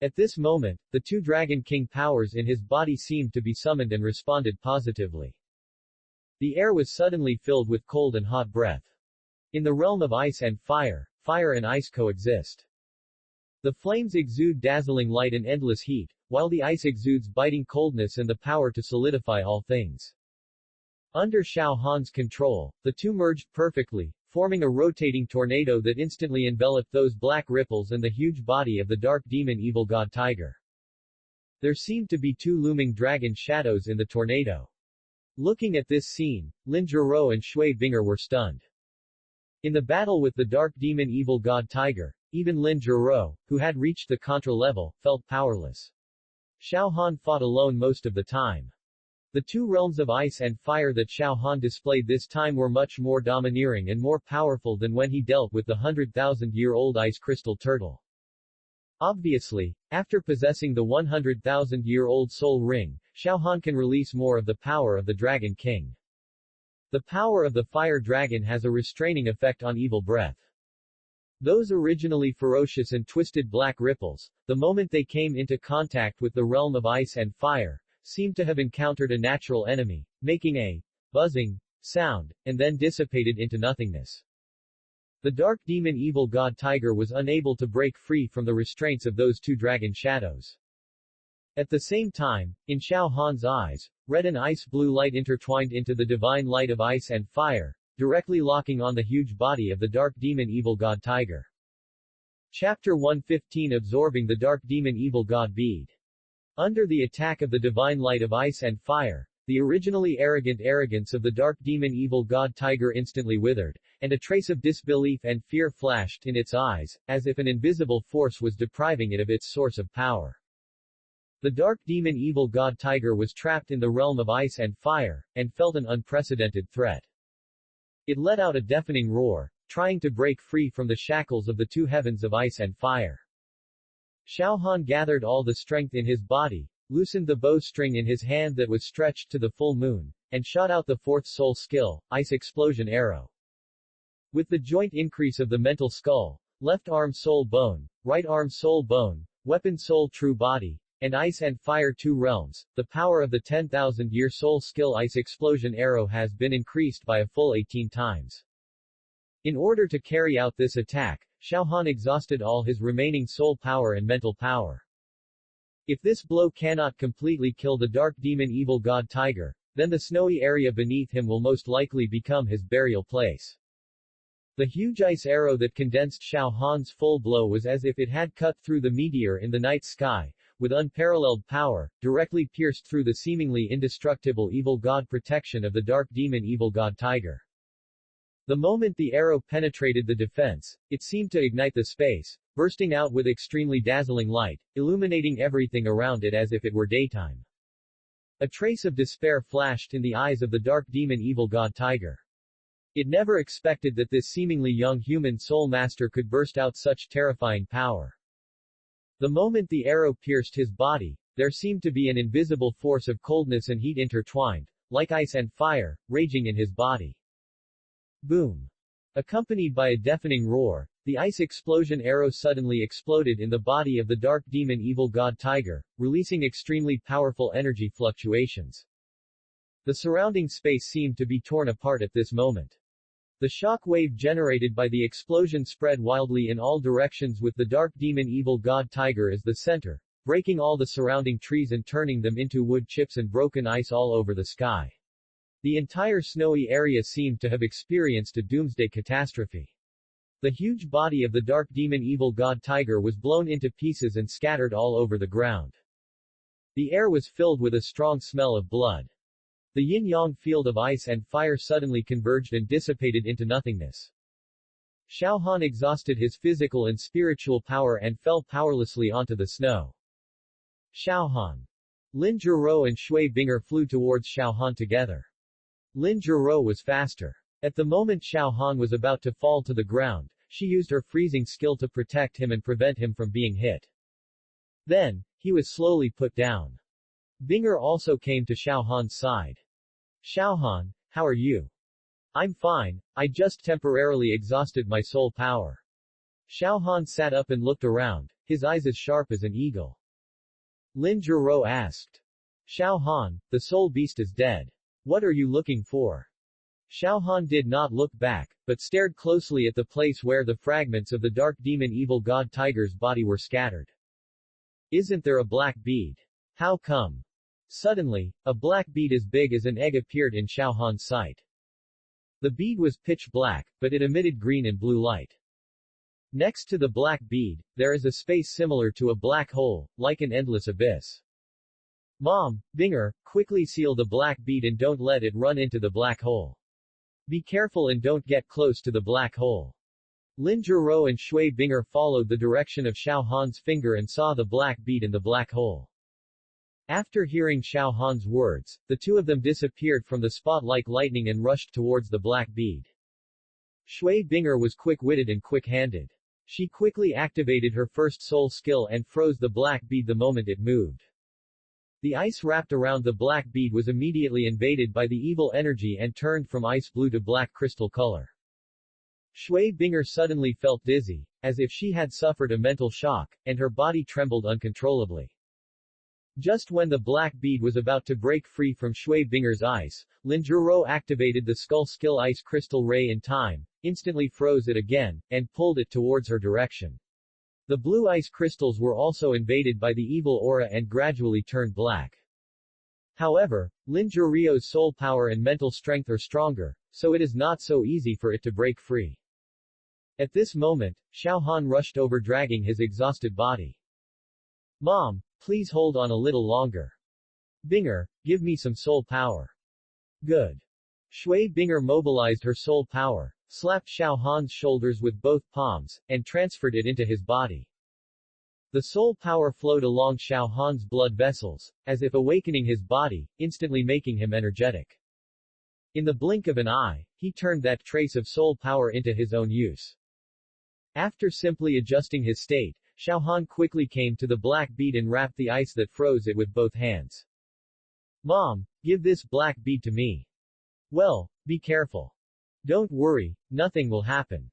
At this moment, the two Dragon King powers in his body seemed to be summoned and responded positively. The air was suddenly filled with cold and hot breath. In the realm of ice and fire, fire and ice coexist. The flames exude dazzling light and endless heat, while the ice exudes biting coldness and the power to solidify all things. Under Xiao Han's control, the two merged perfectly, forming a rotating tornado that instantly enveloped those black ripples and the huge body of the dark demon evil god tiger. There seemed to be two looming dragon shadows in the tornado. Looking at this scene, Lin Zhiro and Shui Binger were stunned. In the battle with the dark demon evil god tiger, even Lin Zhiro, who had reached the Contra level, felt powerless. Xiao Han fought alone most of the time. The two realms of ice and fire that Xiao Han displayed this time were much more domineering and more powerful than when he dealt with the 100,000-year-old ice crystal turtle. Obviously, after possessing the 100,000-year-old soul ring, Xiao Han can release more of the power of the Dragon King. The power of the fire dragon has a restraining effect on evil breath. Those originally ferocious and twisted black ripples, the moment they came into contact with the realm of ice and fire, seemed to have encountered a natural enemy, making a buzzing sound, and then dissipated into nothingness. The dark demon evil god tiger was unable to break free from the restraints of those two dragon shadows. At the same time, in Xiao Han's eyes, red and ice-blue light intertwined into the divine light of ice and fire, directly locking on the huge body of the dark demon evil god tiger. Chapter 115 Absorbing the dark demon evil god bead. Under the attack of the divine light of ice and fire, the originally arrogant arrogance of the dark demon evil god tiger instantly withered, and a trace of disbelief and fear flashed in its eyes, as if an invisible force was depriving it of its source of power. The dark demon evil god tiger was trapped in the realm of ice and fire, and felt an unprecedented threat. It let out a deafening roar, trying to break free from the shackles of the two heavens of ice and fire. Xiao Han gathered all the strength in his body, loosened the bowstring in his hand that was stretched to the full moon, and shot out the fourth soul skill, Ice Explosion Arrow. With the joint increase of the mental skull, left arm soul bone, right arm soul bone, weapon soul true body, and ice and fire two realms, the power of the 10,000-year soul skill Ice Explosion Arrow has been increased by a full 18 times. In order to carry out this attack, Xiao Han exhausted all his remaining soul power and mental power. If this blow cannot completely kill the dark demon evil god tiger, then the snowy area beneath him will most likely become his burial place. The huge ice arrow that condensed Xiao Han's full blow was as if it had cut through the meteor in the night sky, with unparalleled power, directly pierced through the seemingly indestructible evil god protection of the dark demon evil god tiger. The moment the arrow penetrated the defense, it seemed to ignite the space, bursting out with extremely dazzling light, illuminating everything around it as if it were daytime. A trace of despair flashed in the eyes of the dark demon evil god tiger. It never expected that this seemingly young human soul master could burst out such terrifying power. The moment the arrow pierced his body, there seemed to be an invisible force of coldness and heat intertwined, like ice and fire, raging in his body. Boom! Accompanied by a deafening roar, the ice explosion arrow suddenly exploded in the body of the dark demon evil god tiger, releasing extremely powerful energy fluctuations. The surrounding space seemed to be torn apart at this moment. The shock wave generated by the explosion spread wildly in all directions with the dark demon evil god tiger as the center, breaking all the surrounding trees and turning them into wood chips and broken ice all over the sky. The entire snowy area seemed to have experienced a doomsday catastrophe. The huge body of the dark demon evil god tiger was blown into pieces and scattered all over the ground. The air was filled with a strong smell of blood. The yin-yang field of ice and fire suddenly converged and dissipated into nothingness. Xiao Han exhausted his physical and spiritual power and fell powerlessly onto the snow. Xiao Han. Lin Zhiro and Shui Binger flew towards Xiao Han together. Lin Zhiro was faster. At the moment Xiao Han was about to fall to the ground, she used her freezing skill to protect him and prevent him from being hit. Then, he was slowly put down. Binger also came to Xiao Han's side. Xiao Han, how are you? I'm fine, I just temporarily exhausted my soul power. Xiao Han sat up and looked around, his eyes as sharp as an eagle. Lin Zhiro asked. Xiao Han, the soul beast is dead. What are you looking for? Xiao Han did not look back, but stared closely at the place where the fragments of the dark demon evil god tiger's body were scattered. Isn't there a black bead? How come? Suddenly, a black bead as big as an egg appeared in Xiao Han's sight. The bead was pitch black, but it emitted green and blue light. Next to the black bead, there is a space similar to a black hole, like an endless abyss. Mom, Binger, quickly seal the black bead and don't let it run into the black hole. Be careful and don't get close to the black hole. Lin Zhiro and Shui Binger followed the direction of Xiao Han's finger and saw the black bead in the black hole. After hearing Xiao Han's words, the two of them disappeared from the spot like lightning and rushed towards the black bead. Shui Binger was quick-witted and quick-handed. She quickly activated her first soul skill and froze the black bead the moment it moved. The ice wrapped around the black bead was immediately invaded by the evil energy and turned from ice blue to black crystal color. Shui Binger suddenly felt dizzy, as if she had suffered a mental shock, and her body trembled uncontrollably. Just when the black bead was about to break free from Shui Binger's ice, Lin Zhiro activated the skull skill ice crystal ray in time, instantly froze it again, and pulled it towards her direction. The blue ice crystals were also invaded by the evil aura and gradually turned black. However, Lin Zhirio's soul power and mental strength are stronger, so it is not so easy for it to break free. At this moment, Xiao Han rushed over dragging his exhausted body. Mom, please hold on a little longer. Binger, give me some soul power. Good. Shui Binger mobilized her soul power, slapped Xiao Han's shoulders with both palms, and transferred it into his body. The soul power flowed along Xiao Han's blood vessels, as if awakening his body, instantly making him energetic. In the blink of an eye, he turned that trace of soul power into his own use. After simply adjusting his state, Xiao Han quickly came to the black bead and wrapped the ice that froze it with both hands. Mom, give this black bead to me. Well, be careful. Don't worry, nothing will happen.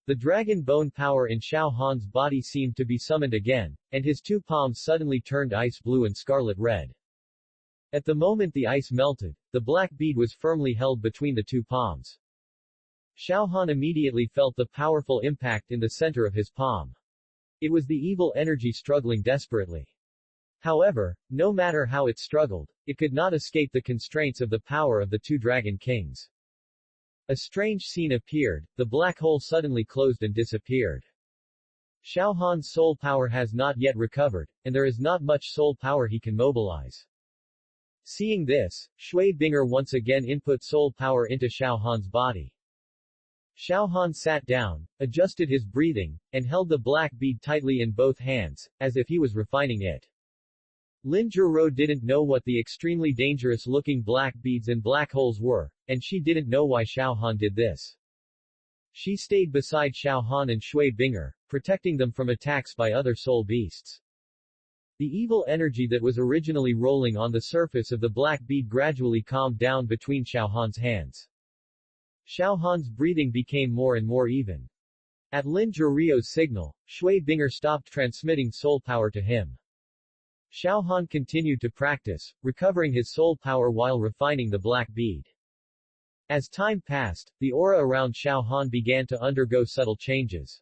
The dragon bone power in Xiao Han's body seemed to be summoned again, and his two palms suddenly turned ice blue and scarlet red. At the moment the ice melted, the black bead was firmly held between the two palms. Xiao Han immediately felt the powerful impact in the center of his palm. It was the evil energy struggling desperately. However, no matter how it struggled, it could not escape the constraints of the power of the two dragon kings. A strange scene appeared, the black hole suddenly closed and disappeared. Xiao Han's soul power has not yet recovered, and there is not much soul power he can mobilize. Seeing this, Shui Binger once again input soul power into Xiao Han's body. Xiao Han sat down, adjusted his breathing, and held the black bead tightly in both hands, as if he was refining it. Lin Jiro didn't know what the extremely dangerous-looking black beads and black holes were, and she didn't know why Xiao Han did this. She stayed beside Xiao Han and Shui Binger, protecting them from attacks by other soul beasts. The evil energy that was originally rolling on the surface of the black bead gradually calmed down between Xiao Han's hands. Xiao Han's breathing became more and more even. At Lin Jurio's signal, Shui Binger stopped transmitting soul power to him. Xiao Han continued to practice, recovering his soul power while refining the black bead. As time passed, the aura around Xiao Han began to undergo subtle changes.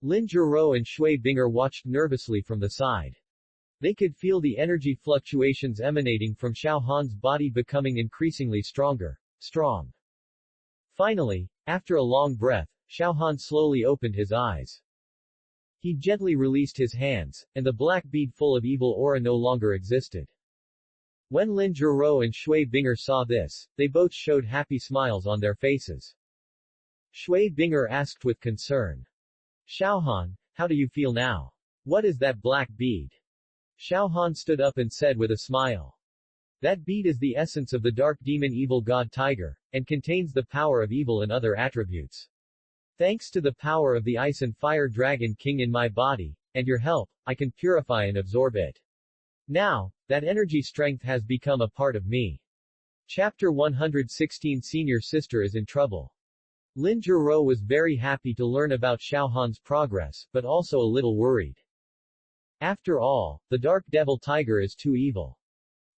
Lin Jiro and Shui Binger watched nervously from the side. They could feel the energy fluctuations emanating from Xiao Han's body becoming increasingly strong. Finally, after a long breath, Xiao Han slowly opened his eyes. He gently released his hands, and the black bead full of evil aura no longer existed. When Lin Jiro and Shui Binger saw this, they both showed happy smiles on their faces. Shui Binger asked with concern. Xiao Han, how do you feel now? What is that black bead? Xiao Han stood up and said with a smile. That bead is the essence of the dark demon evil god tiger, and contains the power of evil and other attributes. Thanks to the power of the ice and fire dragon king in my body, and your help, I can purify and absorb it. Now, that energy strength has become a part of me. Chapter 116 Senior Sister is in trouble. Lin Jiro was very happy to learn about Xiao Han's progress, but also a little worried. After all, the dark devil tiger is too evil.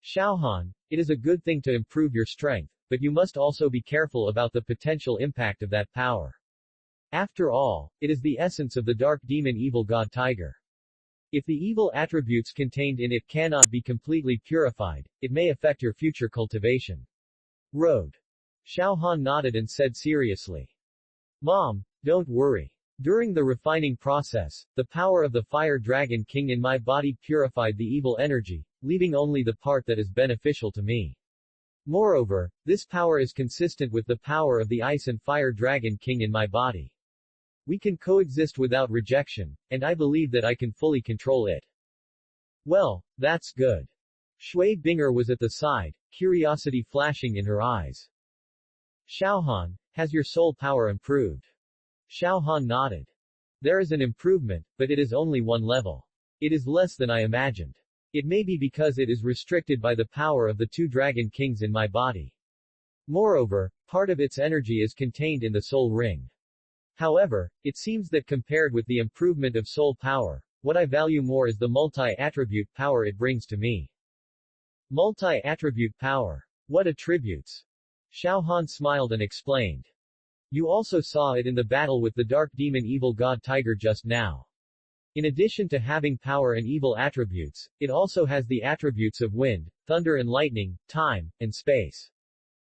Xiao Han, it is a good thing to improve your strength, but you must also be careful about the potential impact of that power. After all, it is the essence of the dark demon evil god tiger. If the evil attributes contained in it cannot be completely purified, it may affect your future cultivation. Road. Xiao Han nodded and said seriously. Mom, don't worry. During the refining process, the power of the fire dragon king in my body purified the evil energy, leaving only the part that is beneficial to me. Moreover, this power is consistent with the power of the ice and fire dragon king in my body. We can coexist without rejection, and I believe that I can fully control it. Well, that's good. Shui Binger was at the side, curiosity flashing in her eyes. Xiao Han, has your soul power improved? Xiao Han nodded. There is an improvement, but it is only one level. It is less than I imagined. It may be because it is restricted by the power of the two dragon kings in my body. Moreover, part of its energy is contained in the soul ring. However, it seems that compared with the improvement of soul power, what I value more is the multi-attribute power it brings to me. Multi-attribute power. What attributes? Xiao Han smiled and explained. You also saw it in the battle with the dark demon evil god tiger just now. In addition to having power and evil attributes, it also has the attributes of wind, thunder and lightning, time, and space.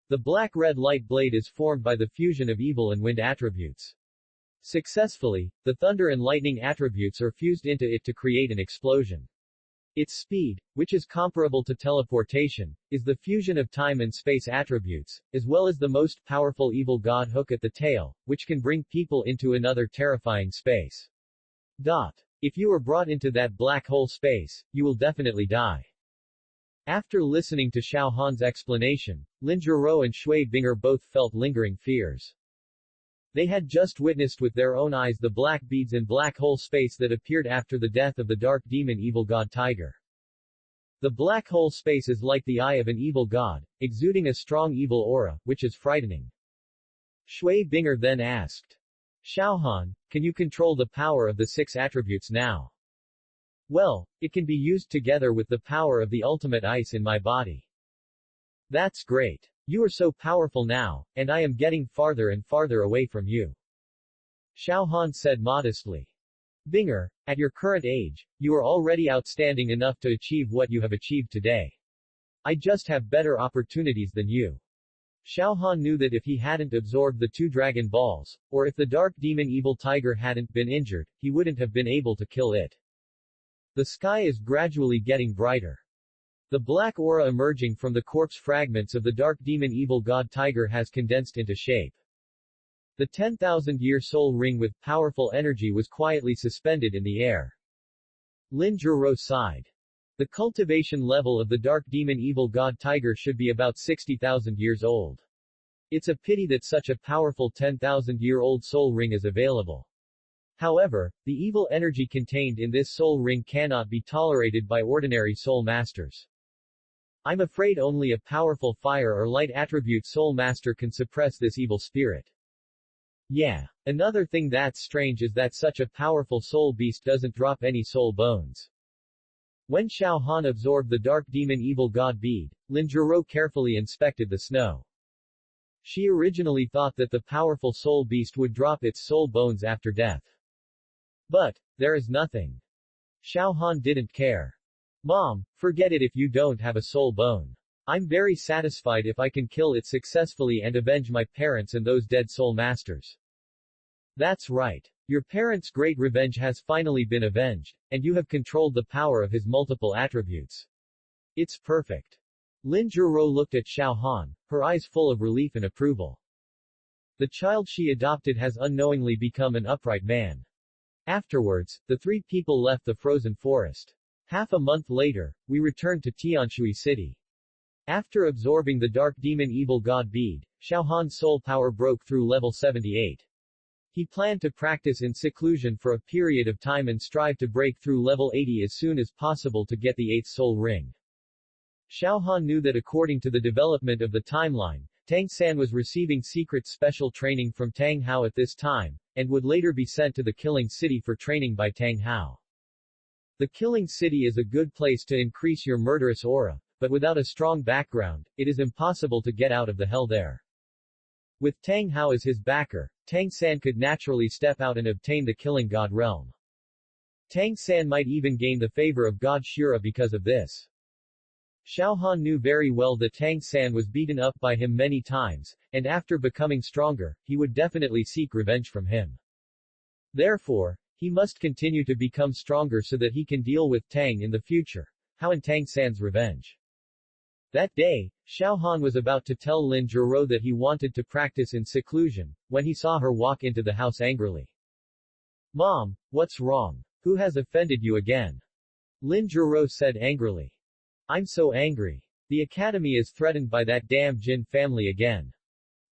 The black-red light blade is formed by the fusion of evil and wind attributes. Successfully, the thunder and lightning attributes are fused into it to create an explosion. Its speed, which is comparable to teleportation, is the fusion of time and space attributes, as well as the most powerful evil god hook at the tail, which can bring people into another terrifying space. If you are brought into that black hole space, you will definitely die. After listening to Xiao Han's explanation, Lin Jiro and Shui Binger both felt lingering fears. They had just witnessed with their own eyes the black beads and black hole space that appeared after the death of the dark demon evil god tiger. The black hole space is like the eye of an evil god, exuding a strong evil aura, which is frightening. Shui Binger then asked. Xiao Han, can you control the power of the 6 attributes now? Well, it can be used together with the power of the ultimate ice in my body. That's great. You are so powerful now, and I am getting farther and farther away from you. Xiao Han said modestly. Binger, at your current age, you are already outstanding enough to achieve what you have achieved today. I just have better opportunities than you. Xiao Han knew that if he hadn't absorbed the 2 Dragon Balls, or if the dark demon evil tiger hadn't been injured, he wouldn't have been able to kill it. The sky is gradually getting brighter. The black aura emerging from the corpse fragments of the dark demon evil god tiger has condensed into shape. The 10,000-year soul ring with powerful energy was quietly suspended in the air. Lin Jiro sighed. The cultivation level of the dark demon evil god tiger should be about 60,000 years old. It's a pity that such a powerful 10,000-year-old soul ring is available. However, the evil energy contained in this soul ring cannot be tolerated by ordinary soul masters. I'm afraid only a powerful fire or light attribute soul master can suppress this evil spirit. Yeah. Another thing that's strange is that such a powerful soul beast doesn't drop any soul bones. When Xiao Han absorbed the dark demon evil god bead, Lin Zhuro carefully inspected the snow. She originally thought that the powerful soul beast would drop its soul bones after death. But there is nothing. Xiao Han didn't care. Mom, forget it if you don't have a soul bone. I'm very satisfied if I can kill it successfully and avenge my parents and those dead soul masters. That's right. Your parents' great revenge has finally been avenged, and you have controlled the power of his multiple attributes. It's perfect. Lin Zhuro looked at Xiao Han, her eyes full of relief and approval. The child she adopted has unknowingly become an upright man. Afterwards, the three people left the frozen forest. Half a month later, we returned to Tianshui City. After absorbing the dark demon evil god bead, Xiao Han's soul power broke through level 78. He planned to practice in seclusion for a period of time and strive to break through level 80 as soon as possible to get the 8th soul ring. Xiao Han knew that according to the development of the timeline, Tang San was receiving secret special training from Tang Hao at this time, and would later be sent to the Killing City for training by Tang Hao. The Killing City is a good place to increase your murderous aura, but without a strong background, it is impossible to get out of the hell there. With Tang Hao as his backer, Tang San could naturally step out and obtain the Killing God realm. Tang San might even gain the favor of God Shura because of this. Xiao Han knew very well that Tang San was beaten up by him many times, and after becoming stronger, he would definitely seek revenge from him. Therefore, he must continue to become stronger so that he can deal with Tang in the future. How and Tang San's revenge. That day, Xiao Han was about to tell Lin Zhuro that he wanted to practice in seclusion, when he saw her walk into the house angrily. Mom, what's wrong? Who has offended you again? Lin Zhuro said angrily. I'm so angry. The academy is threatened by that damn Jin family again.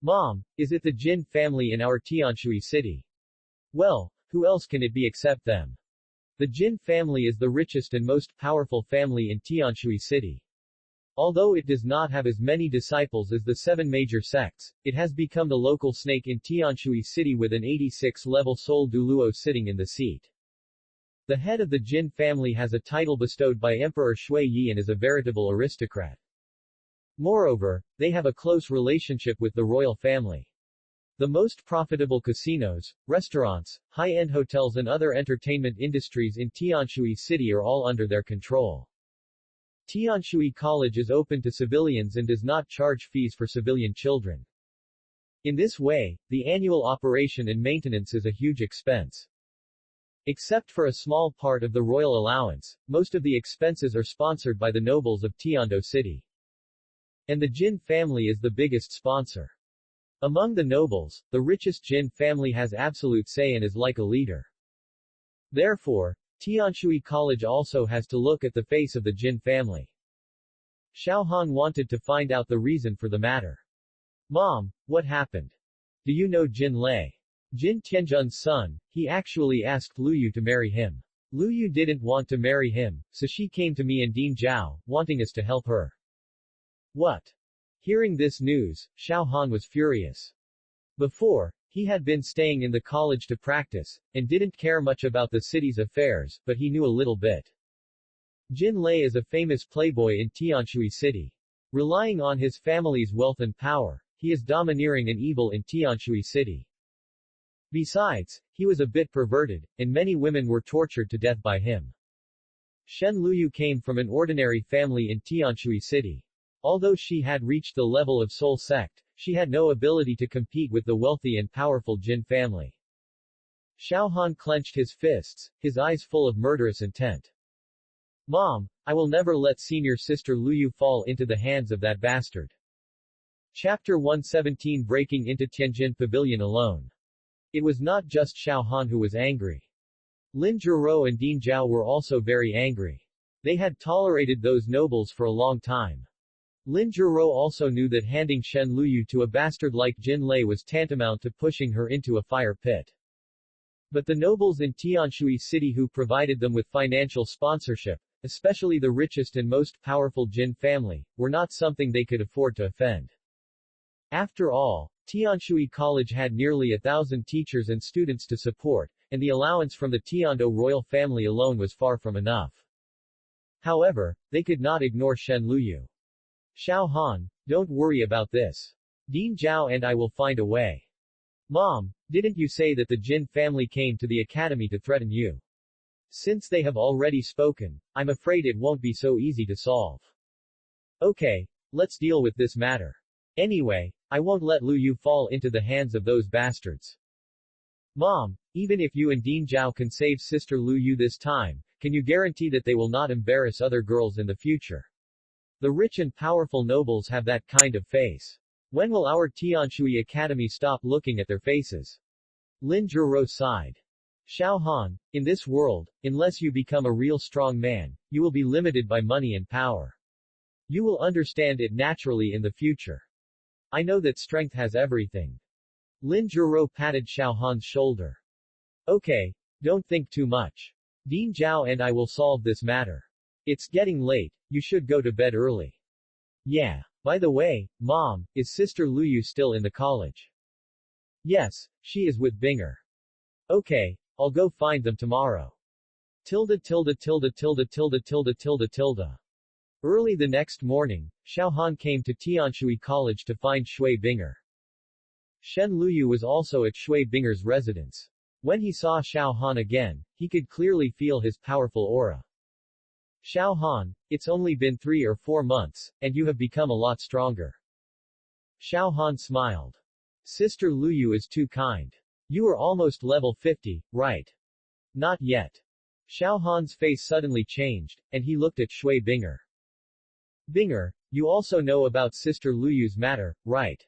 Mom, is it the Jin family in our Tianshui city? Well, who else can it be except them? The Jin family is the richest and most powerful family in Tianshui city. Although it does not have as many disciples as the 7 major sects, it has become the local snake in Tianshui city with an 86-level soul Douluo sitting in the seat. The head of the Jin family has a title bestowed by Emperor Shui Yi and is a veritable aristocrat. Moreover, they have a close relationship with the royal family. The most profitable casinos, restaurants, high-end hotels and other entertainment industries in Tianshui city are all under their control. Tianshui College is open to civilians and does not charge fees for civilian children. In this way, the annual operation and maintenance is a huge expense. Except for a small part of the royal allowance, most of the expenses are sponsored by the nobles of Tiando City. And the Jin family is the biggest sponsor. Among the nobles, the richest Jin family has absolute say and is like a leader. Therefore, Tianshui College also has to look at the face of the Jin family. Xiao Han wanted to find out the reason for the matter. Mom, what happened? Do you know Jin Lei? Jin Tianjun's son, he actually asked Lu Yu to marry him. Lu Yu didn't want to marry him, so she came to me and Dean Zhao, wanting us to help her. What? Hearing this news, Xiao Han was furious. Before, he had been staying in the college to practice, and didn't care much about the city's affairs, but he knew a little bit. Jin Lei is a famous playboy in Tianshui city. Relying on his family's wealth and power, he is domineering and evil in Tianshui city. Besides, he was a bit perverted, and many women were tortured to death by him. Shen Luyu came from an ordinary family in Tianshui city. Although she had reached the level of soul sect, she had no ability to compete with the wealthy and powerful Jin family. Xiao Han clenched his fists, his eyes full of murderous intent. Mom, I will never let senior sister Luyu fall into the hands of that bastard. Chapter 117 Breaking into Tianjin Pavilion alone. It was not just Xiao Han who was angry. Lin Zhuro and Dean Zhao were also very angry. They had tolerated those nobles for a long time. Lin Zhiro also knew that handing Shen Luyu to a bastard like Jin Lei was tantamount to pushing her into a fire pit. But the nobles in Tianshui City who provided them with financial sponsorship, especially the richest and most powerful Jin family, were not something they could afford to offend. After all, Tianshui College had nearly 1,000 teachers and students to support, and the allowance from the Tiando royal family alone was far from enough. However, they could not ignore Shen Luyu. Xiao Han, don't worry about this. Dean Zhao and I will find a way. Mom, didn't you say that the Jin family came to the academy to threaten you? Since they have already spoken, I'm afraid it won't be so easy to solve. Okay, let's deal with this matter. Anyway, I won't let Lu Yu fall into the hands of those bastards. Mom, even if you and Dean Zhao can save Sister Lu Yu this time, can you guarantee that they will not embarrass other girls in the future? The rich and powerful nobles have that kind of face. When will our Tianshui Academy stop looking at their faces? Lin Zhiro sighed. Xiao Han, in this world, unless you become a real strong man, you will be limited by money and power. You will understand it naturally in the future. I know that strength has everything. Lin Zhiro patted Xiao Han's shoulder. Okay, don't think too much. Dean Zhao and I will solve this matter. It's getting late, you should go to bed early. Yeah. By the way, Mom, is Sister Lu Yu still in the college? Yes, she is with Binger. Okay, I'll go find them tomorrow. Tilde. Early the next morning, Xiao Han came to Tianshui College to find Shui Binger. Shen Luyu was also at Shui Binger's residence. When he saw Xiao Han again, he could clearly feel his powerful aura. Xiao Han, it's only been 3 or 4 months, and you have become a lot stronger. Xiao Han smiled. Sister Luyu is too kind. You are almost level 50, right? Not yet. Xiao Han's face suddenly changed, and he looked at Shui Binger. Binger, you also know about Sister Luyu's matter, right?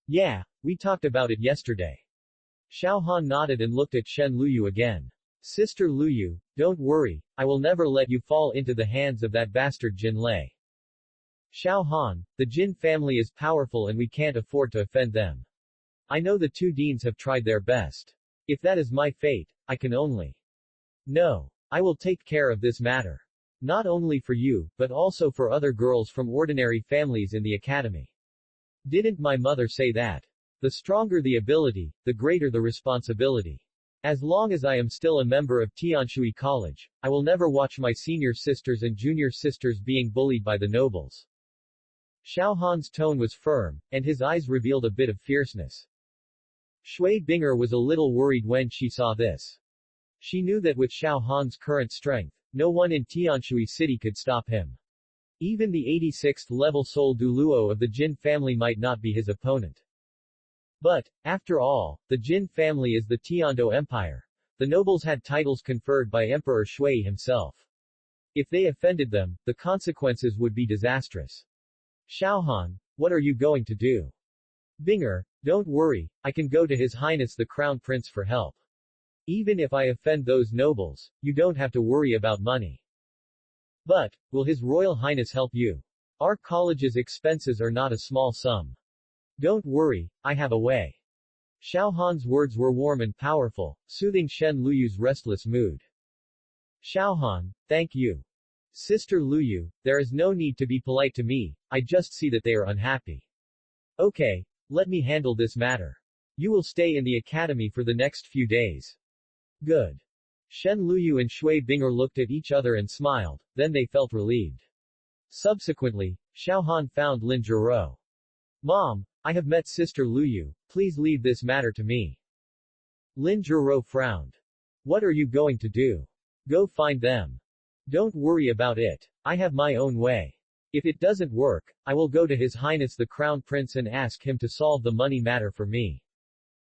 Yeah, we talked about it yesterday. Xiao Han nodded and looked at Shen Luyu again. Sister Luyu, don't worry, I will never let you fall into the hands of that bastard Jin Lei. Xiao Han, the Jin family is powerful and we can't afford to offend them. I know the 2 deans have tried their best. If that is my fate, I can only. No. I will take care of this matter. Not only for you, but also for other girls from ordinary families in the academy. Didn't my mother say that? The stronger the ability, the greater the responsibility. As long as I am still a member of Tianshui College, I will never watch my senior sisters and junior sisters being bullied by the nobles. Xiao Han's tone was firm, and his eyes revealed a bit of fierceness. Shui Binger was a little worried when she saw this. She knew that with Xiao Han's current strength, no one in Tianshui City could stop him. Even the 86th level Soul Douluo of the Jin family might not be his opponent. But, after all, the Jin family is the Tiando Empire. The nobles had titles conferred by Emperor Shui himself. If they offended them, the consequences would be disastrous. Xiao Han, what are you going to do? Binger, don't worry, I can go to His Highness the Crown Prince for help. Even if I offend those nobles, you don't have to worry about money. But, will His Royal Highness help you? Our college's expenses are not a small sum. Don't worry, I have a way. Xiao Han's words were warm and powerful, soothing Shen Luyu's restless mood. Xiao Han, thank you. Sister Luyu, there is no need to be polite to me, I just see that they are unhappy. Okay, let me handle this matter. You will stay in the academy for the next few days. Good. Shen Luyu and Shui Binger looked at each other and smiled, then they felt relieved. Subsequently, Xiao Han found Lin Zhiro. Mom, I have met Sister Luyu, please leave this matter to me. Lin Zhiro frowned. What are you going to do? Go find them. Don't worry about it. I have my own way. If it doesn't work, I will go to His Highness the Crown Prince and ask him to solve the money matter for me.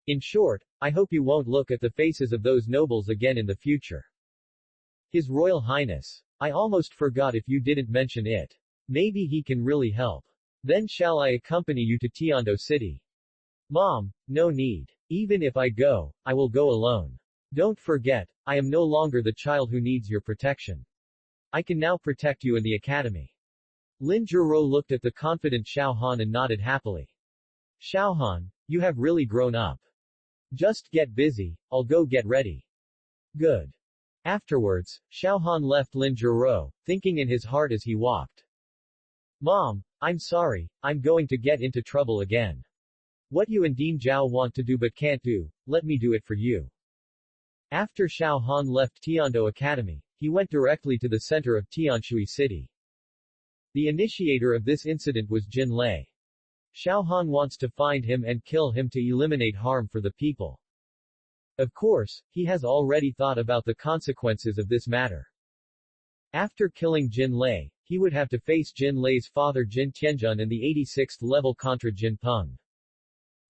In short, I hope you won't look at the faces of those nobles again in the future. His Royal Highness. I almost forgot if you didn't mention it. Maybe he can really help. Then shall I accompany you to Tiando City? Mom, no need. Even if I go, I will go alone. Don't forget, I am no longer the child who needs your protection. I can now protect you in the academy. Lin Zhuro looked at the confident Xiao Han and nodded happily. Xiao Han, you have really grown up. Just get busy, I'll go get ready. Good. Afterwards, Xiao Han left Lin Zhuro, thinking in his heart as he walked. Mom, I'm sorry, I'm going to get into trouble again. What you and Dean Zhao want to do but can't do, let me do it for you. After Xiao Han left Tiando Academy, he went directly to the center of Tianshui City. The initiator of this incident was Jin Lei. Xiao Han wants to find him and kill him to eliminate harm for the people. Of course, he has already thought about the consequences of this matter. After killing Jin Lei, he would have to face Jin Lei's father Jin Tianjun in the 86th level contra Jin Peng.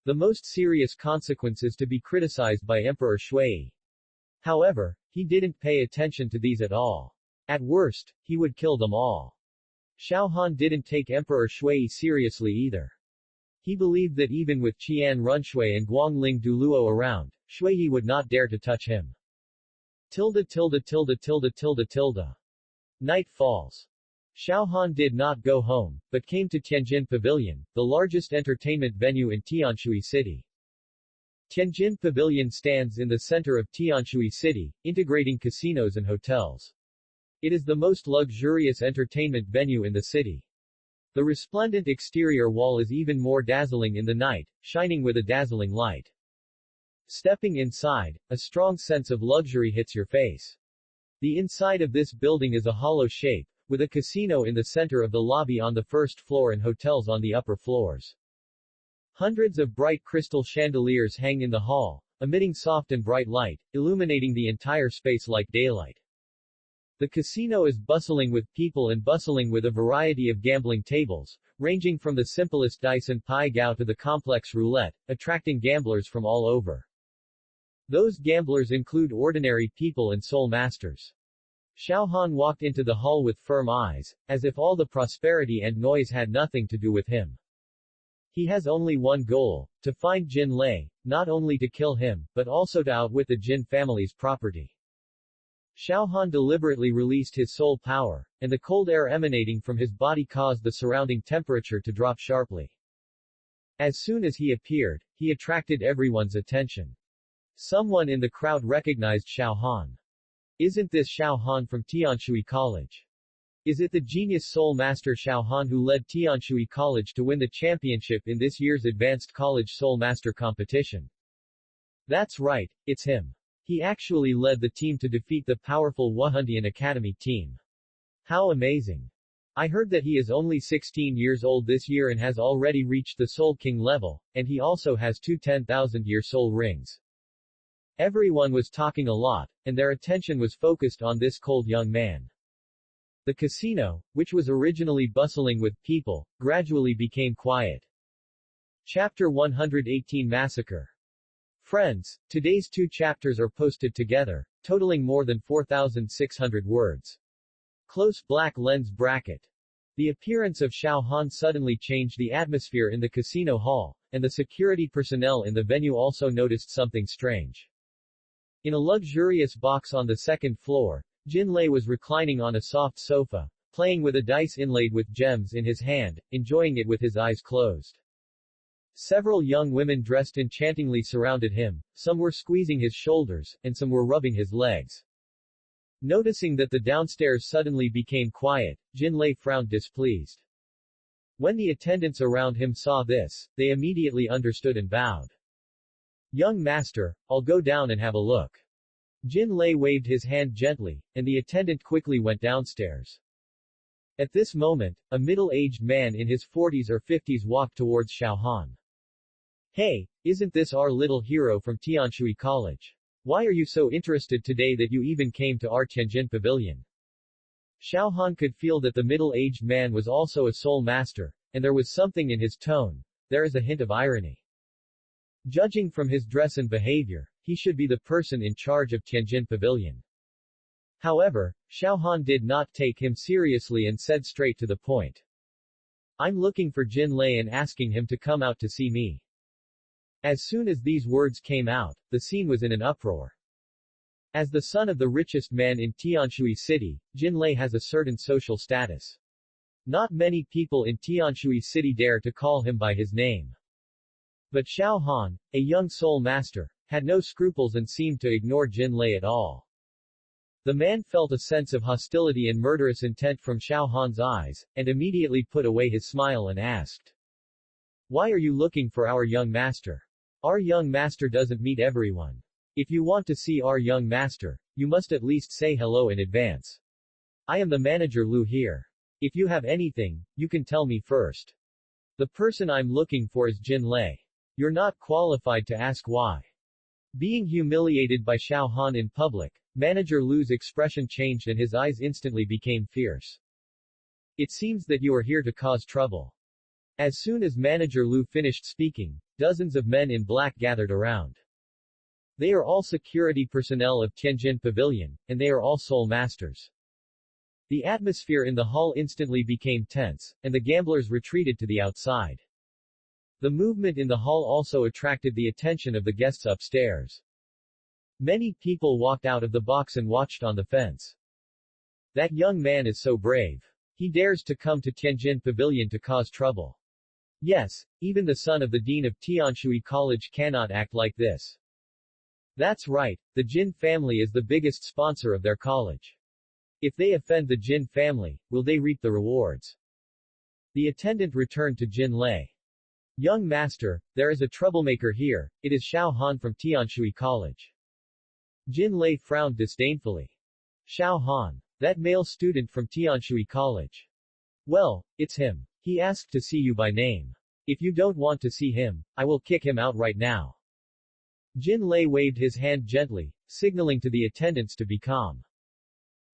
The most serious consequences to be criticized by Emperor Shui. However, he didn't pay attention to these at all. At worst, he would kill them all. Xiao Han didn't take Emperor Shui seriously either. He believed that even with Qian Runshui and Guangling Douluo around, Shui would not dare to touch him. Night falls. Xiao Han did not go home, but came to Tianjin Pavilion, the largest entertainment venue in Tianshui City. Tianjin Pavilion stands in the center of Tianshui City, integrating casinos and hotels. It is the most luxurious entertainment venue in the city. The resplendent exterior wall is even more dazzling in the night, shining with a dazzling light. Stepping inside, a strong sense of luxury hits your face. The inside of this building is a hollow shape, with a casino in the center of the lobby on the first floor and hotels on the upper floors. Hundreds of bright crystal chandeliers hang in the hall, emitting soft and bright light, illuminating the entire space like daylight. The casino is bustling with people and bustling with a variety of gambling tables, ranging from the simplest dice and pai gow to the complex roulette, attracting gamblers from all over. Those gamblers include ordinary people and soul masters. Xiao Han walked into the hall with firm eyes, as if all the prosperity and noise had nothing to do with him. He has only one goal, to find Jin Lei, not only to kill him, but also to outwit the Jin family's property. Xiao Han deliberately released his soul power, and the cold air emanating from his body caused the surrounding temperature to drop sharply. As soon as he appeared, he attracted everyone's attention. Someone in the crowd recognized Xiao Han. Isn't this Xiao Han from Tianshui College? Is it the genius soul master Xiao Han who led Tianshui College to win the championship in this year's Advanced College Soul Master competition? That's right, it's him. He actually led the team to defeat the powerful Wuhundian Academy team. How amazing. I heard that he is only 16 years old this year and has already reached the Soul King level, and he also has two 10,000-year soul rings. Everyone was talking a lot, and their attention was focused on this cold young man. The casino, which was originally bustling with people, gradually became quiet. Chapter 118 Massacre. Friends, today's two chapters are posted together, totaling more than 4,600 words. Close black lens bracket. The appearance of Xiao Han suddenly changed the atmosphere in the casino hall, and the security personnel in the venue also noticed something strange. In a luxurious box on the second floor, Jin Lei was reclining on a soft sofa, playing with a dice inlaid with gems in his hand, enjoying it with his eyes closed. Several young women dressed enchantingly surrounded him, some were squeezing his shoulders, and some were rubbing his legs. Noticing that the downstairs suddenly became quiet, Jin Lei frowned displeased. When the attendants around him saw this, they immediately understood and bowed. Young master, I'll go down and have a look. Jin Lei waved his hand gently, and the attendant quickly went downstairs. At this moment, a middle-aged man in his 40s or 50s walked towards Xiao Han. Hey, isn't this our little hero from Tianshui College? Why are you so interested today that you even came to our Tianjin Pavilion? Xiao Han could feel that the middle-aged man was also a soul master, and there was something in his tone. There is a hint of irony. Judging from his dress and behavior, he should be the person in charge of Tianjin Pavilion. However, Xiao Han did not take him seriously and said straight to the point. I'm looking for Jin Lei and asking him to come out to see me. As soon as these words came out, the scene was in an uproar. As the son of the richest man in Tianshui City, Jin Lei has a certain social status. Not many people in Tianshui City dare to call him by his name. But Xiao Han, a young soul master, had no scruples and seemed to ignore Jin Lei at all. The man felt a sense of hostility and murderous intent from Xiao Han's eyes, and immediately put away his smile and asked, "Why are you looking for our young master? Our young master doesn't meet everyone. If you want to see our young master, you must at least say hello in advance. I am the manager Lu here. If you have anything, you can tell me first. The person I'm looking for is Jin Lei. You're not qualified to ask why." Being humiliated by Xiao Han in public, Manager Lu's expression changed and his eyes instantly became fierce. "It seems that you are here to cause trouble." As soon as Manager Lu finished speaking, dozens of men in black gathered around. They are all security personnel of Tianjin Pavilion, and they are all soul masters. The atmosphere in the hall instantly became tense, and the gamblers retreated to the outside. The movement in the hall also attracted the attention of the guests upstairs. Many people walked out of the box and watched on the fence. That young man is so brave. He dares to come to Tianjin Pavilion to cause trouble. Yes, even the son of the dean of Tianshui College cannot act like this. That's right, the Jin family is the biggest sponsor of their college. If they offend the Jin family, will they reap the rewards? The attendant returned to Jin Lei. "Young master, there is a troublemaker here, it is Xiao Han from Tianshui College." Jin Lei frowned disdainfully. "Xiao Han? That male student from Tianshui College? Well, it's him. He asked to see you by name. If you don't want to see him, I will kick him out right now." Jin Lei waved his hand gently, signaling to the attendants to be calm.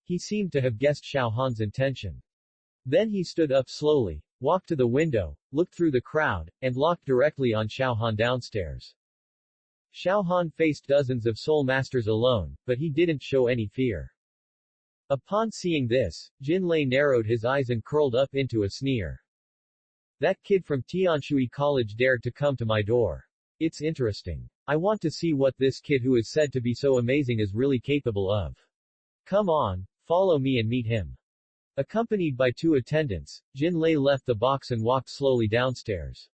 He seemed to have guessed Xiao Han's intention. Then he stood up slowly, walked to the window, looked through the crowd, and locked directly on Xiao Han downstairs. Xiao Han faced dozens of soul masters alone, but he didn't show any fear. Upon seeing this, Jin Lei narrowed his eyes and curled up into a sneer. "That kid from Tianshui College dared to come to my door. It's interesting. I want to see what this kid who is said to be so amazing is really capable of. Come on, follow me and meet him." Accompanied by two attendants, Jin Lei left the box and walked slowly downstairs.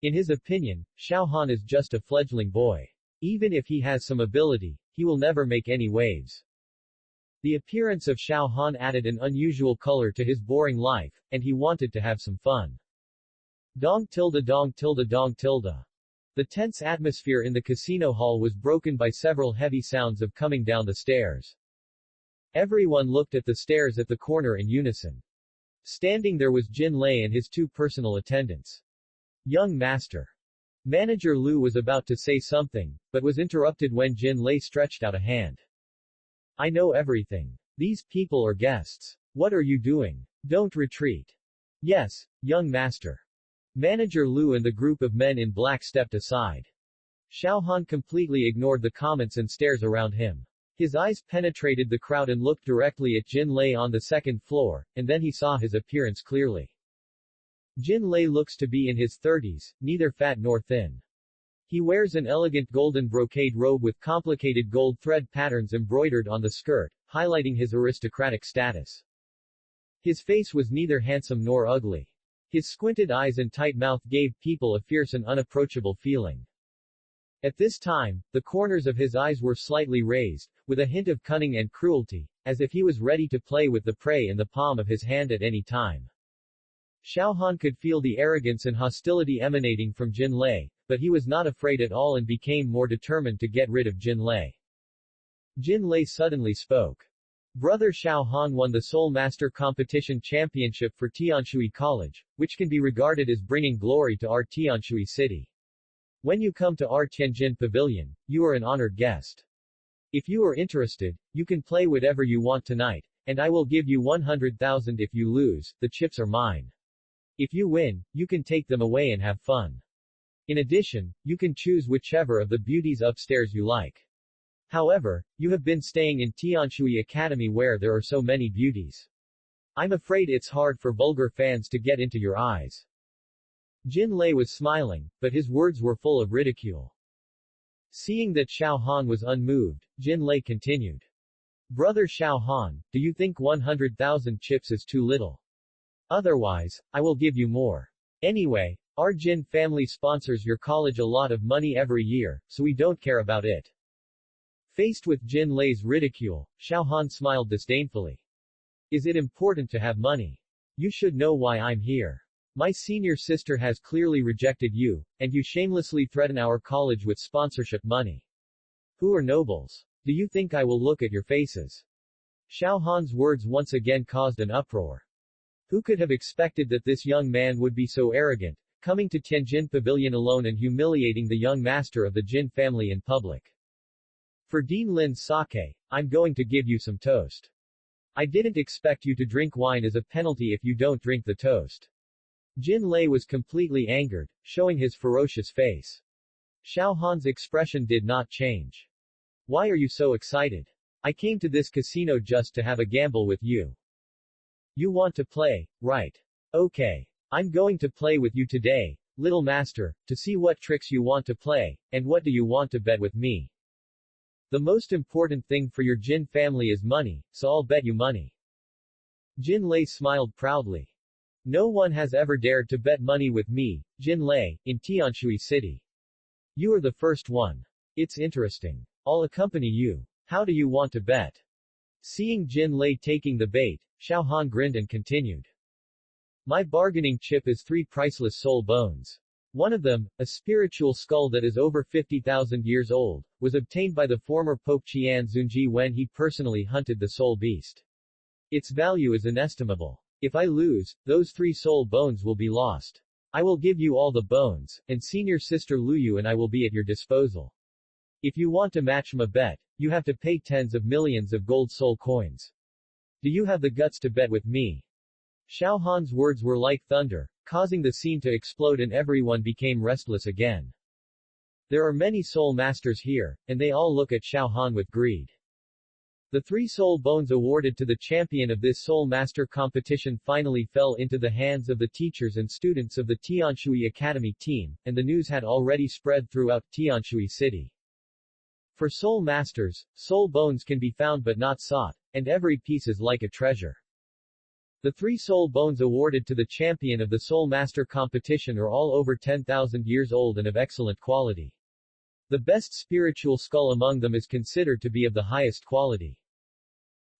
In his opinion, Xiao Han is just a fledgling boy. Even if he has some ability, he will never make any waves. The appearance of Xiao Han added an unusual color to his boring life, and he wanted to have some fun. Dong tilde dong tilde dong tilde. The tense atmosphere in the casino hall was broken by several heavy sounds of coming down the stairs. Everyone looked at the stairs at the corner in unison. Standing there was Jin Lei and his two personal attendants. "Young master." Manager Lu was about to say something, but was interrupted when Jin Lei stretched out a hand. "I know everything. These people are guests. What are you doing? Don't retreat." "Yes, young master." Manager Lu and the group of men in black stepped aside. Xiao Han completely ignored the comments and stares around him. His eyes penetrated the crowd and looked directly at Jin Lei on the second floor, and then he saw his appearance clearly. Jin Lei looks to be in his 30s, neither fat nor thin. He wears an elegant golden brocade robe with complicated gold thread patterns embroidered on the skirt, highlighting his aristocratic status. His face was neither handsome nor ugly. His squinted eyes and tight mouth gave people a fierce and unapproachable feeling. At this time, the corners of his eyes were slightly raised, with a hint of cunning and cruelty, as if he was ready to play with the prey in the palm of his hand at any time. Xiao Han could feel the arrogance and hostility emanating from Jin Lei, but he was not afraid at all and became more determined to get rid of Jin Lei. Jin Lei suddenly spoke. Brother Xiao Han won the Soul Master Competition Championship for Tianshui College, which can be regarded as bringing glory to our Tianshui city. When you come to our Tianjin Pavilion, you are an honored guest. If you are interested, you can play whatever you want tonight, and I will give you 100,000 if you lose, the chips are mine. If you win, you can take them away and have fun. In addition, you can choose whichever of the beauties upstairs you like. However, you have been staying in Tianshui Academy where there are so many beauties. I'm afraid it's hard for vulgar fans to get into your eyes. Jin Lei was smiling, but his words were full of ridicule. Seeing that Xiao Han was unmoved, Jin Lei continued. Brother Xiao Han, do you think 100,000 chips is too little? Otherwise, I will give you more. Anyway, our Jin family sponsors your college a lot of money every year, so we don't care about it. Faced with Jin Lei's ridicule, Xiao Han smiled disdainfully. Is it important to have money? You should know why I'm here. My senior sister has clearly rejected you, and you shamelessly threaten our college with sponsorship money. Who are nobles? Do you think I will look at your faces? Xiao Han's words once again caused an uproar. Who could have expected that this young man would be so arrogant, coming to Tianjin Pavilion alone and humiliating the young master of the Jin family in public? For Dean Lin's sake, I'm going to give you some toast. I didn't expect you to drink wine as a penalty if you don't drink the toast. Jin Lei was completely angered, showing his ferocious face. Xiao Han's expression did not change. Why are you so excited? I came to this casino just to have a gamble with you. You want to play, right? Okay. I'm going to play with you today, little master, to see what tricks you want to play, and what do you want to bet with me. The most important thing for your Jin family is money, so I'll bet you money. Jin Lei smiled proudly. No one has ever dared to bet money with me, Jin Lei, in Tianshui City. You are the first one. It's interesting. I'll accompany you. How do you want to bet? Seeing Jin Lei taking the bait, Xiao Han grinned and continued. My bargaining chip is 3 priceless soul bones. One of them, a spiritual skull that is over 50,000 years old, was obtained by the former Pope Qian Zunji when he personally hunted the soul beast. Its value is inestimable. If I lose, those 3 soul bones will be lost. I will give you all the bones, and senior sister Luyu and I will be at your disposal. If you want to match my bet, you have to pay tens of millions of gold soul coins. Do you have the guts to bet with me? Xiao Han's words were like thunder, causing the scene to explode and everyone became restless again. There are many soul masters here, and they all look at Xiao Han with greed. The 3 soul bones awarded to the champion of this soul master competition finally fell into the hands of the teachers and students of the Tianshui Academy team, and the news had already spread throughout Tianshui City. For soul masters, soul bones can be found but not sought, and every piece is like a treasure. The 3 soul bones awarded to the champion of the soul master competition are all over 10,000 years old and of excellent quality. The best spiritual skull among them is considered to be of the highest quality.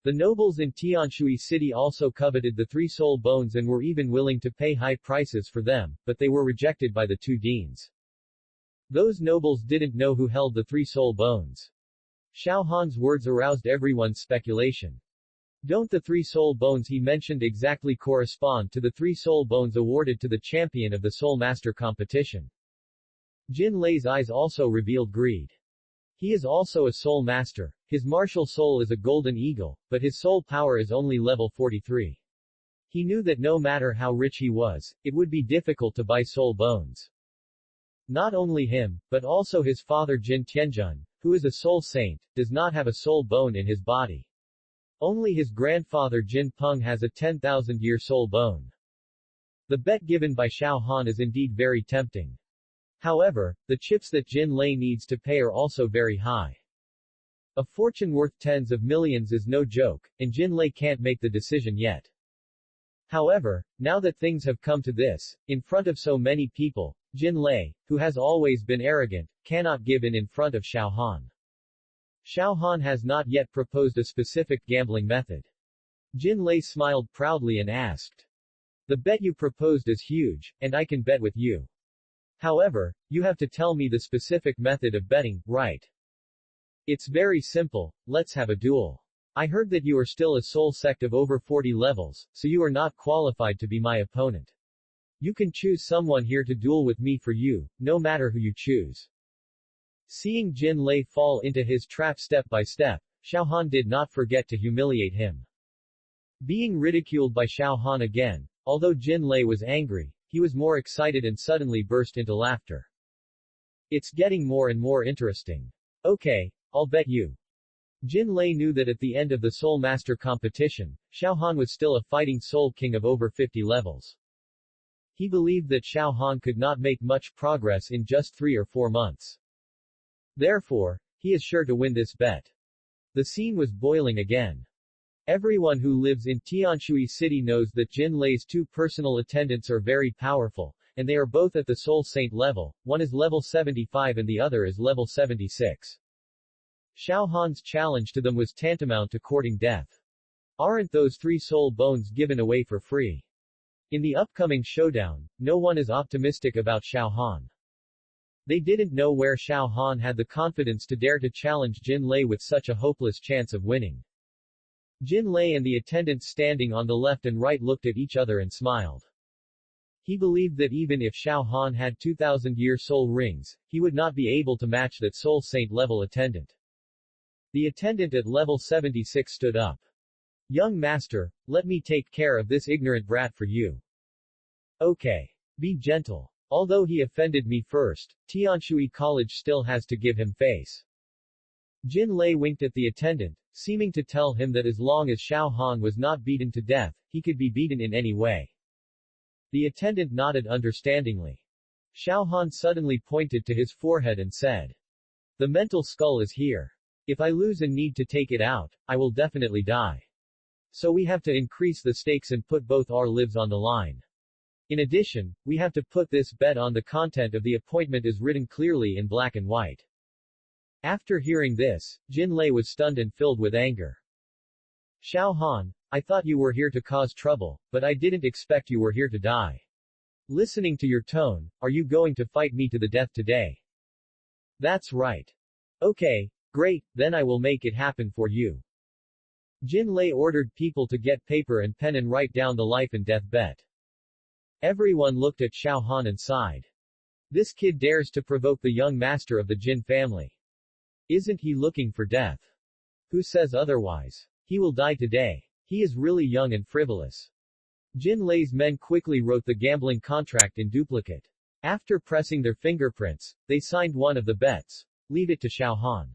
The nobles in Tianshui City also coveted the 3 soul bones and were even willing to pay high prices for them, but they were rejected by the 2 deans. Those nobles didn't know who held the 3 soul bones. Xiao Han's words aroused everyone's speculation. Don't the 3 soul bones he mentioned exactly correspond to the 3 soul bones awarded to the champion of the soul master competition? Jin Lei's eyes also revealed greed. He is also a soul master. His martial soul is a golden eagle, but his soul power is only level 43. He knew that no matter how rich he was, it would be difficult to buy soul bones. Not only him, but also his father Jin Tianjun, who is a soul saint, does not have a soul bone in his body. Only his grandfather Jin Peng has a 10,000-year soul bone. The bet given by Xiao Han is indeed very tempting. However, the chips that Jin Lei needs to pay are also very high. A fortune worth tens of millions is no joke, and Jin Lei can't make the decision yet. However, now that things have come to this, in front of so many people, Jin Lei, who has always been arrogant, cannot give in front of Xiao Han. Xiao Han has not yet proposed a specific gambling method. Jin Lei smiled proudly and asked. The bet you proposed is huge, and I can bet with you. However, you have to tell me the specific method of betting, right? It's very simple, let's have a duel. I heard that you are still a soul sect of over 40 levels, so you are not qualified to be my opponent. You can choose someone here to duel with me for you, no matter who you choose. Seeing Jin Lei fall into his trap step by step, Xiao Han did not forget to humiliate him. Being ridiculed by Xiao Han again, although Jin Lei was angry, he was more excited and suddenly burst into laughter. It's getting more and more interesting. Okay, I'll bet you. Jin Lei knew that at the end of the Soul Master competition, Xiao Han was still a fighting Soul King of over 50 levels. He believed that Xiao Han could not make much progress in just 3 or 4 months. Therefore, he is sure to win this bet. The scene was boiling again. Everyone who lives in Tianshui City knows that Jin Lei's two personal attendants are very powerful, and they are both at the Soul Saint level, one is level 75 and the other is level 76. Xiao Han's challenge to them was tantamount to courting death. Aren't those 3 soul bones given away for free? In the upcoming showdown, no one is optimistic about Xiao Han. They didn't know where Xiao Han had the confidence to dare to challenge Jin Lei with such a hopeless chance of winning. Jin Lei and the attendants standing on the left and right looked at each other and smiled. He believed that even if Xiao Han had 2,000-year soul rings, he would not be able to match that Soul Saint level attendant. The attendant at level 76 stood up. Young master, let me take care of this ignorant brat for you. Okay. Be gentle. Although he offended me first, Tianshui College still has to give him face. Jin Lei winked at the attendant, seeming to tell him that as long as Xiao Han was not beaten to death, he could be beaten in any way. The attendant nodded understandingly. Xiao Han suddenly pointed to his forehead and said, "The mental skull is here. If I lose and need to take it out, I will definitely die. So we have to increase the stakes and put both our lives on the line. In addition, we have to put this bet on the content of the appointment is written clearly in black and white." After hearing this, Jin Lei was stunned and filled with anger. Xiao Han, I thought you were here to cause trouble, but I didn't expect you were here to die. Listening to your tone, are you going to fight me to the death today? That's right. Okay, great, then I will make it happen for you. Jin Lei ordered people to get paper and pen and write down the life and death bet. Everyone looked at Xiao Han and sighed. This kid dares to provoke the young master of the Jin family. Isn't he looking for death? Who says otherwise? He will die today. He is really young and frivolous. Jin Lei's men quickly wrote the gambling contract in duplicate. After pressing their fingerprints, they signed one of the bets. Leave it to Xiao Han.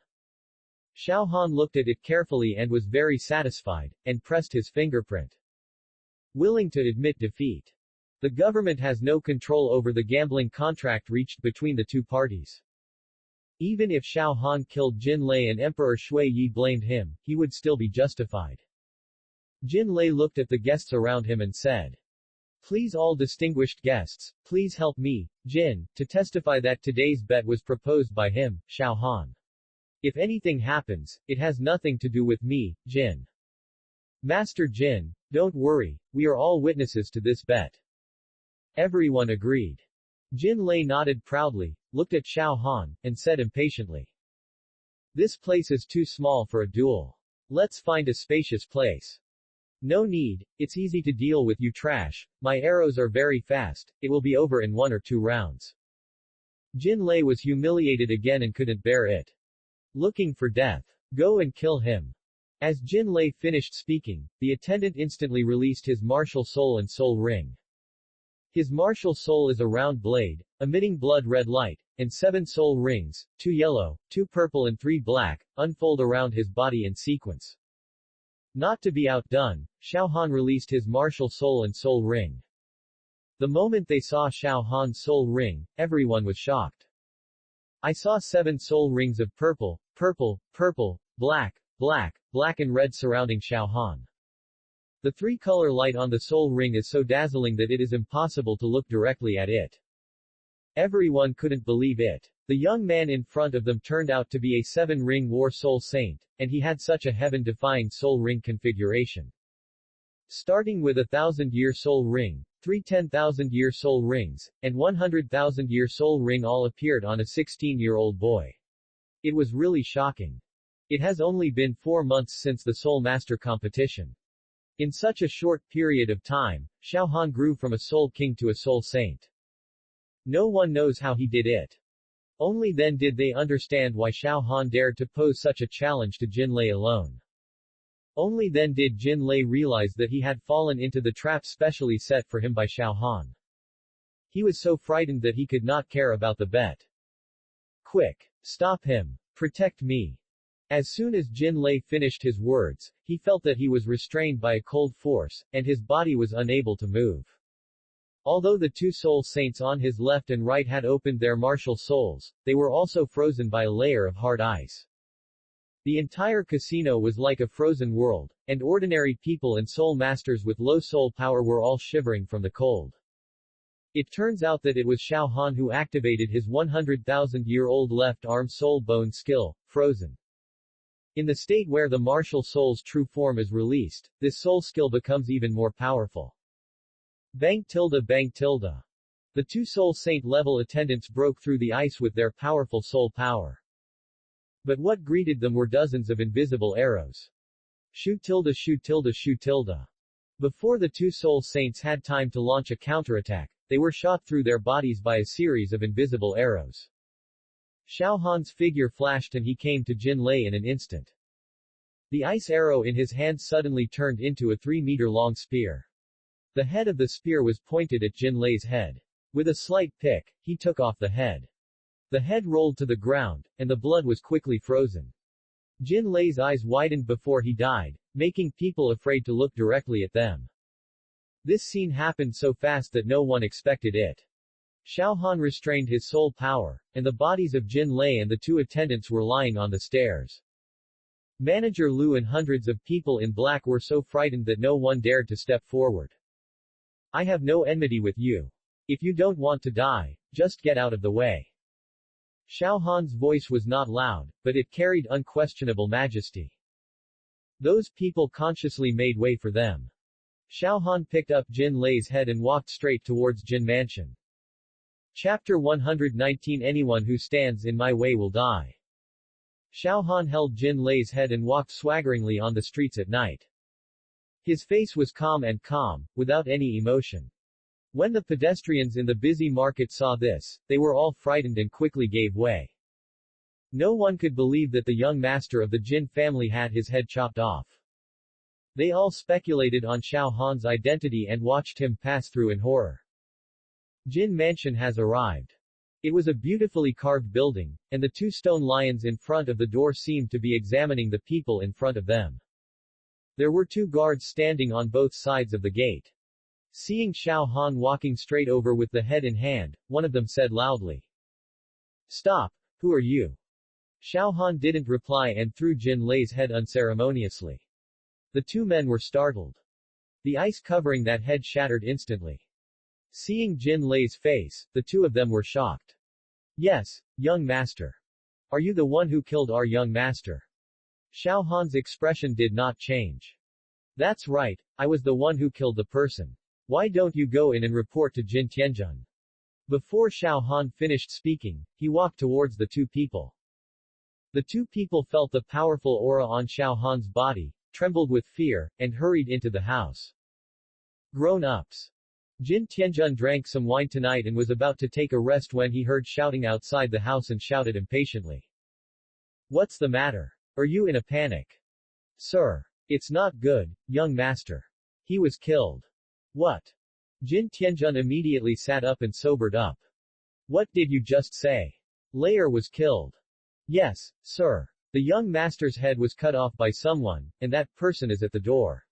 Xiao Han looked at it carefully and was very satisfied, and pressed his fingerprint. Willing to admit defeat. The government has no control over the gambling contract reached between the two parties. Even if Xiao Han killed Jin Lei and Emperor Shui Yi blamed him, he would still be justified. Jin Lei looked at the guests around him and said, "Please all distinguished guests, please help me, Jin, to testify that today's bet was proposed by him, Xiao Han. If anything happens, it has nothing to do with me, Jin. Master Jin, don't worry, we are all witnesses to this bet." Everyone agreed. Jin Lei nodded proudly, looked at Xiao Han, and said impatiently, "This place is too small for a duel. Let's find a spacious place." "No need, it's easy to deal with, you trash, my arrows are very fast, it will be over in 1 or 2 rounds. Jin Lei was humiliated again and couldn't bear it. Looking for death. Go and kill him. As Jin Lei finished speaking, the attendant instantly released his martial soul and soul ring. His martial soul is a round blade, emitting blood-red light, and 7 soul rings, 2 yellow, 2 purple and 3 black, unfold around his body in sequence. Not to be outdone, Xiao Han released his martial soul and soul ring. The moment they saw Xiao Han's soul ring, everyone was shocked. I saw 7 soul rings of purple, purple, purple, black, black, black and red surrounding Xiao Han. The 3-color light on the soul ring is so dazzling that it is impossible to look directly at it. Everyone couldn't believe it. The young man in front of them turned out to be a 7-ring war soul saint, and he had such a heaven-defying soul ring configuration. Starting with 1,000-year soul ring, 3 10,000-year soul rings, and 100,000-year soul ring all appeared on a 16-year-old boy. It was really shocking. It has only been 4 months since the Soul Master competition. In such a short period of time, Xiao Han grew from a soul king to a soul saint. No one knows how he did it. Only then did they understand why Xiao Han dared to pose such a challenge to Jin Lei alone. Only then did Jin Lei realize that he had fallen into the trap specially set for him by Xiao Han. He was so frightened that he could not care about the bet. Quick! Stop him! Protect me! As soon as Jin Lei finished his words, he felt that he was restrained by a cold force, and his body was unable to move. Although the two soul saints on his left and right had opened their martial souls, they were also frozen by a layer of hard ice. The entire casino was like a frozen world, and ordinary people and soul masters with low soul power were all shivering from the cold. It turns out that it was Xiao Han who activated his 100,000-year-old left arm soul bone skill, Frozen. In the state where the martial soul's true form is released, this soul skill becomes even more powerful. Bang tilde bang tilde. The two soul saint level attendants broke through the ice with their powerful soul power. But what greeted them were dozens of invisible arrows. Shoot tilde shoot tilde shoot tilde. Before the two soul saints had time to launch a counterattack, they were shot through their bodies by a series of invisible arrows. Xiao Han's figure flashed and he came to Jin Lei in an instant. The ice arrow in his hand suddenly turned into a 3-meter-long spear. The head of the spear was pointed at Jin Lei's head. With a slight pick, he took off the head. The head rolled to the ground, and the blood was quickly frozen. Jin Lei's eyes widened before he died, making people afraid to look directly at them. This scene happened so fast that no one expected it. Xiao Han restrained his soul power, and the bodies of Jin Lei and the two attendants were lying on the stairs. Manager Lu and hundreds of people in black were so frightened that no one dared to step forward. I have no enmity with you. If you don't want to die, just get out of the way. Xiao Han's voice was not loud, but it carried unquestionable majesty. Those people consciously made way for them. Xiao Han picked up Jin Lei's head and walked straight towards Jin Mansion. Chapter 119 Anyone who stands in my way will die. Xiao Han held Jin Lei's head and walked swaggeringly on the streets at night. His face was calm, without any emotion. When the pedestrians in the busy market saw this, they were all frightened and quickly gave way. No one could believe that the young master of the Jin family had his head chopped off. They all speculated on Xiao Han's identity and watched him pass through in horror. Jin Mansion has arrived. It was a beautifully carved building, and the two stone lions in front of the door seemed to be examining the people in front of them. There were two guards standing on both sides of the gate. Seeing Xiao Han walking straight over with the head in hand, one of them said loudly, "Stop! Who are you?" Xiao Han didn't reply and threw Jin Lei's head unceremoniously. The two men were startled. The ice covering that head shattered instantly. Seeing Jin Lei's face, the two of them were shocked. "Yes, young master. Are you the one who killed our young master?" Xiao Han's expression did not change. "That's right, I was the one who killed the person. Why don't you go in and report to Jin Tianjun?" Before Xiao Han finished speaking, he walked towards the two people. The two people felt the powerful aura on Xiao Han's body, trembled with fear, and hurried into the house. Grown-ups. Jin Tianjun drank some wine tonight and was about to take a rest when he heard shouting outside the house and shouted impatiently, "What's the matter? Are you in a panic?" "Sir. It's not good, young master. He was killed." "What?" Jin Tianjun immediately sat up and sobered up. "What did you just say?" "Layer was killed." "Yes, sir. The young master's head was cut off by someone, and that person is at the door."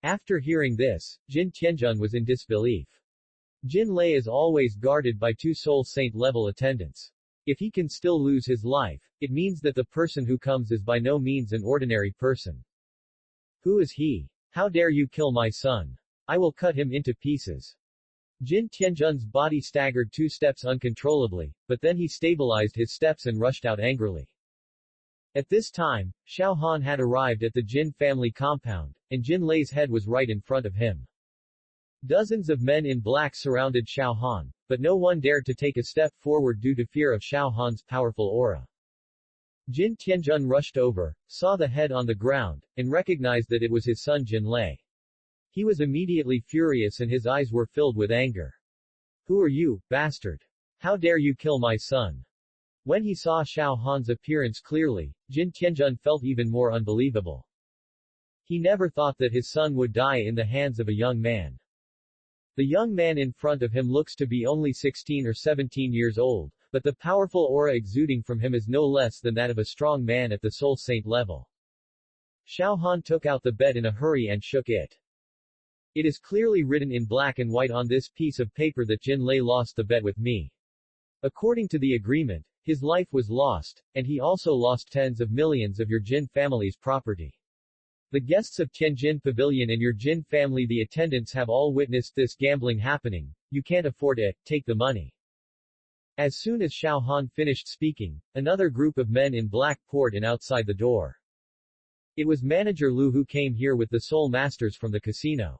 After hearing this, Jin Tianjun was in disbelief. Jin Lei is always guarded by two soul saint level attendants. If he can still lose his life, it means that the person who comes is by no means an ordinary person. "Who is he? How dare you kill my son? I will cut him into pieces." Jin Tianjun's body staggered 2 steps uncontrollably, but then he stabilized his steps and rushed out angrily. At this time, Xiao Han had arrived at the Jin family compound, and Jin Lei's head was right in front of him. Dozens of men in black surrounded Xiao Han, but no one dared to take a step forward due to fear of Xiao Han's powerful aura. Jin Tianjun rushed over, saw the head on the ground, and recognized that it was his son Jin Lei. He was immediately furious and his eyes were filled with anger. "Who are you, bastard? How dare you kill my son?" When he saw Xiao Han's appearance clearly, Jin Tianjun felt even more unbelievable. He never thought that his son would die in the hands of a young man. The young man in front of him looks to be only 16 or 17 years old, but the powerful aura exuding from him is no less than that of a strong man at the soul saint level. Xiao Han took out the bed in a hurry and shook it. It is clearly written in black and white on this piece of paper that Jin Lei lost the bet with me. According to the agreement, his life was lost, and he also lost tens of millions of your Jin family's property. The guests of Tianjin Pavilion and your Jin family, the attendants, have all witnessed this gambling happening. You can't afford it, take the money. As soon as Xiao Han finished speaking, another group of men in black poured in outside the door. It was Manager Lu who came here with the soul masters from the casino.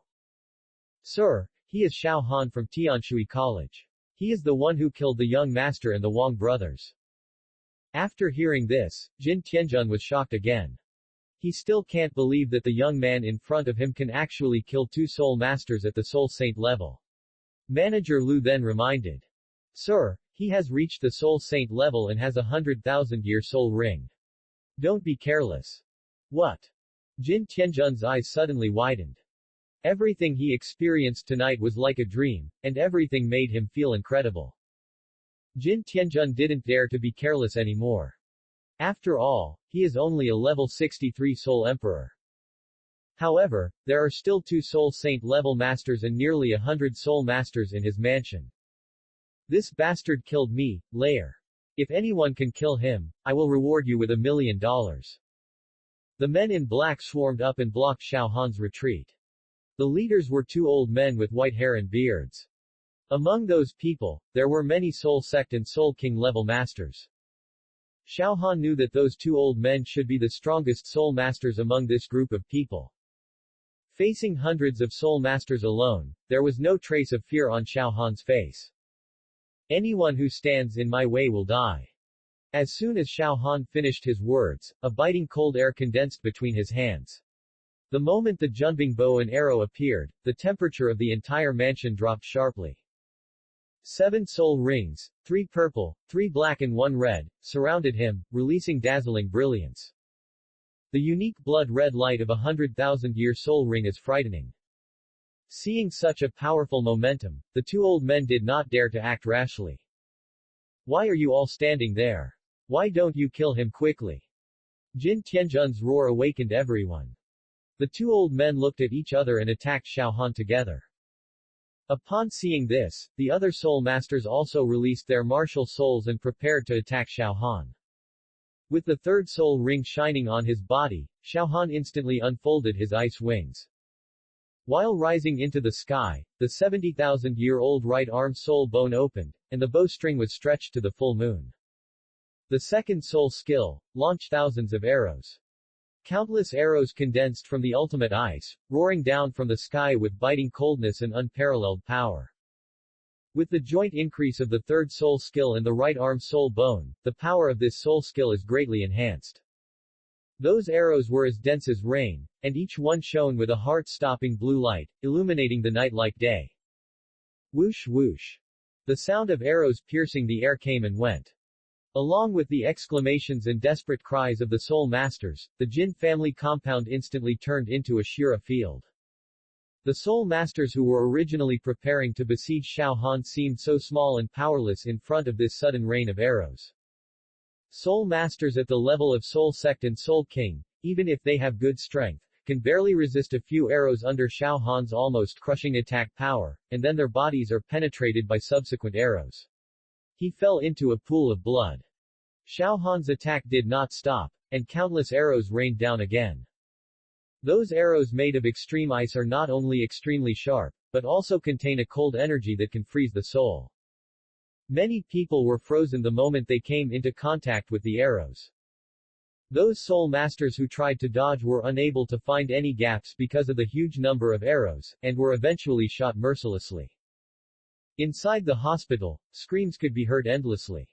Sir, he is Xiao Han from Tianshui College. He is the one who killed the young master and the Wang brothers. After hearing this, Jin Tianjun was shocked again. He still can't believe that the young man in front of him can actually kill two soul masters at the soul saint level. Manager Lu then reminded. Sir, he has reached the soul saint level and has 100,000-year soul ring. Don't be careless. What? Jin Tianjun's eyes suddenly widened. Everything he experienced tonight was like a dream, and everything made him feel incredible. Jin Tianjun didn't dare to be careless anymore. After all, he is only a level 63 Soul Emperor. However, there are still 2 Soul Saint level masters and nearly 100 Soul Masters in his mansion. This bastard killed me, Lair. If anyone can kill him, I will reward you with $1 million. The men in black swarmed up and blocked Xiao Han's retreat. The leaders were 2 old men with white hair and beards. Among those people, there were many Soul Sect and Soul King level masters. Xiao Han knew that those 2 old men should be the strongest soul masters among this group of people. Facing hundreds of soul masters alone, there was no trace of fear on Xiao Han's face. Anyone who stands in my way will die. As soon as Xiao Han finished his words, a biting cold air condensed between his hands. The moment the Junbing bow and arrow appeared, the temperature of the entire mansion dropped sharply. 7 soul rings, 3 purple, 3 black and 1 red, surrounded him, releasing dazzling brilliance. The unique blood-red light of 100,000-year soul ring is frightening. Seeing such a powerful momentum, the 2 old men did not dare to act rashly. Why are you all standing there? Why don't you kill him quickly? Jin Tianjun's roar awakened everyone. The 2 old men looked at each other and attacked Xiao Han together. Upon seeing this, the other soul masters also released their martial souls and prepared to attack Xiao Han. With the 3rd soul ring shining on his body, Xiao Han instantly unfolded his ice wings. While rising into the sky, the 70,000-year-old right arm soul bone opened, and the bowstring was stretched to the full moon. The 2nd soul skill launched thousands of arrows. Countless arrows condensed from the ultimate ice, roaring down from the sky with biting coldness and unparalleled power. With the joint increase of the 3rd soul skill and the right arm soul bone, the power of this soul skill is greatly enhanced. Those arrows were as dense as rain, and each one shone with a heart-stopping blue light, illuminating the night like day. Whoosh whoosh. The sound of arrows piercing the air came and went. Along with the exclamations and desperate cries of the soul masters, the Jin family compound instantly turned into a Shira field. The soul masters who were originally preparing to besiege Xiao Han seemed so small and powerless in front of this sudden rain of arrows. Soul masters at the level of Soul Sect and Soul King, even if they have good strength, can barely resist a few arrows under Xiao Han's almost crushing attack power, and then their bodies are penetrated by subsequent arrows. He fell into a pool of blood. Xiao Han's attack did not stop, and countless arrows rained down again. Those arrows made of extreme ice are not only extremely sharp, but also contain a cold energy that can freeze the soul. Many people were frozen the moment they came into contact with the arrows. Those soul masters who tried to dodge were unable to find any gaps because of the huge number of arrows, and were eventually shot mercilessly. Inside the hospital, screams could be heard endlessly.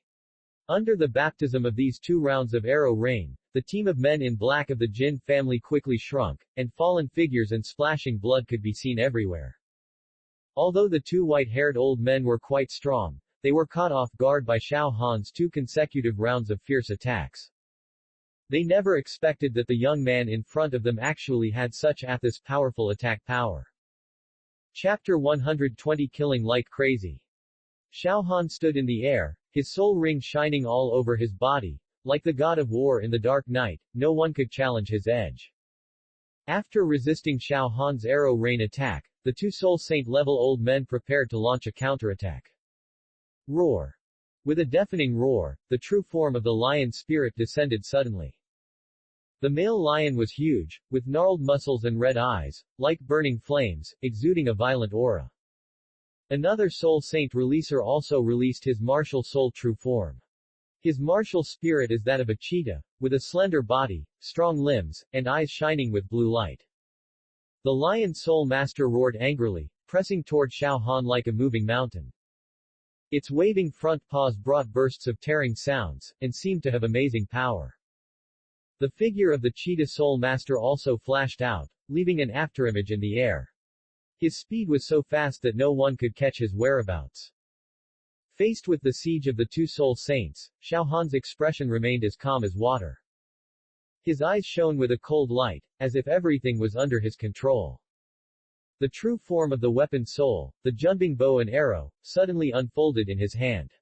Under the baptism of these 2 rounds of arrow rain, the team of men in black of the Jin family quickly shrunk, and fallen figures and splashing blood could be seen everywhere. Although the 2 white-haired old men were quite strong, they were caught off guard by Xiao Han's 2 consecutive rounds of fierce attacks. They never expected that the young man in front of them actually had such this powerful attack power. Chapter 120 Killing Like Crazy. Xiao Han stood in the air, his soul ring shining all over his body. Like the god of war in the dark night, no one could challenge his edge. After resisting Xiao Han's arrow rain attack, the two Soul Saint-level old men prepared to launch a counterattack. Roar. With a deafening roar, the true form of the lion spirit descended suddenly. The male lion was huge, with gnarled muscles and red eyes, like burning flames, exuding a violent aura. Another Soul Saint releaser also released his martial soul true form. His martial spirit is that of a cheetah, with a slender body, strong limbs, and eyes shining with blue light. The lion soul master roared angrily, pressing toward Xiao Han like a moving mountain. Its waving front paws brought bursts of tearing sounds, and seemed to have amazing power. The figure of the cheetah soul master also flashed out, leaving an afterimage in the air. His speed was so fast that no one could catch his whereabouts. Faced with the siege of the two Soul Saints, Xiao Han's expression remained as calm as water. His eyes shone with a cold light, as if everything was under his control. The true form of the weapon soul, the Junbing bow and arrow, suddenly unfolded in his hand.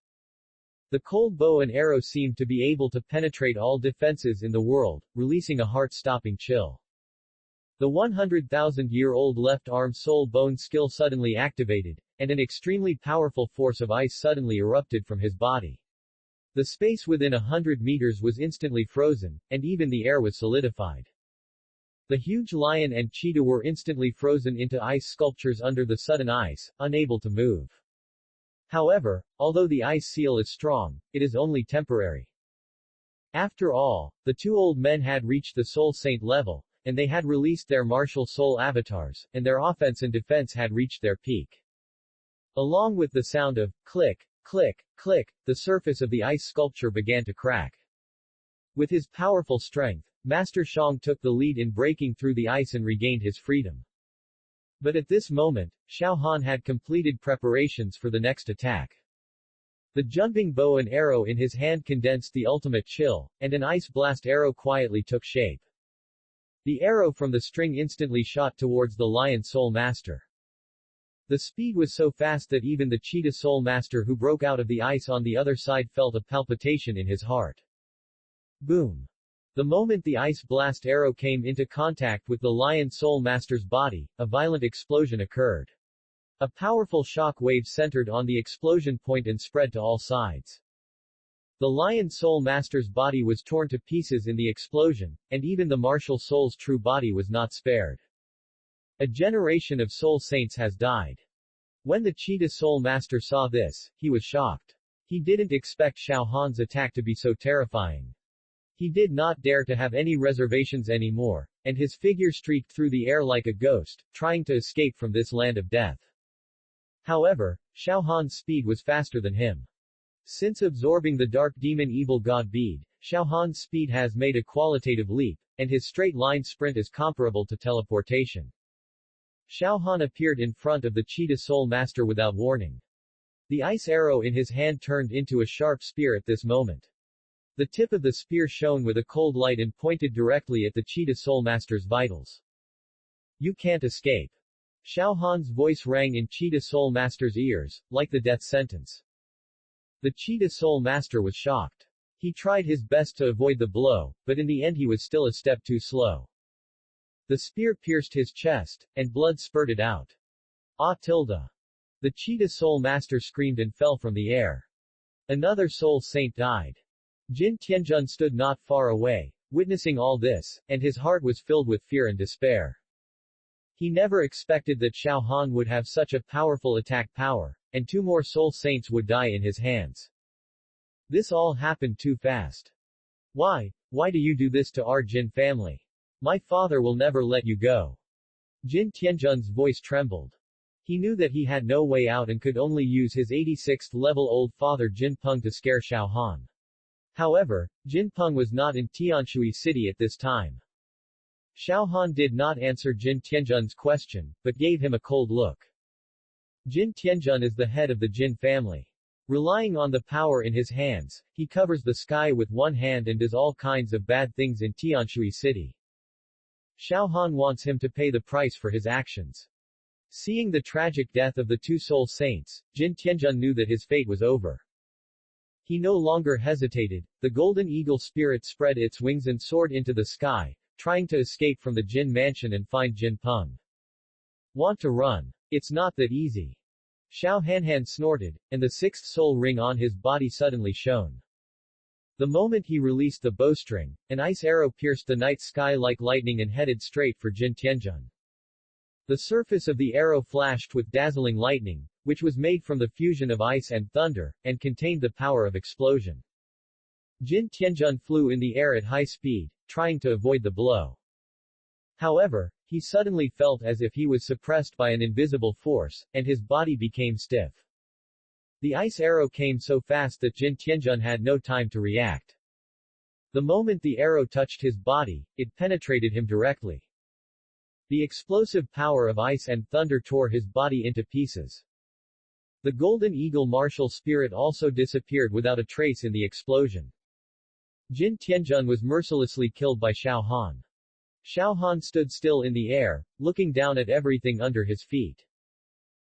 The cold bow and arrow seemed to be able to penetrate all defenses in the world, releasing a heart-stopping chill. The 100,000-year-old left arm soul bone skill suddenly activated, and an extremely powerful force of ice suddenly erupted from his body. The space within 100 meters was instantly frozen, and even the air was solidified. The huge lion and cheetah were instantly frozen into ice sculptures under the sudden ice, unable to move. However, although the ice seal is strong, it is only temporary. After all, the two old men had reached the Soul Saint level, and they had released their martial soul avatars, and their offense and defense had reached their peak. Along with the sound of click, click, click, the surface of the ice sculpture began to crack. With his powerful strength, Master Shang took the lead in breaking through the ice and regained his freedom. But at this moment, Xiao Han had completed preparations for the next attack. The Junbing bow and arrow in his hand condensed the ultimate chill, and an ice blast arrow quietly took shape. The arrow from the string instantly shot towards the lion soul master. The speed was so fast that even the cheetah soul master who broke out of the ice on the other side felt a palpitation in his heart. Boom! The moment the ice blast arrow came into contact with the lion soul master's body, a violent explosion occurred. A powerful shock wave centered on the explosion point and spread to all sides. The lion soul master's body was torn to pieces in the explosion, and even the martial soul's true body was not spared. A generation of soul saints has died. When the cheetah soul master saw this, he was shocked. He didn't expect Xiao Han's attack to be so terrifying. He did not dare to have any reservations anymore, and his figure streaked through the air like a ghost, trying to escape from this land of death. However, Xiao Han's speed was faster than him. Since absorbing the Dark Demon Evil God bead, Xiao Han's speed has made a qualitative leap, and his straight-line sprint is comparable to teleportation. Xiao Han appeared in front of the cheetah soul master without warning. The ice arrow in his hand turned into a sharp spear at this moment. The tip of the spear shone with a cold light and pointed directly at the cheetah soul master's vitals. You can't escape. Xiao Han's voice rang in cheetah soul master's ears, like the death sentence. The cheetah soul master was shocked. He tried his best to avoid the blow, but in the end he was still a step too slow. The spear pierced his chest, and blood spurted out. Ah tilde. The cheetah soul master screamed and fell from the air. Another soul saint died. Jin Tianjun stood not far away, witnessing all this, and his heart was filled with fear and despair. He never expected that Xiao Han would have such a powerful attack power, and two more soul saints would die in his hands. This all happened too fast. Why do you do this to our Jin family? My father will never let you go. Jin Tianjun's voice trembled. He knew that he had no way out and could only use his 86th level old father Jin Peng to scare Xiao Han. However, Jin Peng was not in Tianshui City at this time. Xiao Han did not answer Jin Tianjun's question, but gave him a cold look. Jin Tianjun is the head of the Jin family. Relying on the power in his hands, he covers the sky with one hand and does all kinds of bad things in Tianshui City. Xiao Han wants him to pay the price for his actions. Seeing the tragic death of the two soul saints, Jin Tianjun knew that his fate was over. He no longer hesitated. The golden eagle spirit spread its wings and soared into the sky, trying to escape from the Jin mansion and find Jin Peng. Want to run. It's not that easy. Xiao Hanhan snorted, and the sixth soul ring on his body suddenly shone. The moment he released the bowstring, an ice arrow pierced the night sky like lightning and headed straight for Jin Tianjun. The surface of the arrow flashed with dazzling lightning, which was made from the fusion of ice and thunder, and contained the power of explosion. Jin Tianjun flew in the air at high speed, trying to avoid the blow. However, he suddenly felt as if he was suppressed by an invisible force, and his body became stiff. The ice arrow came so fast that Jin Tianjun had no time to react. The moment the arrow touched his body, it penetrated him directly. The explosive power of ice and thunder tore his body into pieces. The golden eagle martial spirit also disappeared without a trace in the explosion. Jin Tianjun was mercilessly killed by Xiao Han. Xiao Han stood still in the air, looking down at everything under his feet.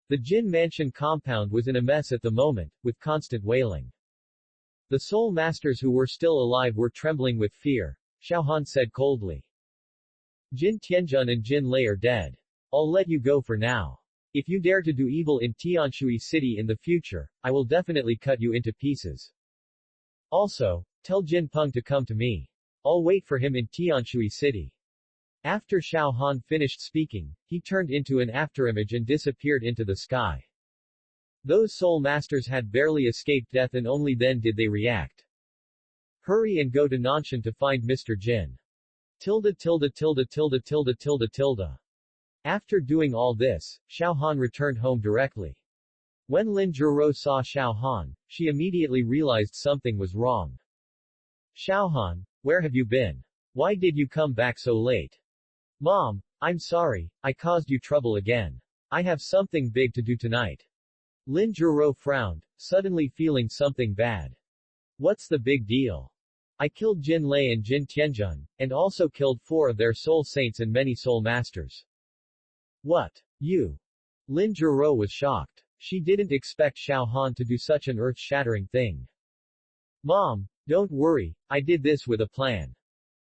The Jin Mansion compound was in a mess at the moment, with constant wailing. The soul masters who were still alive were trembling with fear. Xiao Han said coldly. Jin Tianjun and Jin Lei are dead. I'll let you go for now. If you dare to do evil in Tianshui City in the future, I will definitely cut you into pieces. Also, tell Jin Peng to come to me. I'll wait for him in Tianshui City. After Xiao Han finished speaking, he turned into an afterimage and disappeared into the sky. Those soul masters had barely escaped death and only then did they react. Hurry and go to Nanshan to find Mr. Jin. Tilde tilde tilde tilde tilde tilde tilde. After doing all this, Xiao Han returned home directly. When Lin Zhuro saw Xiao Han, she immediately realized something was wrong. Xiao Han, where have you been? Why did you come back so late? Mom, I'm sorry, I caused you trouble again. I have something big to do tonight. Lin Zhuro frowned, suddenly feeling something bad. What's the big deal? I killed Jin Lei and Jin Tianjun, and also killed 4 of their soul saints and many soul masters. What? You? Lin Zhuro was shocked. She didn't expect Xiao Han to do such an earth-shattering thing. Mom, don't worry, I did this with a plan.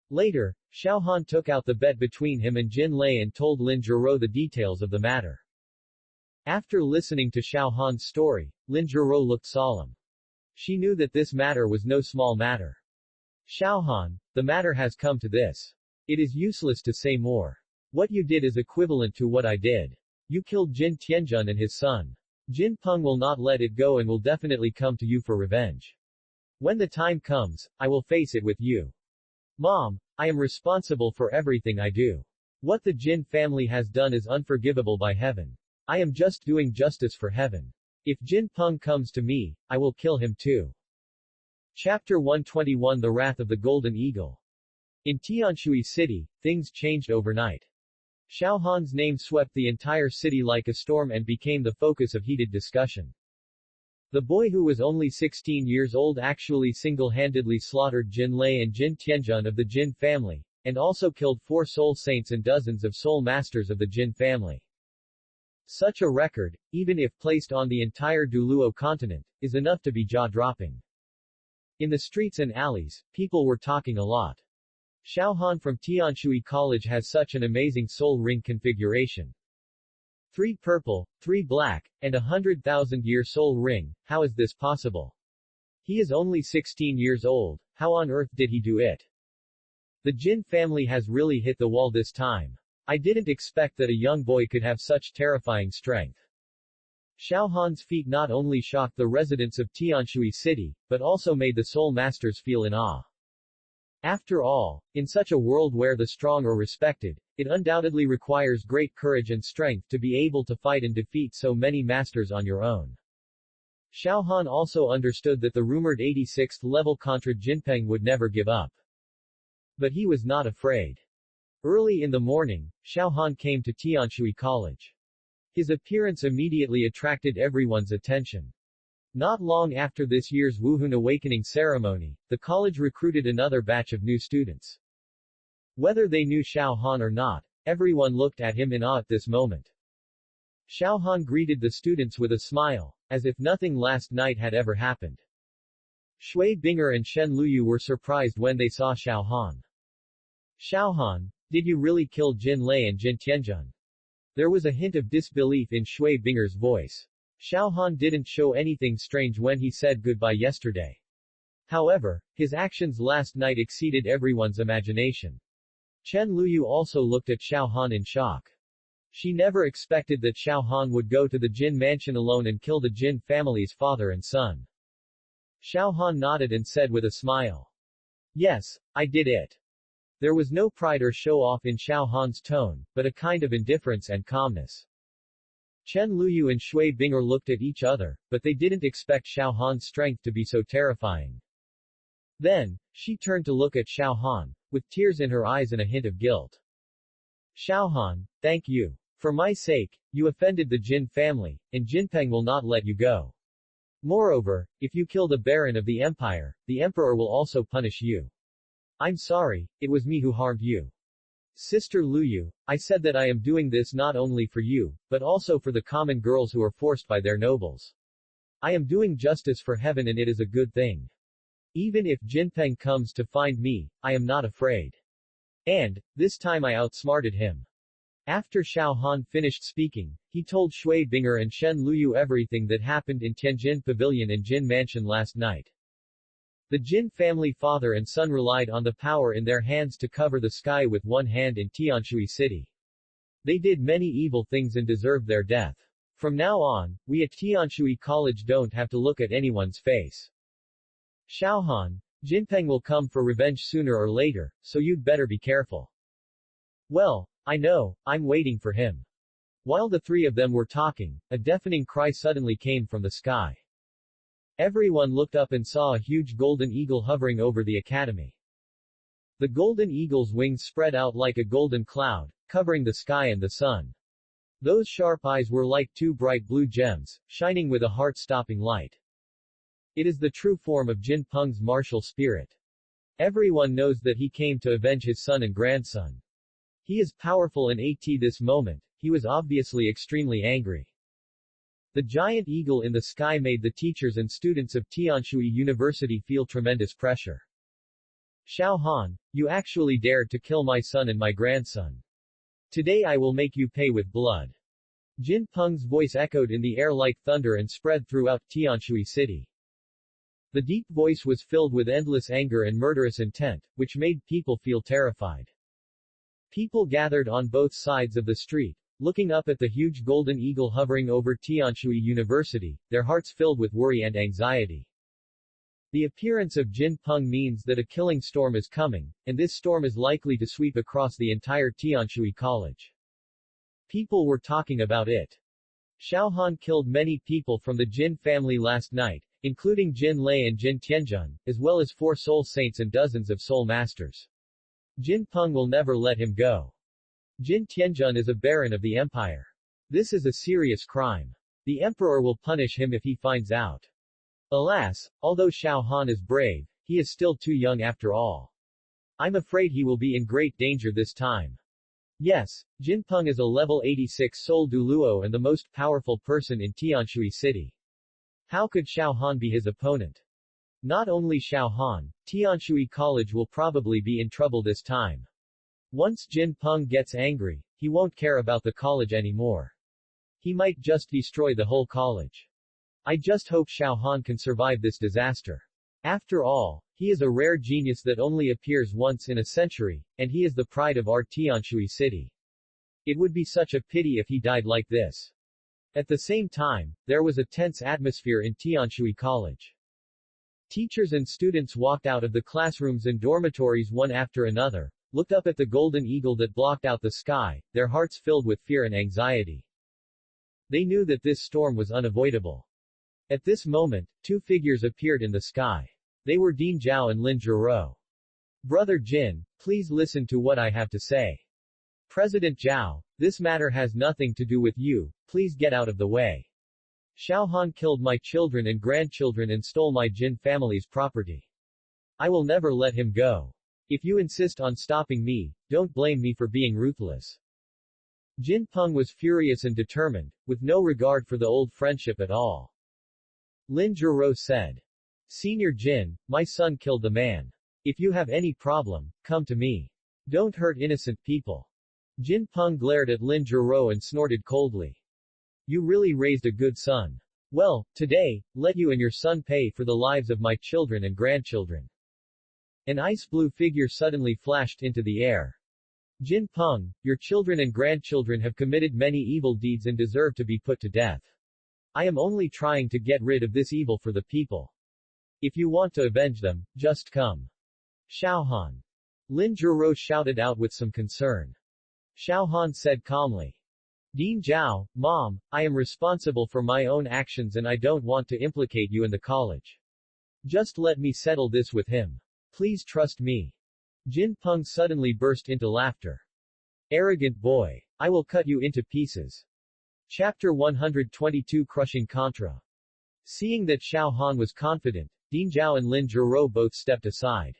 Later, Xiao Han took out the bet between him and Jin Lei and told Lin Zhuro the details of the matter. After listening to Xiao Han's story, Lin Zhuro looked solemn. She knew that this matter was no small matter. Xiao Han, the matter has come to this. It is useless to say more. What you did is equivalent to what I did. You killed Jin Tianjun and his son. Jin Peng will not let it go and will definitely come to you for revenge. When the time comes, I will face it with you. Mom, I am responsible for everything I do. What the Jin family has done is unforgivable by heaven. I am just doing justice for heaven. If Jin Peng comes to me, I will kill him too. Chapter 121 The Wrath of the Golden Eagle. In Tianshui City, things changed overnight. Xiao Han's name swept the entire city like a storm and became the focus of heated discussion. The boy who was only 16 years old actually single-handedly slaughtered Jin Lei and Jin Tianjun of the Jin family, and also killed 4 soul saints and dozens of soul masters of the Jin family. Such a record, even if placed on the entire Douluo continent, is enough to be jaw-dropping. In the streets and alleys, people were talking a lot. Xiao Han from Tianshui College has such an amazing soul ring configuration. 3 purple, 3 black, and 100,000-year soul ring, how is this possible? He is only 16 years old, how on earth did he do it? The Jin family has really hit the wall this time. I didn't expect that a young boy could have such terrifying strength. Xiao Han's feat not only shocked the residents of Tianshui City, but also made the soul masters feel in awe. After all, in such a world where the strong are respected, it undoubtedly requires great courage and strength to be able to fight and defeat so many masters on your own. Xiao Han also understood that the rumored 86th level Contra Jinpeng would never give up. But he was not afraid. Early in the morning, Xiao Han came to Tianshui College. His appearance immediately attracted everyone's attention. Not long after this year's Wuhun Awakening ceremony, the college recruited another batch of new students. Whether they knew Xiao Han or not, everyone looked at him in awe at this moment. Xiao Han greeted the students with a smile, as if nothing last night had ever happened. Shui Binger and Shen Luyu were surprised when they saw Xiao Han. Xiao Han, did you really kill Jin Lei and Jin Tianjun? There was a hint of disbelief in Shui Binger's voice. Xiao Han didn't show anything strange when he said goodbye yesterday. However, his actions last night exceeded everyone's imagination. Chen Luyu also looked at Xiao Han in shock. She never expected that Xiao Han would go to the Jin mansion alone and kill the Jin family's father and son. Xiao Han nodded and said with a smile. Yes, I did it. There was no pride or show-off in Xiao Han's tone, but a kind of indifference and calmness. Chen Luyu and Shui Binger looked at each other, but they didn't expect Xiao Han's strength to be so terrifying. Then, she turned to look at Xiao Han, with tears in her eyes and a hint of guilt. Xiao Han, thank you. For my sake, you offended the Jin family, and Jinpeng will not let you go. Moreover, if you kill the Baron of the Empire, the Emperor will also punish you. I'm sorry, it was me who harmed you. Sister Luyu, I said that I am doing this not only for you, but also for the common girls who are forced by their nobles. I am doing justice for heaven and it is a good thing. Even if Jinpeng comes to find me, I am not afraid. And, this time I outsmarted him. After Xiao Han finished speaking, he told Shui Binger and Chen Luyu everything that happened in Tianjin Pavilion and Jin Mansion last night. The Jin family father and son relied on the power in their hands to cover the sky with one hand in Tianshui City. They did many evil things and deserved their death. From now on, we at Tianshui College don't have to look at anyone's face. Xiao Han, Jinpeng will come for revenge sooner or later, so you'd better be careful. Well, I know, I'm waiting for him. While the three of them were talking, a deafening cry suddenly came from the sky. Everyone looked up and saw a huge golden eagle hovering over the academy. The golden eagle's wings spread out like a golden cloud, covering the sky and the sun. Those sharp eyes were like two bright blue gems, shining with a heart-stopping light. It is the true form of Jin Peng's martial spirit. Everyone knows that he came to avenge his son and grandson. He is powerful in this moment, he was obviously extremely angry. The giant eagle in the sky made the teachers and students of Tianshui University feel tremendous pressure. Xiao Han, you actually dared to kill my son and my grandson. Today I will make you pay with blood. Jin Peng's voice echoed in the air like thunder and spread throughout Tianshui City. The deep voice was filled with endless anger and murderous intent, which made people feel terrified. People gathered on both sides of the street, looking up at the huge golden eagle hovering over Tianshui University, their hearts filled with worry and anxiety. The appearance of Jin Peng means that a killing storm is coming, and this storm is likely to sweep across the entire Tianshui College. People were talking about it. Xiao Han killed many people from the Jin family last night, including Jin Lei and Jin Tianjun, as well as 4 soul saints and dozens of soul masters. Jin Peng will never let him go. Jin Tianjun is a baron of the empire. This is a serious crime. The emperor will punish him if he finds out. Alas, although Xiao Han is brave, he is still too young after all. I'm afraid he will be in great danger this time. Yes, Jin Peng is a level 86 soul Douluo and the most powerful person in Tianshui City. How could Xiao Han be his opponent? Not only Xiao Han, Tianshui College will probably be in trouble this time. Once Jin Peng gets angry, he won't care about the college anymore. He might just destroy the whole college. I just hope Xiao Han can survive this disaster. After all, he is a rare genius that only appears once in a century, and he is the pride of our Tianshui City. It would be such a pity if he died like this. At the same time, there was a tense atmosphere in Tianshui College. Teachers and students walked out of the classrooms and dormitories one after another, looked up at the golden eagle that blocked out the sky, their hearts filled with fear and anxiety. They knew that this storm was unavoidable. At this moment, 2 figures appeared in the sky. They were Dean Zhao and Lin Zhiro. Brother Jin, please listen to what I have to say. President Zhao, this matter has nothing to do with you, please get out of the way. Xiao Han killed my children and grandchildren and stole my Jin family's property. I will never let him go. If you insist on stopping me, don't blame me for being ruthless. Jin Peng was furious and determined, with no regard for the old friendship at all. Lin Zhiro said. Senior Jin, my son killed the man. If you have any problem, come to me. Don't hurt innocent people. Jin Peng glared at Lin Zhiro and snorted coldly. You really raised a good son. Well, today, let you and your son pay for the lives of my children and grandchildren. An ice-blue figure suddenly flashed into the air. Jin Peng, your children and grandchildren have committed many evil deeds and deserve to be put to death. I am only trying to get rid of this evil for the people. If you want to avenge them, just come. Xiaohan. Lin Zhiro shouted out with some concern. Xiaohan said calmly. Dean Zhao, Mom, I am responsible for my own actions and I don't want to implicate you in the college. Just let me settle this with him. Please trust me. Jin Peng suddenly burst into laughter. Arrogant boy. I will cut you into pieces. Chapter 122 Crushing Contra. Seeing that Xiaohan was confident, Dean Zhao and Lin Zhiro both stepped aside.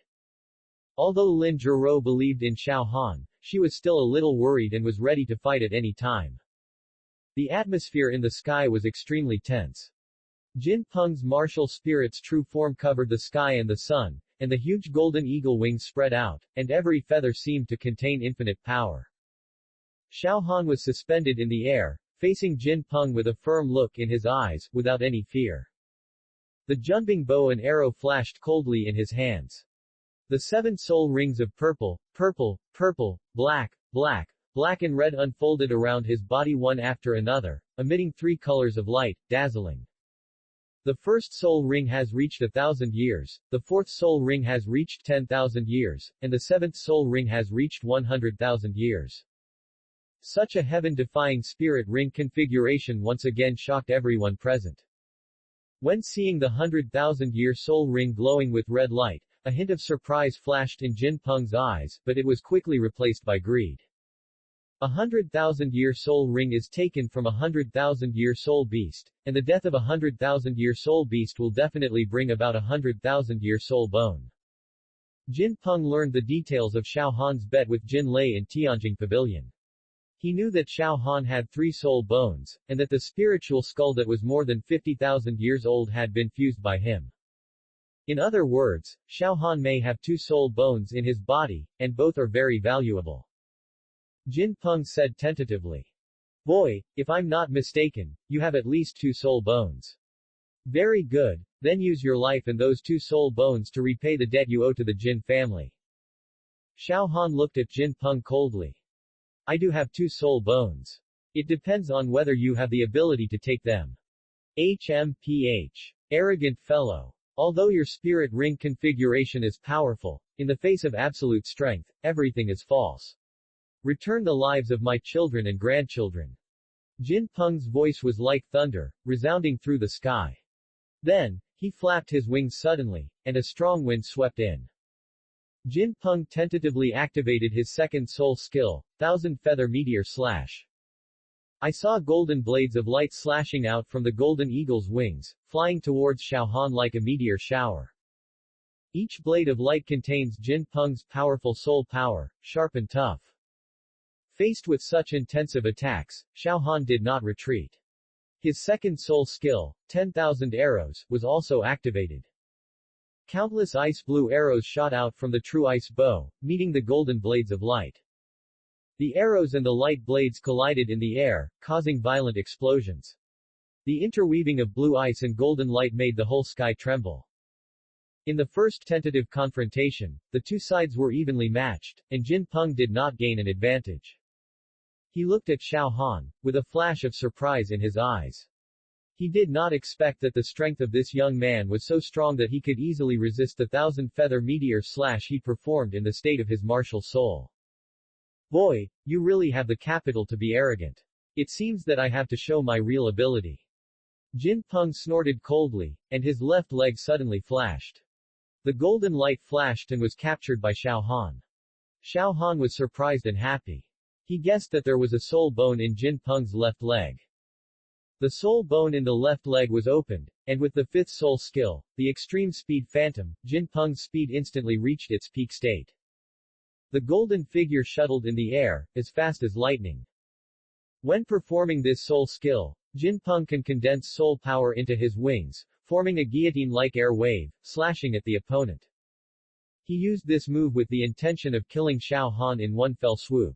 Although Lin Zhiro believed in Xiaohan, she was still a little worried and was ready to fight at any time. The atmosphere in the sky was extremely tense. Jin Peng's martial spirit's true form covered the sky and the sun, and the huge golden eagle wings spread out, and every feather seemed to contain infinite power. Xiaohan was suspended in the air, facing Jin Peng with a firm look in his eyes, without any fear. The Junbing bow and arrow flashed coldly in his hands. The 7 soul rings of purple, purple, purple, black, black, black and red unfolded around his body one after another, emitting 3 colors of light, dazzling. The first soul ring has reached 1,000 years, the 4th soul ring has reached 10,000 years, and the 7th soul ring has reached 100,000 years. Such a heaven-defying spirit ring configuration once again shocked everyone present. When seeing the 100,000-year soul ring glowing with red light, a hint of surprise flashed in Jin Peng's eyes, but it was quickly replaced by greed. 100,000-year soul ring is taken from 100,000-year soul beast, and the death of 100,000-year soul beast will definitely bring about 100,000-year soul bone. Jin Peng learned the details of Xiaohan's bet with Jin Lei in Tianjing Pavilion. He knew that Xiaohan had 3 soul bones, and that the spiritual skull that was more than 50,000 years old had been fused by him. In other words, Xiaohan may have 2 soul bones in his body, and both are very valuable. Jin Peng said tentatively. Boy, if I'm not mistaken, you have at least 2 soul bones. Very good, then use your life and those 2 soul bones to repay the debt you owe to the Jin family. Xiaohan looked at Jin Peng coldly. I do have 2 soul bones. It depends on whether you have the ability to take them. HMPH. Arrogant fellow. Although your spirit ring configuration is powerful, in the face of absolute strength, everything is false. Return the lives of my children and grandchildren. Jin Peng's voice was like thunder, resounding through the sky. Then, he flapped his wings suddenly, and a strong wind swept in. Jin Peng tentatively activated his second soul skill, Thousand Feather Meteor Slash. I saw golden blades of light slashing out from the golden eagle's wings, flying towards Xiaohan like a meteor shower. Each blade of light contains Jin Peng's powerful soul power, sharp and tough. Faced with such intensive attacks, Xiaohan did not retreat. His second soul skill, 10,000 arrows, was also activated. Countless ice-blue arrows shot out from the true ice bow, meeting the golden blades of light. The arrows and the light blades collided in the air, causing violent explosions. The interweaving of blue ice and golden light made the whole sky tremble. In the first tentative confrontation, the 2 sides were evenly matched, and Jin Peng did not gain an advantage. He looked at Xiaohan, with a flash of surprise in his eyes. He did not expect that the strength of this young man was so strong that he could easily resist the 1,000-feather meteor slash he performed in the state of his martial soul. Boy, you really have the capital to be arrogant. It seems that I have to show my real ability. Jin Peng snorted coldly, and his left leg suddenly flashed. The golden light flashed and was captured by Xiaohan. Xiaohan was surprised and happy. He guessed that there was a soul bone in Jin Peng's left leg. The soul bone in the left leg was opened, and with the 5th soul skill, the extreme speed phantom, Jin Peng's speed instantly reached its peak state. The golden figure shuttled in the air, as fast as lightning. When performing this soul skill, Jin Peng can condense soul power into his wings, forming a guillotine-like air wave, slashing at the opponent. He used this move with the intention of killing Xiaohan in one fell swoop.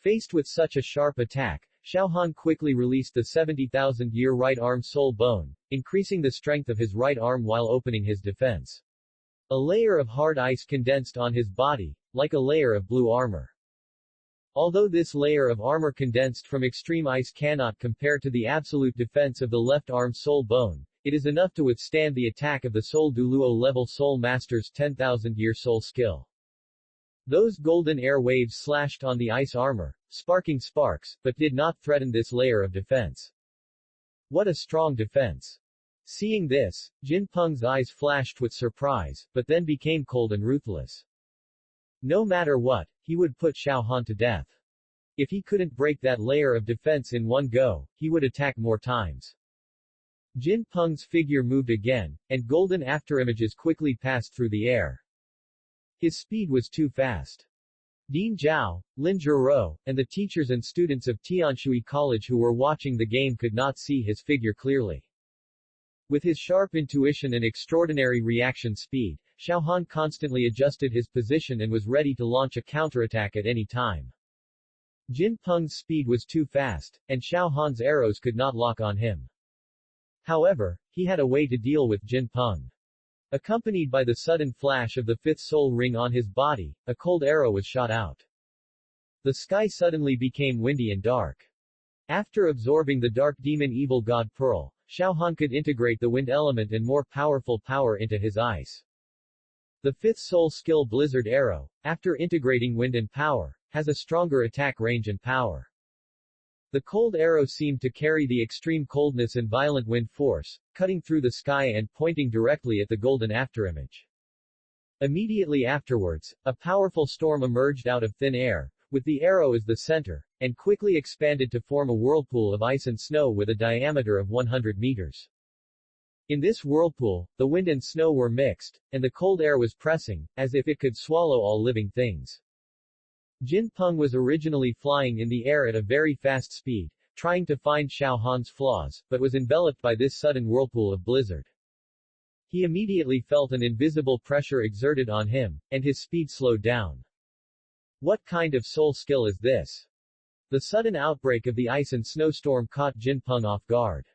Faced with such a sharp attack, Xiaohan quickly released the 70,000-year right arm soul bone, increasing the strength of his right arm while opening his defense. A layer of hard ice condensed on his body, like a layer of blue armor. Although this layer of armor condensed from extreme ice cannot compare to the absolute defense of the left arm soul bone, it is enough to withstand the attack of the Soul Douluo level Soul Master's 10,000-year soul skill. Those golden air waves slashed on the ice armor, sparking sparks, but did not threaten this layer of defense. What a strong defense! Seeing this, Jin Peng's eyes flashed with surprise, but then became cold and ruthless. No matter what, he would put Xiaohan to death. If he couldn't break that layer of defense in one go, he would attack more times. Jin Peng's figure moved again, and golden afterimages quickly passed through the air. His speed was too fast. Dean Zhao, Lin Zhiro, and the teachers and students of Tianshui College who were watching the game could not see his figure clearly. With his sharp intuition and extraordinary reaction speed, Xiaohan constantly adjusted his position and was ready to launch a counterattack at any time. Jin Peng's speed was too fast, and Xiaohan's arrows could not lock on him. However, he had a way to deal with Jin Peng. Accompanied by the sudden flash of the fifth soul ring on his body, a cold arrow was shot out. The sky suddenly became windy and dark. After absorbing the dark demon evil god Pearl, Xiaohan could integrate the wind element and more powerful power into his ice. The fifth soul skill Blizzard Arrow, after integrating wind and power, has a stronger attack range and power. The cold arrow seemed to carry the extreme coldness and violent wind force, cutting through the sky and pointing directly at the golden afterimage. Immediately afterwards, a powerful storm emerged out of thin air, with the arrow as the center, and quickly expanded to form a whirlpool of ice and snow with a diameter of 100 meters. In this whirlpool, the wind and snow were mixed, and the cold air was pressing, as if it could swallow all living things. Jin Peng was originally flying in the air at a very fast speed, trying to find Xiaohan's flaws, but was enveloped by this sudden whirlpool of blizzard. He immediately felt an invisible pressure exerted on him, and his speed slowed down. What kind of soul skill is this? The sudden outbreak of the ice and snowstorm caught Jin Peng off guard.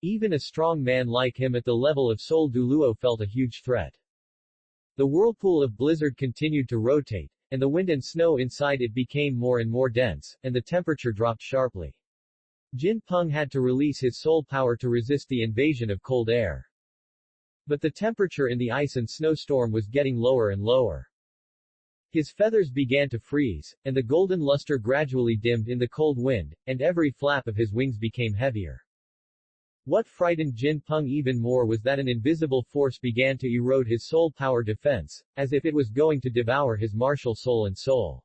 Even a strong man like him at the level of Soul Douluo felt a huge threat. The whirlpool of blizzard continued to rotate, and the wind and snow inside it became more and more dense, and the temperature dropped sharply. Jin Peng had to release his soul power to resist the invasion of cold air. But the temperature in the ice and snowstorm was getting lower and lower. His feathers began to freeze, and the golden luster gradually dimmed in the cold wind, and every flap of his wings became heavier. What frightened Jin Peng even more was that an invisible force began to erode his soul power defense, as if it was going to devour his martial soul and soul.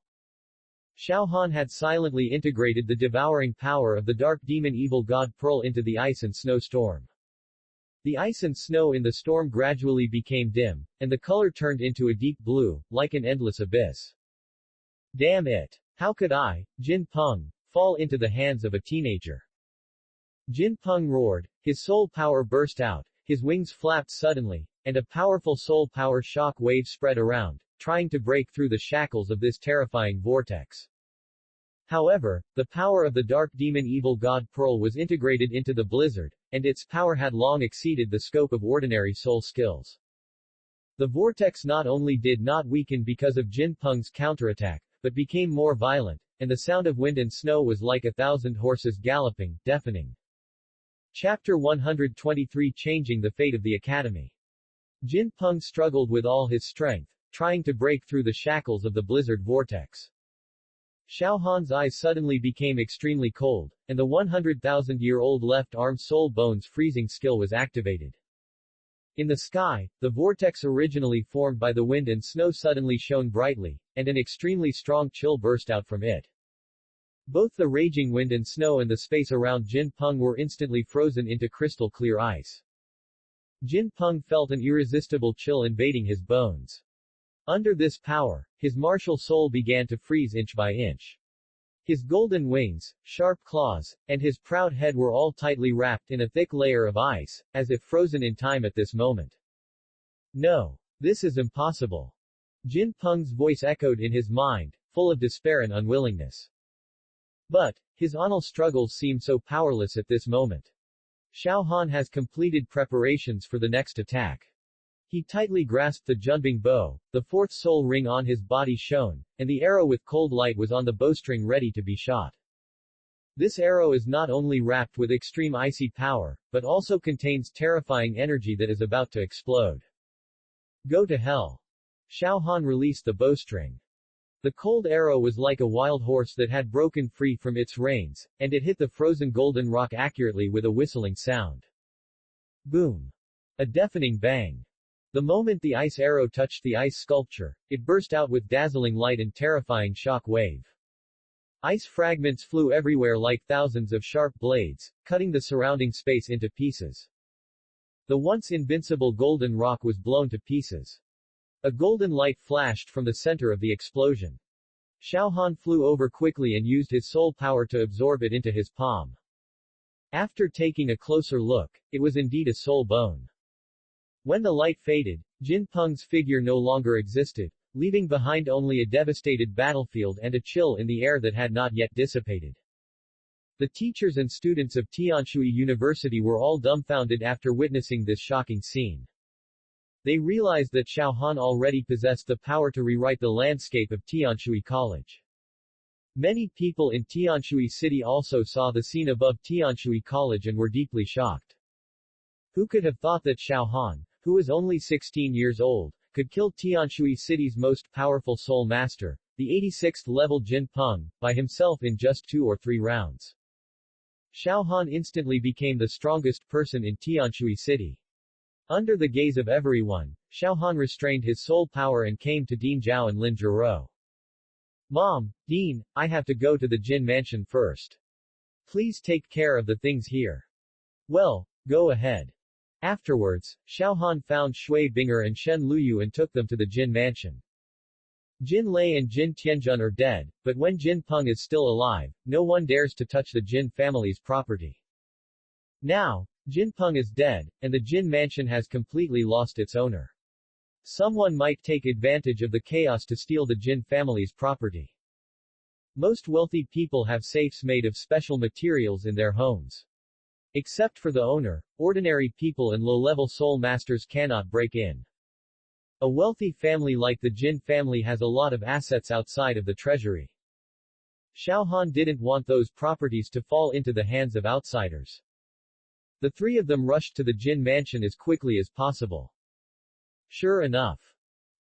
Xiaohan had silently integrated the devouring power of the dark demon evil god Pearl into the ice and snow storm. The ice and snow in the storm gradually became dim, and the color turned into a deep blue, like an endless abyss. Damn it! How could I, Jin Peng, fall into the hands of a teenager? Jin Peng roared, his soul power burst out, his wings flapped suddenly, and a powerful soul power shock wave spread around, trying to break through the shackles of this terrifying vortex. However, the power of the dark demon evil god Pearl was integrated into the blizzard, and its power had long exceeded the scope of ordinary soul skills. The vortex not only did not weaken because of Jin Peng's counterattack, but became more violent, and the sound of wind and snow was like 1,000 horses galloping, deafening. Chapter 123 Changing the Fate of the Academy. Jin Peng struggled with all his strength, trying to break through the shackles of the blizzard vortex. Xiaohan's eyes suddenly became extremely cold, and the 100,000-year-old left arm soul bone's freezing skill was activated. In the sky, the vortex originally formed by the wind and snow suddenly shone brightly, and an extremely strong chill burst out from it. Both the raging wind and snow and the space around Jin Peng were instantly frozen into crystal clear ice. Jin Peng felt an irresistible chill invading his bones. Under this power, his martial soul began to freeze inch by inch. His golden wings, sharp claws, and his proud head were all tightly wrapped in a thick layer of ice, as if frozen in time at this moment. No. This is impossible. Jin Peng's voice echoed in his mind, full of despair and unwillingness. But, his honal struggles seem so powerless at this moment. Xiao Han has completed preparations for the next attack. He tightly grasped the Junbing bow, the fourth soul ring on his body shone, and the arrow with cold light was on the bowstring ready to be shot. This arrow is not only wrapped with extreme icy power, but also contains terrifying energy that is about to explode. Go to hell. Xiao Han released the bowstring. The cold arrow was like a wild horse that had broken free from its reins, and it hit the frozen golden rock accurately with a whistling sound. Boom. A deafening bang. The moment the ice arrow touched the ice sculpture, it burst out with dazzling light and terrifying shock wave. Ice fragments flew everywhere like thousands of sharp blades, cutting the surrounding space into pieces. The once invincible golden rock was blown to pieces. A golden light flashed from the center of the explosion. Xiao Han flew over quickly and used his soul power to absorb it into his palm. After taking a closer look, it was indeed a soul bone. When the light faded, Jin Peng's figure no longer existed, leaving behind only a devastated battlefield and a chill in the air that had not yet dissipated. The teachers and students of Tianshui University were all dumbfounded after witnessing this shocking scene. They realized that Xiao Han already possessed the power to rewrite the landscape of Tianshui College. Many people in Tianshui City also saw the scene above Tianshui College and were deeply shocked. Who could have thought that Xiao Han, who was only 16 years old, could kill Tianshui City's most powerful soul master, the 86th level Jin Peng, by himself in just 2 or 3 rounds. Xiao Han instantly became the strongest person in Tianshui City. Under the gaze of everyone, Xiao Han restrained his soul power and came to Dean Zhao and Lin Zhiro. Mom, Dean, I have to go to the Jin mansion first. Please take care of the things here. Well, go ahead. Afterwards, Xiao Han found Shui Binger and Shen Luyu and took them to the Jin mansion. Jin Lei and Jin Tianjun are dead, but when Jin Peng is still alive, no one dares to touch the Jin family's property. Now, Jin Peng is dead, and the Jin mansion has completely lost its owner. Someone might take advantage of the chaos to steal the Jin family's property. Most wealthy people have safes made of special materials in their homes. Except for the owner, ordinary people and low-level soul masters cannot break in. A wealthy family like the Jin family has a lot of assets outside of the treasury. Xiao Han didn't want those properties to fall into the hands of outsiders. The 3 of them rushed to the Jin mansion as quickly as possible. Sure enough.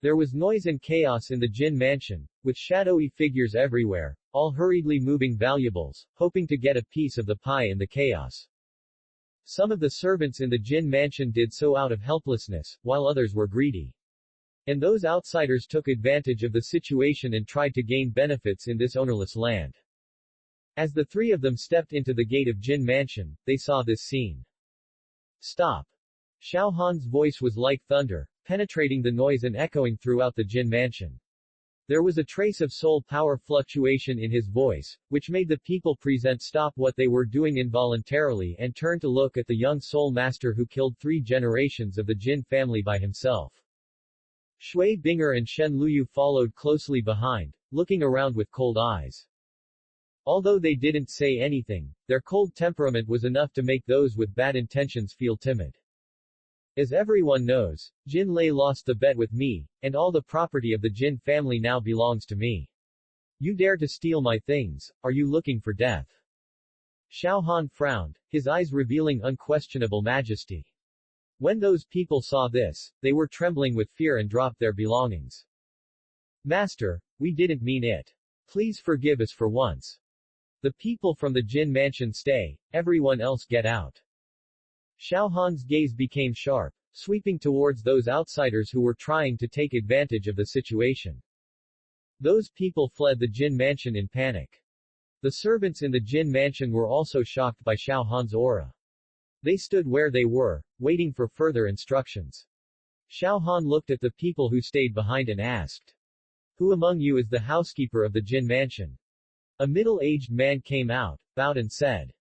There was noise and chaos in the Jin mansion, with shadowy figures everywhere, all hurriedly moving valuables, hoping to get a piece of the pie in the chaos. Some of the servants in the Jin mansion did so out of helplessness, while others were greedy. And those outsiders took advantage of the situation and tried to gain benefits in this ownerless land. As the 3 of them stepped into the gate of Jin mansion, they saw this scene. Stop! Xiao Han's voice was like thunder, penetrating the noise and echoing throughout the Jin mansion. There was a trace of soul power fluctuation in his voice, which made the people present stop what they were doing involuntarily and turn to look at the young soul master who killed 3 generations of the Jin family by himself. Shui Binger and Shen Luyu followed closely behind, looking around with cold eyes. Although they didn't say anything, their cold temperament was enough to make those with bad intentions feel timid. As everyone knows, Jin Lei lost the bet with me, and all the property of the Jin family now belongs to me. You dare to steal my things, are you looking for death? Xiao Han frowned, his eyes revealing unquestionable majesty. When those people saw this, they were trembling with fear and dropped their belongings. Master, we didn't mean it. Please forgive us for once. The people from the Jin mansion stay, everyone else get out. Xiao Han's gaze became sharp, sweeping towards those outsiders who were trying to take advantage of the situation. Those people fled the Jin mansion in panic. The servants in the Jin mansion were also shocked by Xiao Han's aura. They stood where they were, waiting for further instructions. Xiao Han looked at the people who stayed behind and asked, "Who among you is the housekeeper of the Jin mansion?" A middle-aged man came out, bowed and said,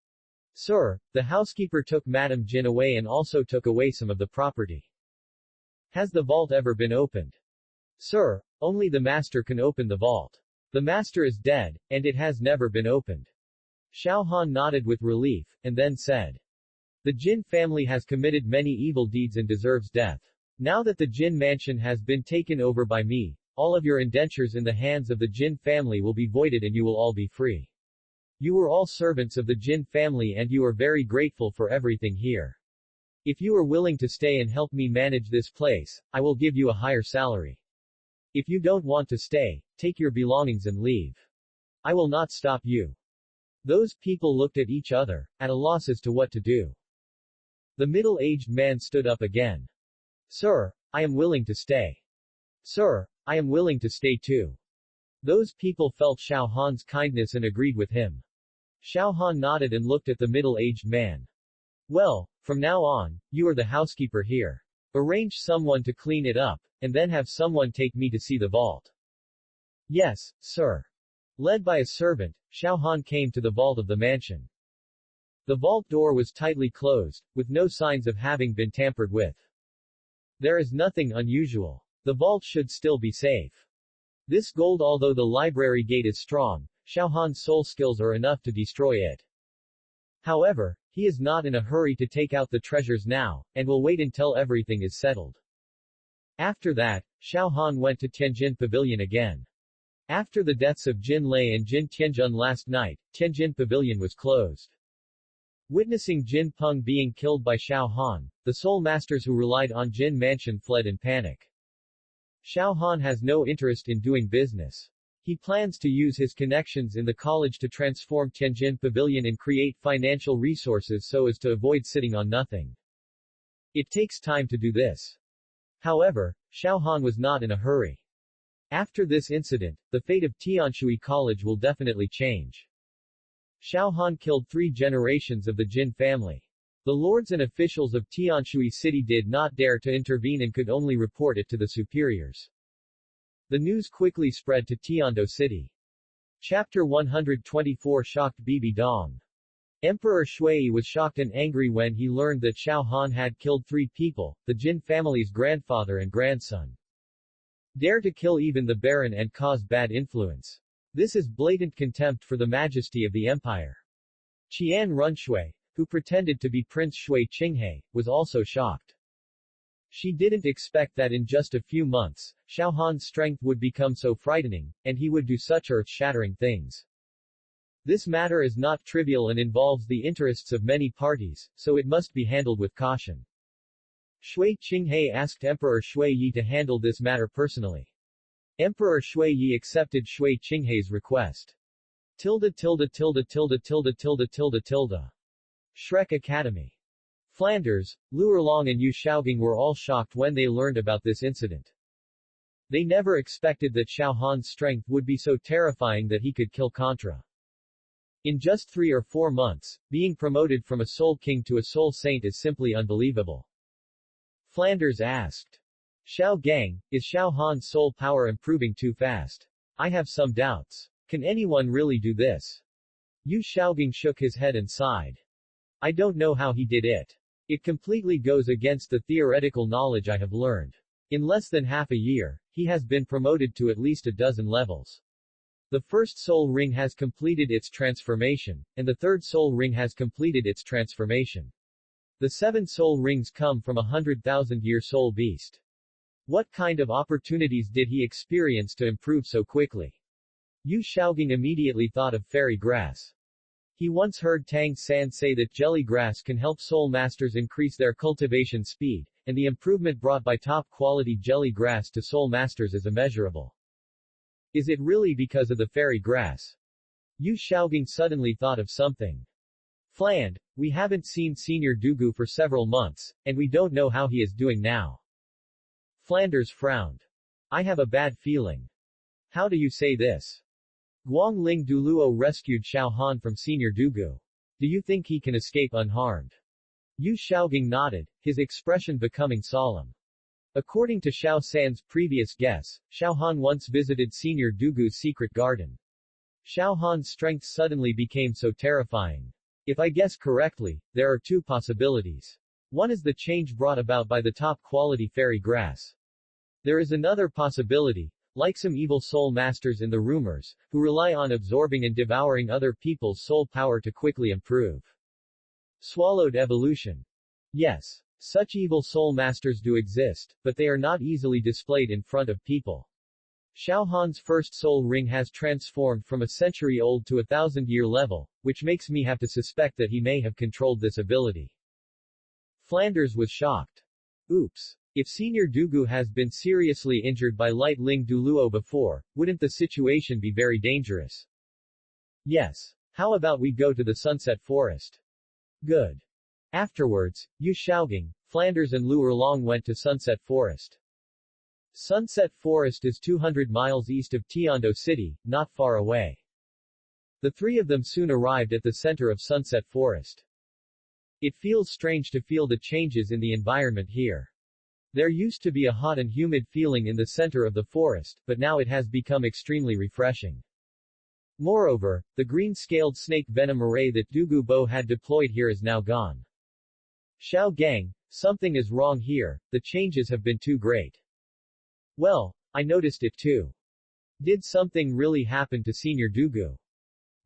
"Sir, the housekeeper took Madam Jin away and also took away some of the property." "Has the vault ever been opened?" "Sir, only the master can open the vault. The master is dead, and it has never been opened." Xiao Han nodded with relief, and then said, "The Jin family has committed many evil deeds and deserves death. Now that the Jin mansion has been taken over by me, all of your indentures in the hands of the Jin family will be voided and you will all be free. You were all servants of the Jin family and you are very grateful for everything here. If you are willing to stay and help me manage this place, I will give you a higher salary. If you don't want to stay, take your belongings and leave. I will not stop you." Those people looked at each other, at a loss as to what to do. The middle-aged man stood up again. "Sir, I am willing to stay. Sir, I am willing to stay too." Those people felt Xiao Han's kindness and agreed with him. Xiao Han nodded and looked at the middle-aged man. "Well, from now on, you are the housekeeper here. Arrange someone to clean it up, and then have someone take me to see the vault." "Yes, sir." Led by a servant, Xiao Han came to the vault of the mansion. The vault door was tightly closed, with no signs of having been tampered with. There is nothing unusual. The vault should still be safe. This gold, although the library gate is strong, Xiao Han's soul skills are enough to destroy it. However, he is not in a hurry to take out the treasures now, and will wait until everything is settled. After that, Xiao Han went to Tianjin Pavilion again. After the deaths of Jin Lei and Jin Tianjun last night, Tianjin Pavilion was closed. Witnessing Jin Peng being killed by Xiao Han, the soul masters who relied on Jin Mansion fled in panic. Xiao Han has no interest in doing business. He plans to use his connections in the college to transform Tianjin Pavilion and create financial resources so as to avoid sitting on nothing. It takes time to do this. However, Xiao Han was not in a hurry. After this incident, the fate of Tianshui College will definitely change. Xiao Han killed 3 generations of the Jin family. The lords and officials of Tianshui City did not dare to intervene and could only report it to the superiors. The news quickly spread to Tiando City. Chapter 124 shocked Bibi Dong. Emperor Shui was shocked and angry when he learned that Xiao Han had killed 3 people, the Jin family's grandfather and grandson. Dare to kill even the baron and cause bad influence. This is blatant contempt for the majesty of the empire. Qian Runshui, who pretended to be Prince Shui Qinghe, was also shocked. She didn't expect that in just a few months, Xiao Han's strength would become so frightening, and he would do such earth-shattering things. This matter is not trivial and involves the interests of many parties, so it must be handled with caution. Shui Qinghe asked Emperor Shui Yi to handle this matter personally. Emperor Shui Yi accepted Shui Qinghe's request. Shrek Academy. Flanders, Luerlong and Yu Xiaoging were all shocked when they learned about this incident. They never expected that Xiao Han's strength would be so terrifying that he could kill Contra. In just 3 or 4 months, being promoted from a soul king to a soul saint is simply unbelievable. Flanders asked. Xiao Gang, is Xiao Han's soul power improving too fast? I have some doubts. Can anyone really do this? Yu Xiaoging shook his head and sighed. I don't know how he did it. It completely goes against the theoretical knowledge I have learned. In less than half a year, he has been promoted to at least a dozen levels. The first soul ring has completed its transformation, and the third soul ring has completed its transformation. The 7 soul rings come from 100,000-year soul beast. What kind of opportunities did he experience to improve so quickly? Yu Xiaoging immediately thought of fairy grass. He once heard Tang San say that jelly grass can help soul masters increase their cultivation speed, and the improvement brought by top-quality jelly grass to soul masters is immeasurable. Is it really because of the fairy grass? Yu Xiaoging suddenly thought of something. Fland, we haven't seen Senior Douluo for several months, and we don't know how he is doing now. Flanders frowned. I have a bad feeling. How do you say this? Guangling Douluo rescued Xiao Han from Senior Douluo. Do you think he can escape unharmed? Yu Xiaoging nodded, his expression becoming solemn. According to Xiao San's previous guess, Xiao Han once visited Senior Douluo's secret garden. Xiao Han's strength suddenly became so terrifying. If I guess correctly, there are 2 possibilities. One is the change brought about by the top-quality fairy grass. There is another possibility. like some evil soul masters in the rumors, who rely on absorbing and devouring other people's soul power to quickly improve. Swallowed evolution. Yes, such evil soul masters do exist, but they are not easily displayed in front of people. Xiao Han's first soul ring has transformed from a century-old to a 1,000-year level, which makes me have to suspect that he may have controlled this ability. Flanders was shocked. Oops. If Senior Douluo has been seriously injured by Light Ling Douluo before, wouldn't the situation be very dangerous? Yes. How about we go to the Sunset Forest? Good. Afterwards, Yu Xiaogang, Flanders and Lu Erlong went to Sunset Forest. Sunset Forest is 200 miles east of Tiando City, not far away. The three of them soon arrived at the center of Sunset Forest. It feels strange to feel the changes in the environment here. There used to be a hot and humid feeling in the center of the forest, but now it has become extremely refreshing. Moreover, the green-scaled snake venom array that Douluo Bo had deployed here is now gone. Xiao Gang, something is wrong here, the changes have been too great. Well, I noticed it too. Did something really happen to Senior Douluo?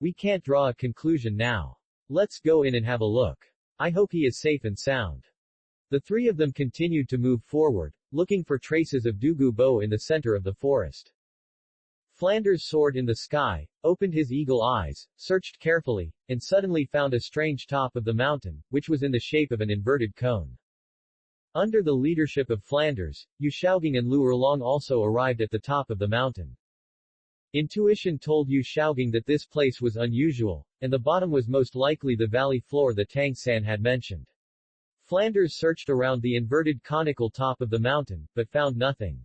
We can't draw a conclusion now. Let's go in and have a look. I hope he is safe and sound. The three of them continued to move forward, looking for traces of Douluo Bo in the center of the forest. Flanders soared in the sky, opened his eagle eyes, searched carefully, and suddenly found a strange top of the mountain, which was in the shape of an inverted cone. Under the leadership of Flanders, Yu Xiaogang and Lu Erlong also arrived at the top of the mountain. Intuition told Yu Xiaogang that this place was unusual, and the bottom was most likely the valley floor that Tang San had mentioned. Flanders searched around the inverted conical top of the mountain, but found nothing.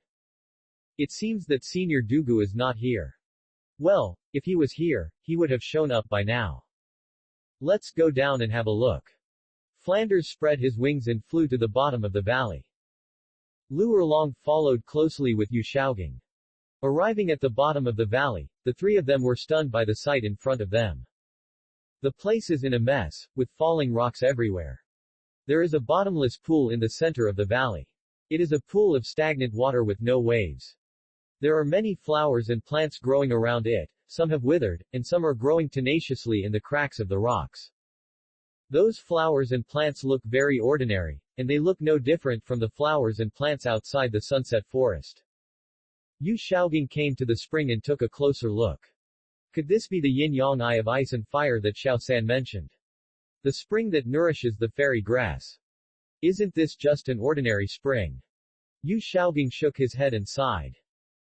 It seems that Senior Douluo is not here. Well, if he was here, he would have shown up by now. Let's go down and have a look. Flanders spread his wings and flew to the bottom of the valley. Lu Erlong followed closely with Yu Xiaogang. Arriving at the bottom of the valley, the three of them were stunned by the sight in front of them. The place is in a mess, with falling rocks everywhere. There is a bottomless pool in the center of the valley. It is a pool of stagnant water with no waves. There are many flowers and plants growing around it, some have withered, and some are growing tenaciously in the cracks of the rocks. Those flowers and plants look very ordinary, and they look no different from the flowers and plants outside the Sunset Forest. Yu Xiaogang came to the spring and took a closer look. Could this be the yin-yang eye of ice and fire that Xiao San mentioned? The spring that nourishes the fairy grass. Isn't this just an ordinary spring? Yu Xiaogang shook his head and sighed.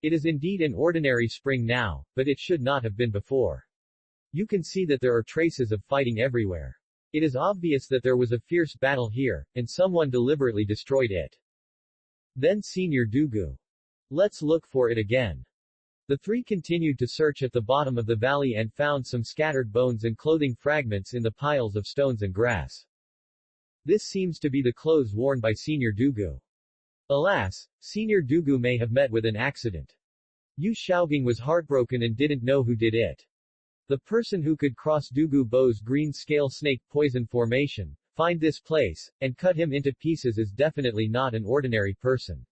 It is indeed an ordinary spring now, but it should not have been before. You can see that there are traces of fighting everywhere. It is obvious that there was a fierce battle here, and someone deliberately destroyed it. Then Senior Douluo. Let's look for it again. The three continued to search at the bottom of the valley and found some scattered bones and clothing fragments in the piles of stones and grass. This seems to be the clothes worn by Senior Douluo. Alas, Senior Douluo may have met with an accident. Yu Xiaogang was heartbroken and didn't know who did it. The person who could cross Douluo Bo's green scale snake poison formation, find this place, and cut him into pieces is definitely not an ordinary person.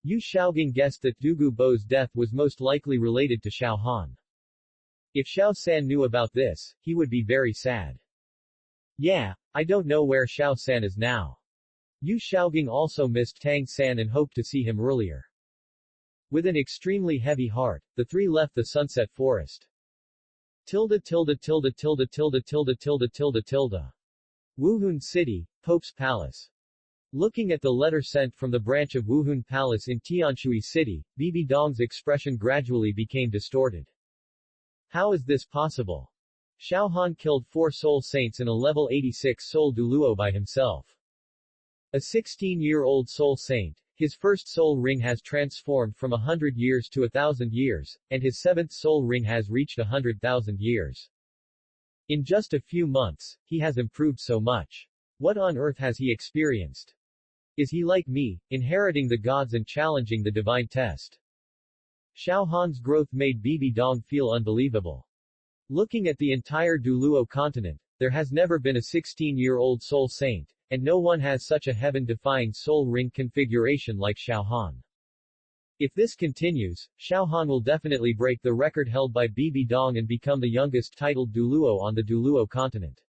Yu Xiaogang guessed that Douluo Bo's death was most likely related to Xiao Han. If Xiao San knew about this, he would be very sad. Yeah, I don't know where Xiao San is now. Yu Xiaogang also missed Tang San and hoped to see him earlier. With an extremely heavy heart, the three left the Sunset Forest. Wuhun City, Pope's Palace. Looking at the letter sent from the branch of Wuhun Palace in Tianshui City, Bibi Dong's expression gradually became distorted. How is this possible? Xiao Han killed 4 soul saints and a level 86 soul Douluo by himself. A 16-year-old soul saint, his first soul ring has transformed from 100 years to 1,000 years, and his 7th soul ring has reached 100,000 years. In just a few months, he has improved so much. What on earth has he experienced? Is he like me, inheriting the gods and challenging the divine test? Xiao Han's growth made Bibi Dong feel unbelievable. Looking at the entire Douluo continent, there has never been a 16-year-old soul saint, and no one has such a heaven-defying soul ring configuration like Xiao Han. If this continues, Xiao Han will definitely break the record held by Bibi Dong and become the youngest titled Douluo on the Douluo continent.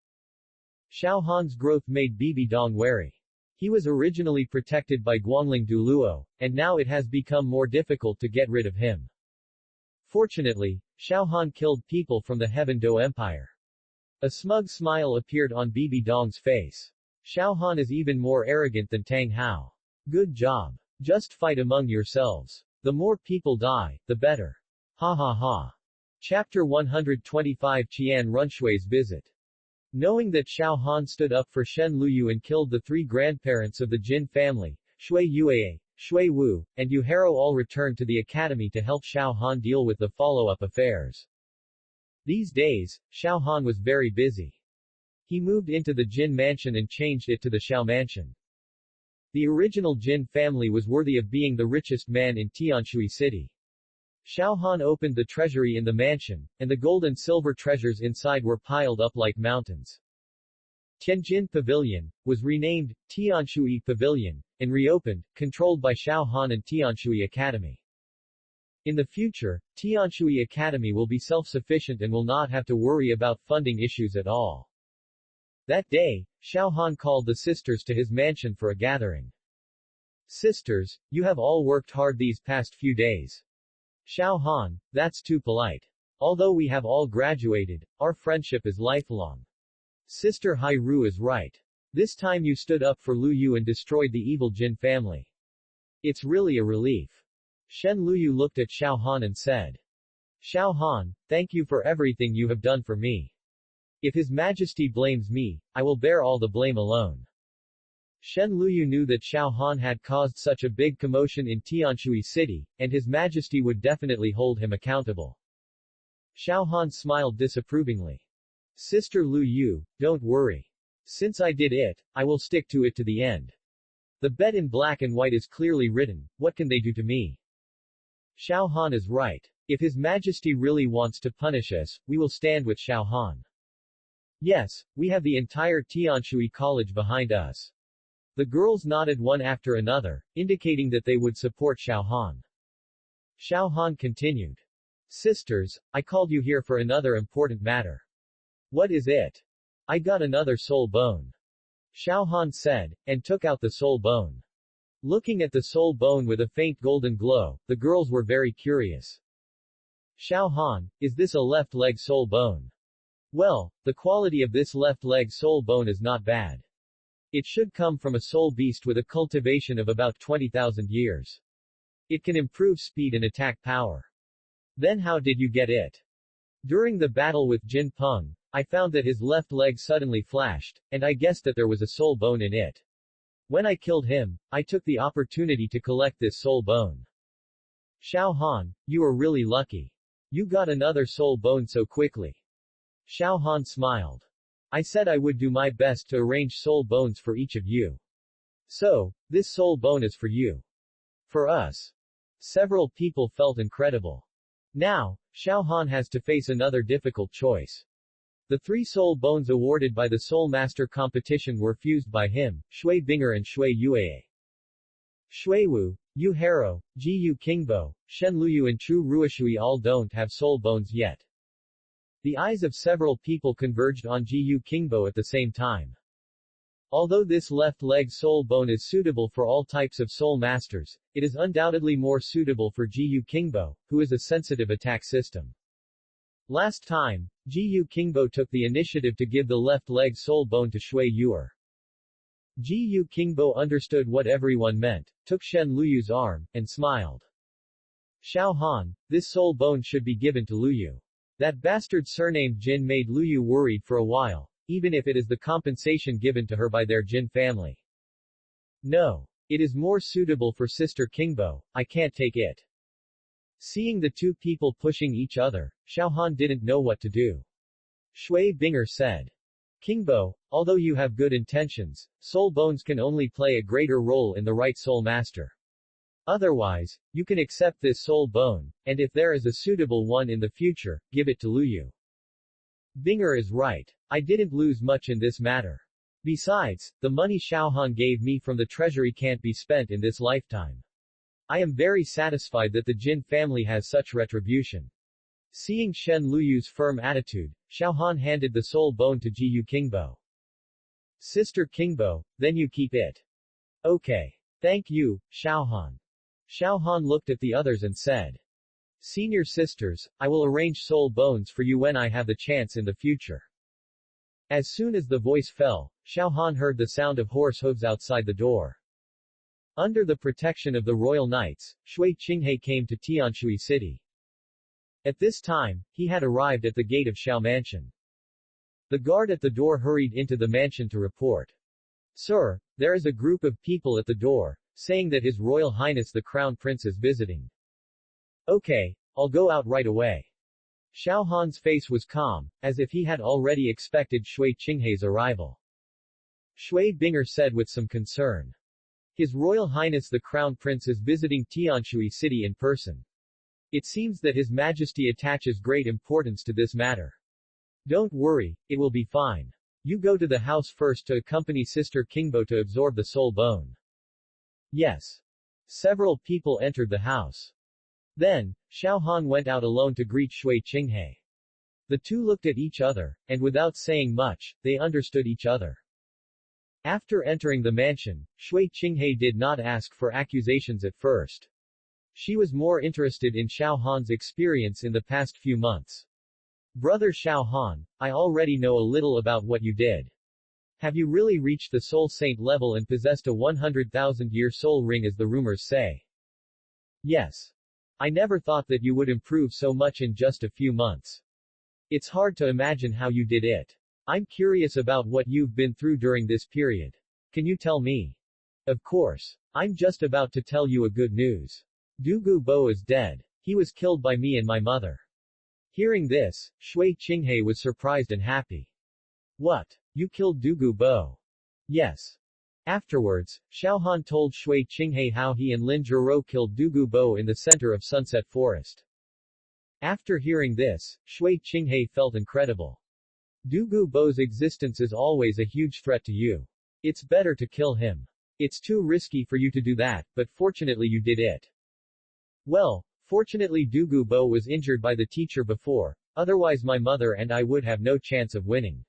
Xiao Han's growth made Bibi Dong wary. He was originally protected by Guangling Douluo, and now it has become more difficult to get rid of him. Fortunately, Xiao Han killed people from the Heaven Do Empire. A smug smile appeared on Bibi Dong's face. Xiao Han is even more arrogant than Tang Hao. Good job. Just fight among yourselves. The more people die, the better. Ha ha ha. Chapter 125 Qian Runshui's visit. Knowing that Xiao Han stood up for Shen Luyu and killed the three grandparents of the Jin family, Shui Yuei, Shui Wu, and Yu Haro all returned to the academy to help Xiao Han deal with the follow-up affairs. These days, Xiao Han was very busy. He moved into the Jin mansion and changed it to the Xiao mansion. The original Jin family was worthy of being the richest man in Tianshui City. Xiao Han opened the treasury in the mansion, and the gold and silver treasures inside were piled up like mountains. Tianjin Pavilion was renamed Tianshui Pavilion and reopened, controlled by Xiao Han and Tianshui Academy. In the future, Tianshui Academy will be self-sufficient and will not have to worry about funding issues at all. That day, Xiao Han called the sisters to his mansion for a gathering. Sisters, you have all worked hard these past few days. Xiao Han, that's too polite. Although we have all graduated, our friendship is lifelong. Sister Hai Ru is right. This time you stood up for Lu Yu and destroyed the evil Jin family. It's really a relief. Shen Luyu looked at Xiao Han and said, Xiao Han, thank you for everything you have done for me. If His Majesty blames me, I will bear all the blame alone. Shen Luyu knew that Xiao Han had caused such a big commotion in Tianshui City, and His Majesty would definitely hold him accountable. Xiao Han smiled disapprovingly. Sister Lu Yu, don't worry. Since I did it, I will stick to it to the end. The bet in black and white is clearly written, what can they do to me? Xiao Han is right. If His Majesty really wants to punish us, we will stand with Xiao Han. Yes, we have the entire Tianshui College behind us. The girls nodded one after another, indicating that they would support Xiao Han. Xiao Han continued. Sisters, I called you here for another important matter. What is it? I got another soul bone. Xiao Han said, and took out the soul bone. Looking at the soul bone with a faint golden glow, the girls were very curious. Xiao Han, is this a left leg soul bone? Well, the quality of this left leg soul bone is not bad. It should come from a soul beast with a cultivation of about 20,000 years. It can improve speed and attack power. Then how did you get it? During the battle with Jin Peng, I found that his left leg suddenly flashed, and I guessed that there was a soul bone in it. When I killed him, I took the opportunity to collect this soul bone. Xiao Han, you are really lucky. You got another soul bone so quickly. Xiao Han smiled. I said I would do my best to arrange soul bones for each of you. So, this soul bone is for you. For us. Several people felt incredible. Now, Xiao Han has to face another difficult choice. The 3 soul bones awarded by the Soul Master competition were fused by him, Shui Binger and Shui Yuei. Shui Wu, Yu Haro, Ji Yu Qingbo, Shen Luyu and Chu Ruishui all don't have soul bones yet. The eyes of several people converged on Ji Yu Qingbo at the same time. Although this left leg soul bone is suitable for all types of soul masters, it is undoubtedly more suitable for Ji Yu Qingbo, who is a sensitive attack system. Last time, Ji Yu Qingbo took the initiative to give the left leg soul bone to Shui Yuer. Ji Yu Qingbo understood what everyone meant, took Shen Luyu's arm, and smiled. Xiao Han, this soul bone should be given to Luyu. That bastard surnamed Jin made Luyu worried for a while, even if it is the compensation given to her by their Jin family. No. It is more suitable for Sister Qingbo, I can't take it. Seeing the 2 people pushing each other, Xiao Han didn't know what to do. Shui Binger said. Qingbo, although you have good intentions, soul bones can only play a greater role in the right soul master. Otherwise, you can accept this soul bone, and if there is a suitable one in the future, give it to Luyu. Binger is right. I didn't lose much in this matter. Besides, the money Xiao Han gave me from the treasury can't be spent in this lifetime. I am very satisfied that the Jin family has such retribution. Seeing Shen Luyu's firm attitude, Xiaohan handed the soul bone to Jiyu Qingbo. Sister Qingbo, then you keep it. Okay. Thank you, Xiaohan. Xiaohan looked at the others and said, Senior sisters, I will arrange soul bones for you when I have the chance in the future. As soon as the voice fell, Xiaohan heard the sound of horse hooves outside the door. Under the protection of the royal knights, Shui Qinghe came to Tianshui City. At this time, he had arrived at the gate of Xiao Mansion. The guard at the door hurried into the mansion to report. Sir, there is a group of people at the door, saying that His Royal Highness the Crown Prince is visiting. Okay, I'll go out right away. Xiaohan's face was calm, as if he had already expected Shui Qinghe's arrival. Shui Binger said with some concern. His Royal Highness the Crown Prince is visiting Tianshui City in person. It seems that His Majesty attaches great importance to this matter. Don't worry, it will be fine. You go to the house first to accompany Sister Qingbo to absorb the soul bone. Yes. Several people entered the house. Then, Xiaohan went out alone to greet Shui Qinghe. The two looked at each other, and without saying much, they understood each other. After entering the mansion, Shui Qinghe did not ask for accusations at first. She was more interested in Xiaohan's experience in the past few months. Brother Xiaohan, I already know a little about what you did. Have you really reached the soul saint level and possessed a 100,000-year soul ring as the rumors say? Yes. I never thought that you would improve so much in just a few months. It's hard to imagine how you did it. I'm curious about what you've been through during this period. Can you tell me? Of course. I'm just about to tell you a good news. Douluo Bo is dead. He was killed by me and my mother. Hearing this, Shui Qinghe was surprised and happy. What? You killed Douluo Bo? Yes. Afterwards, Xiaohan told Shui Qinghe how he and Lin Zhuro killed Douluo Bo in the center of Sunset Forest. After hearing this, Shui Qinghe felt incredible. Douluo Bo's existence is always a huge threat to you. It's better to kill him. It's too risky for you to do that, but fortunately you did it. Well, fortunately Douluo Bo was injured by the teacher before, otherwise my mother and I would have no chance of winning.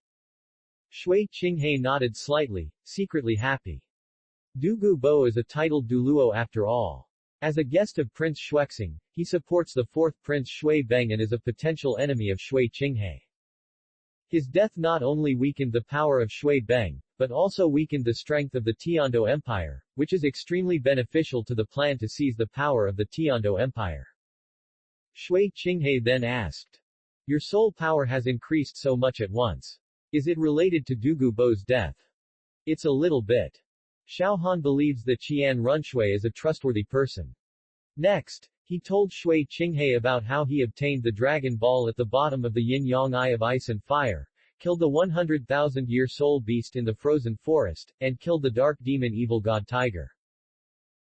Shui Qinghe nodded slightly, secretly happy. Douluo Bo is a titled Douluo after all. As a guest of Prince Shuexing, he supports the fourth Prince Shui Beng and is a potential enemy of Shui Qinghe. His death not only weakened the power of Shui Beng, but also weakened the strength of the Tiando Empire, which is extremely beneficial to the plan to seize the power of the Tiando Empire. Shui Qinghe then asked, Your soul power has increased so much at once. Is it related to Douluo Bo's death? It's a little bit. Xiaohan believes that Qian Runshui is a trustworthy person. Next, he told Shui Qinghe about how he obtained the Dragon Ball at the bottom of the Yin-Yang Eye of Ice and Fire, killed the 100,000-year soul beast in the frozen forest, and killed the dark demon evil god Tiger.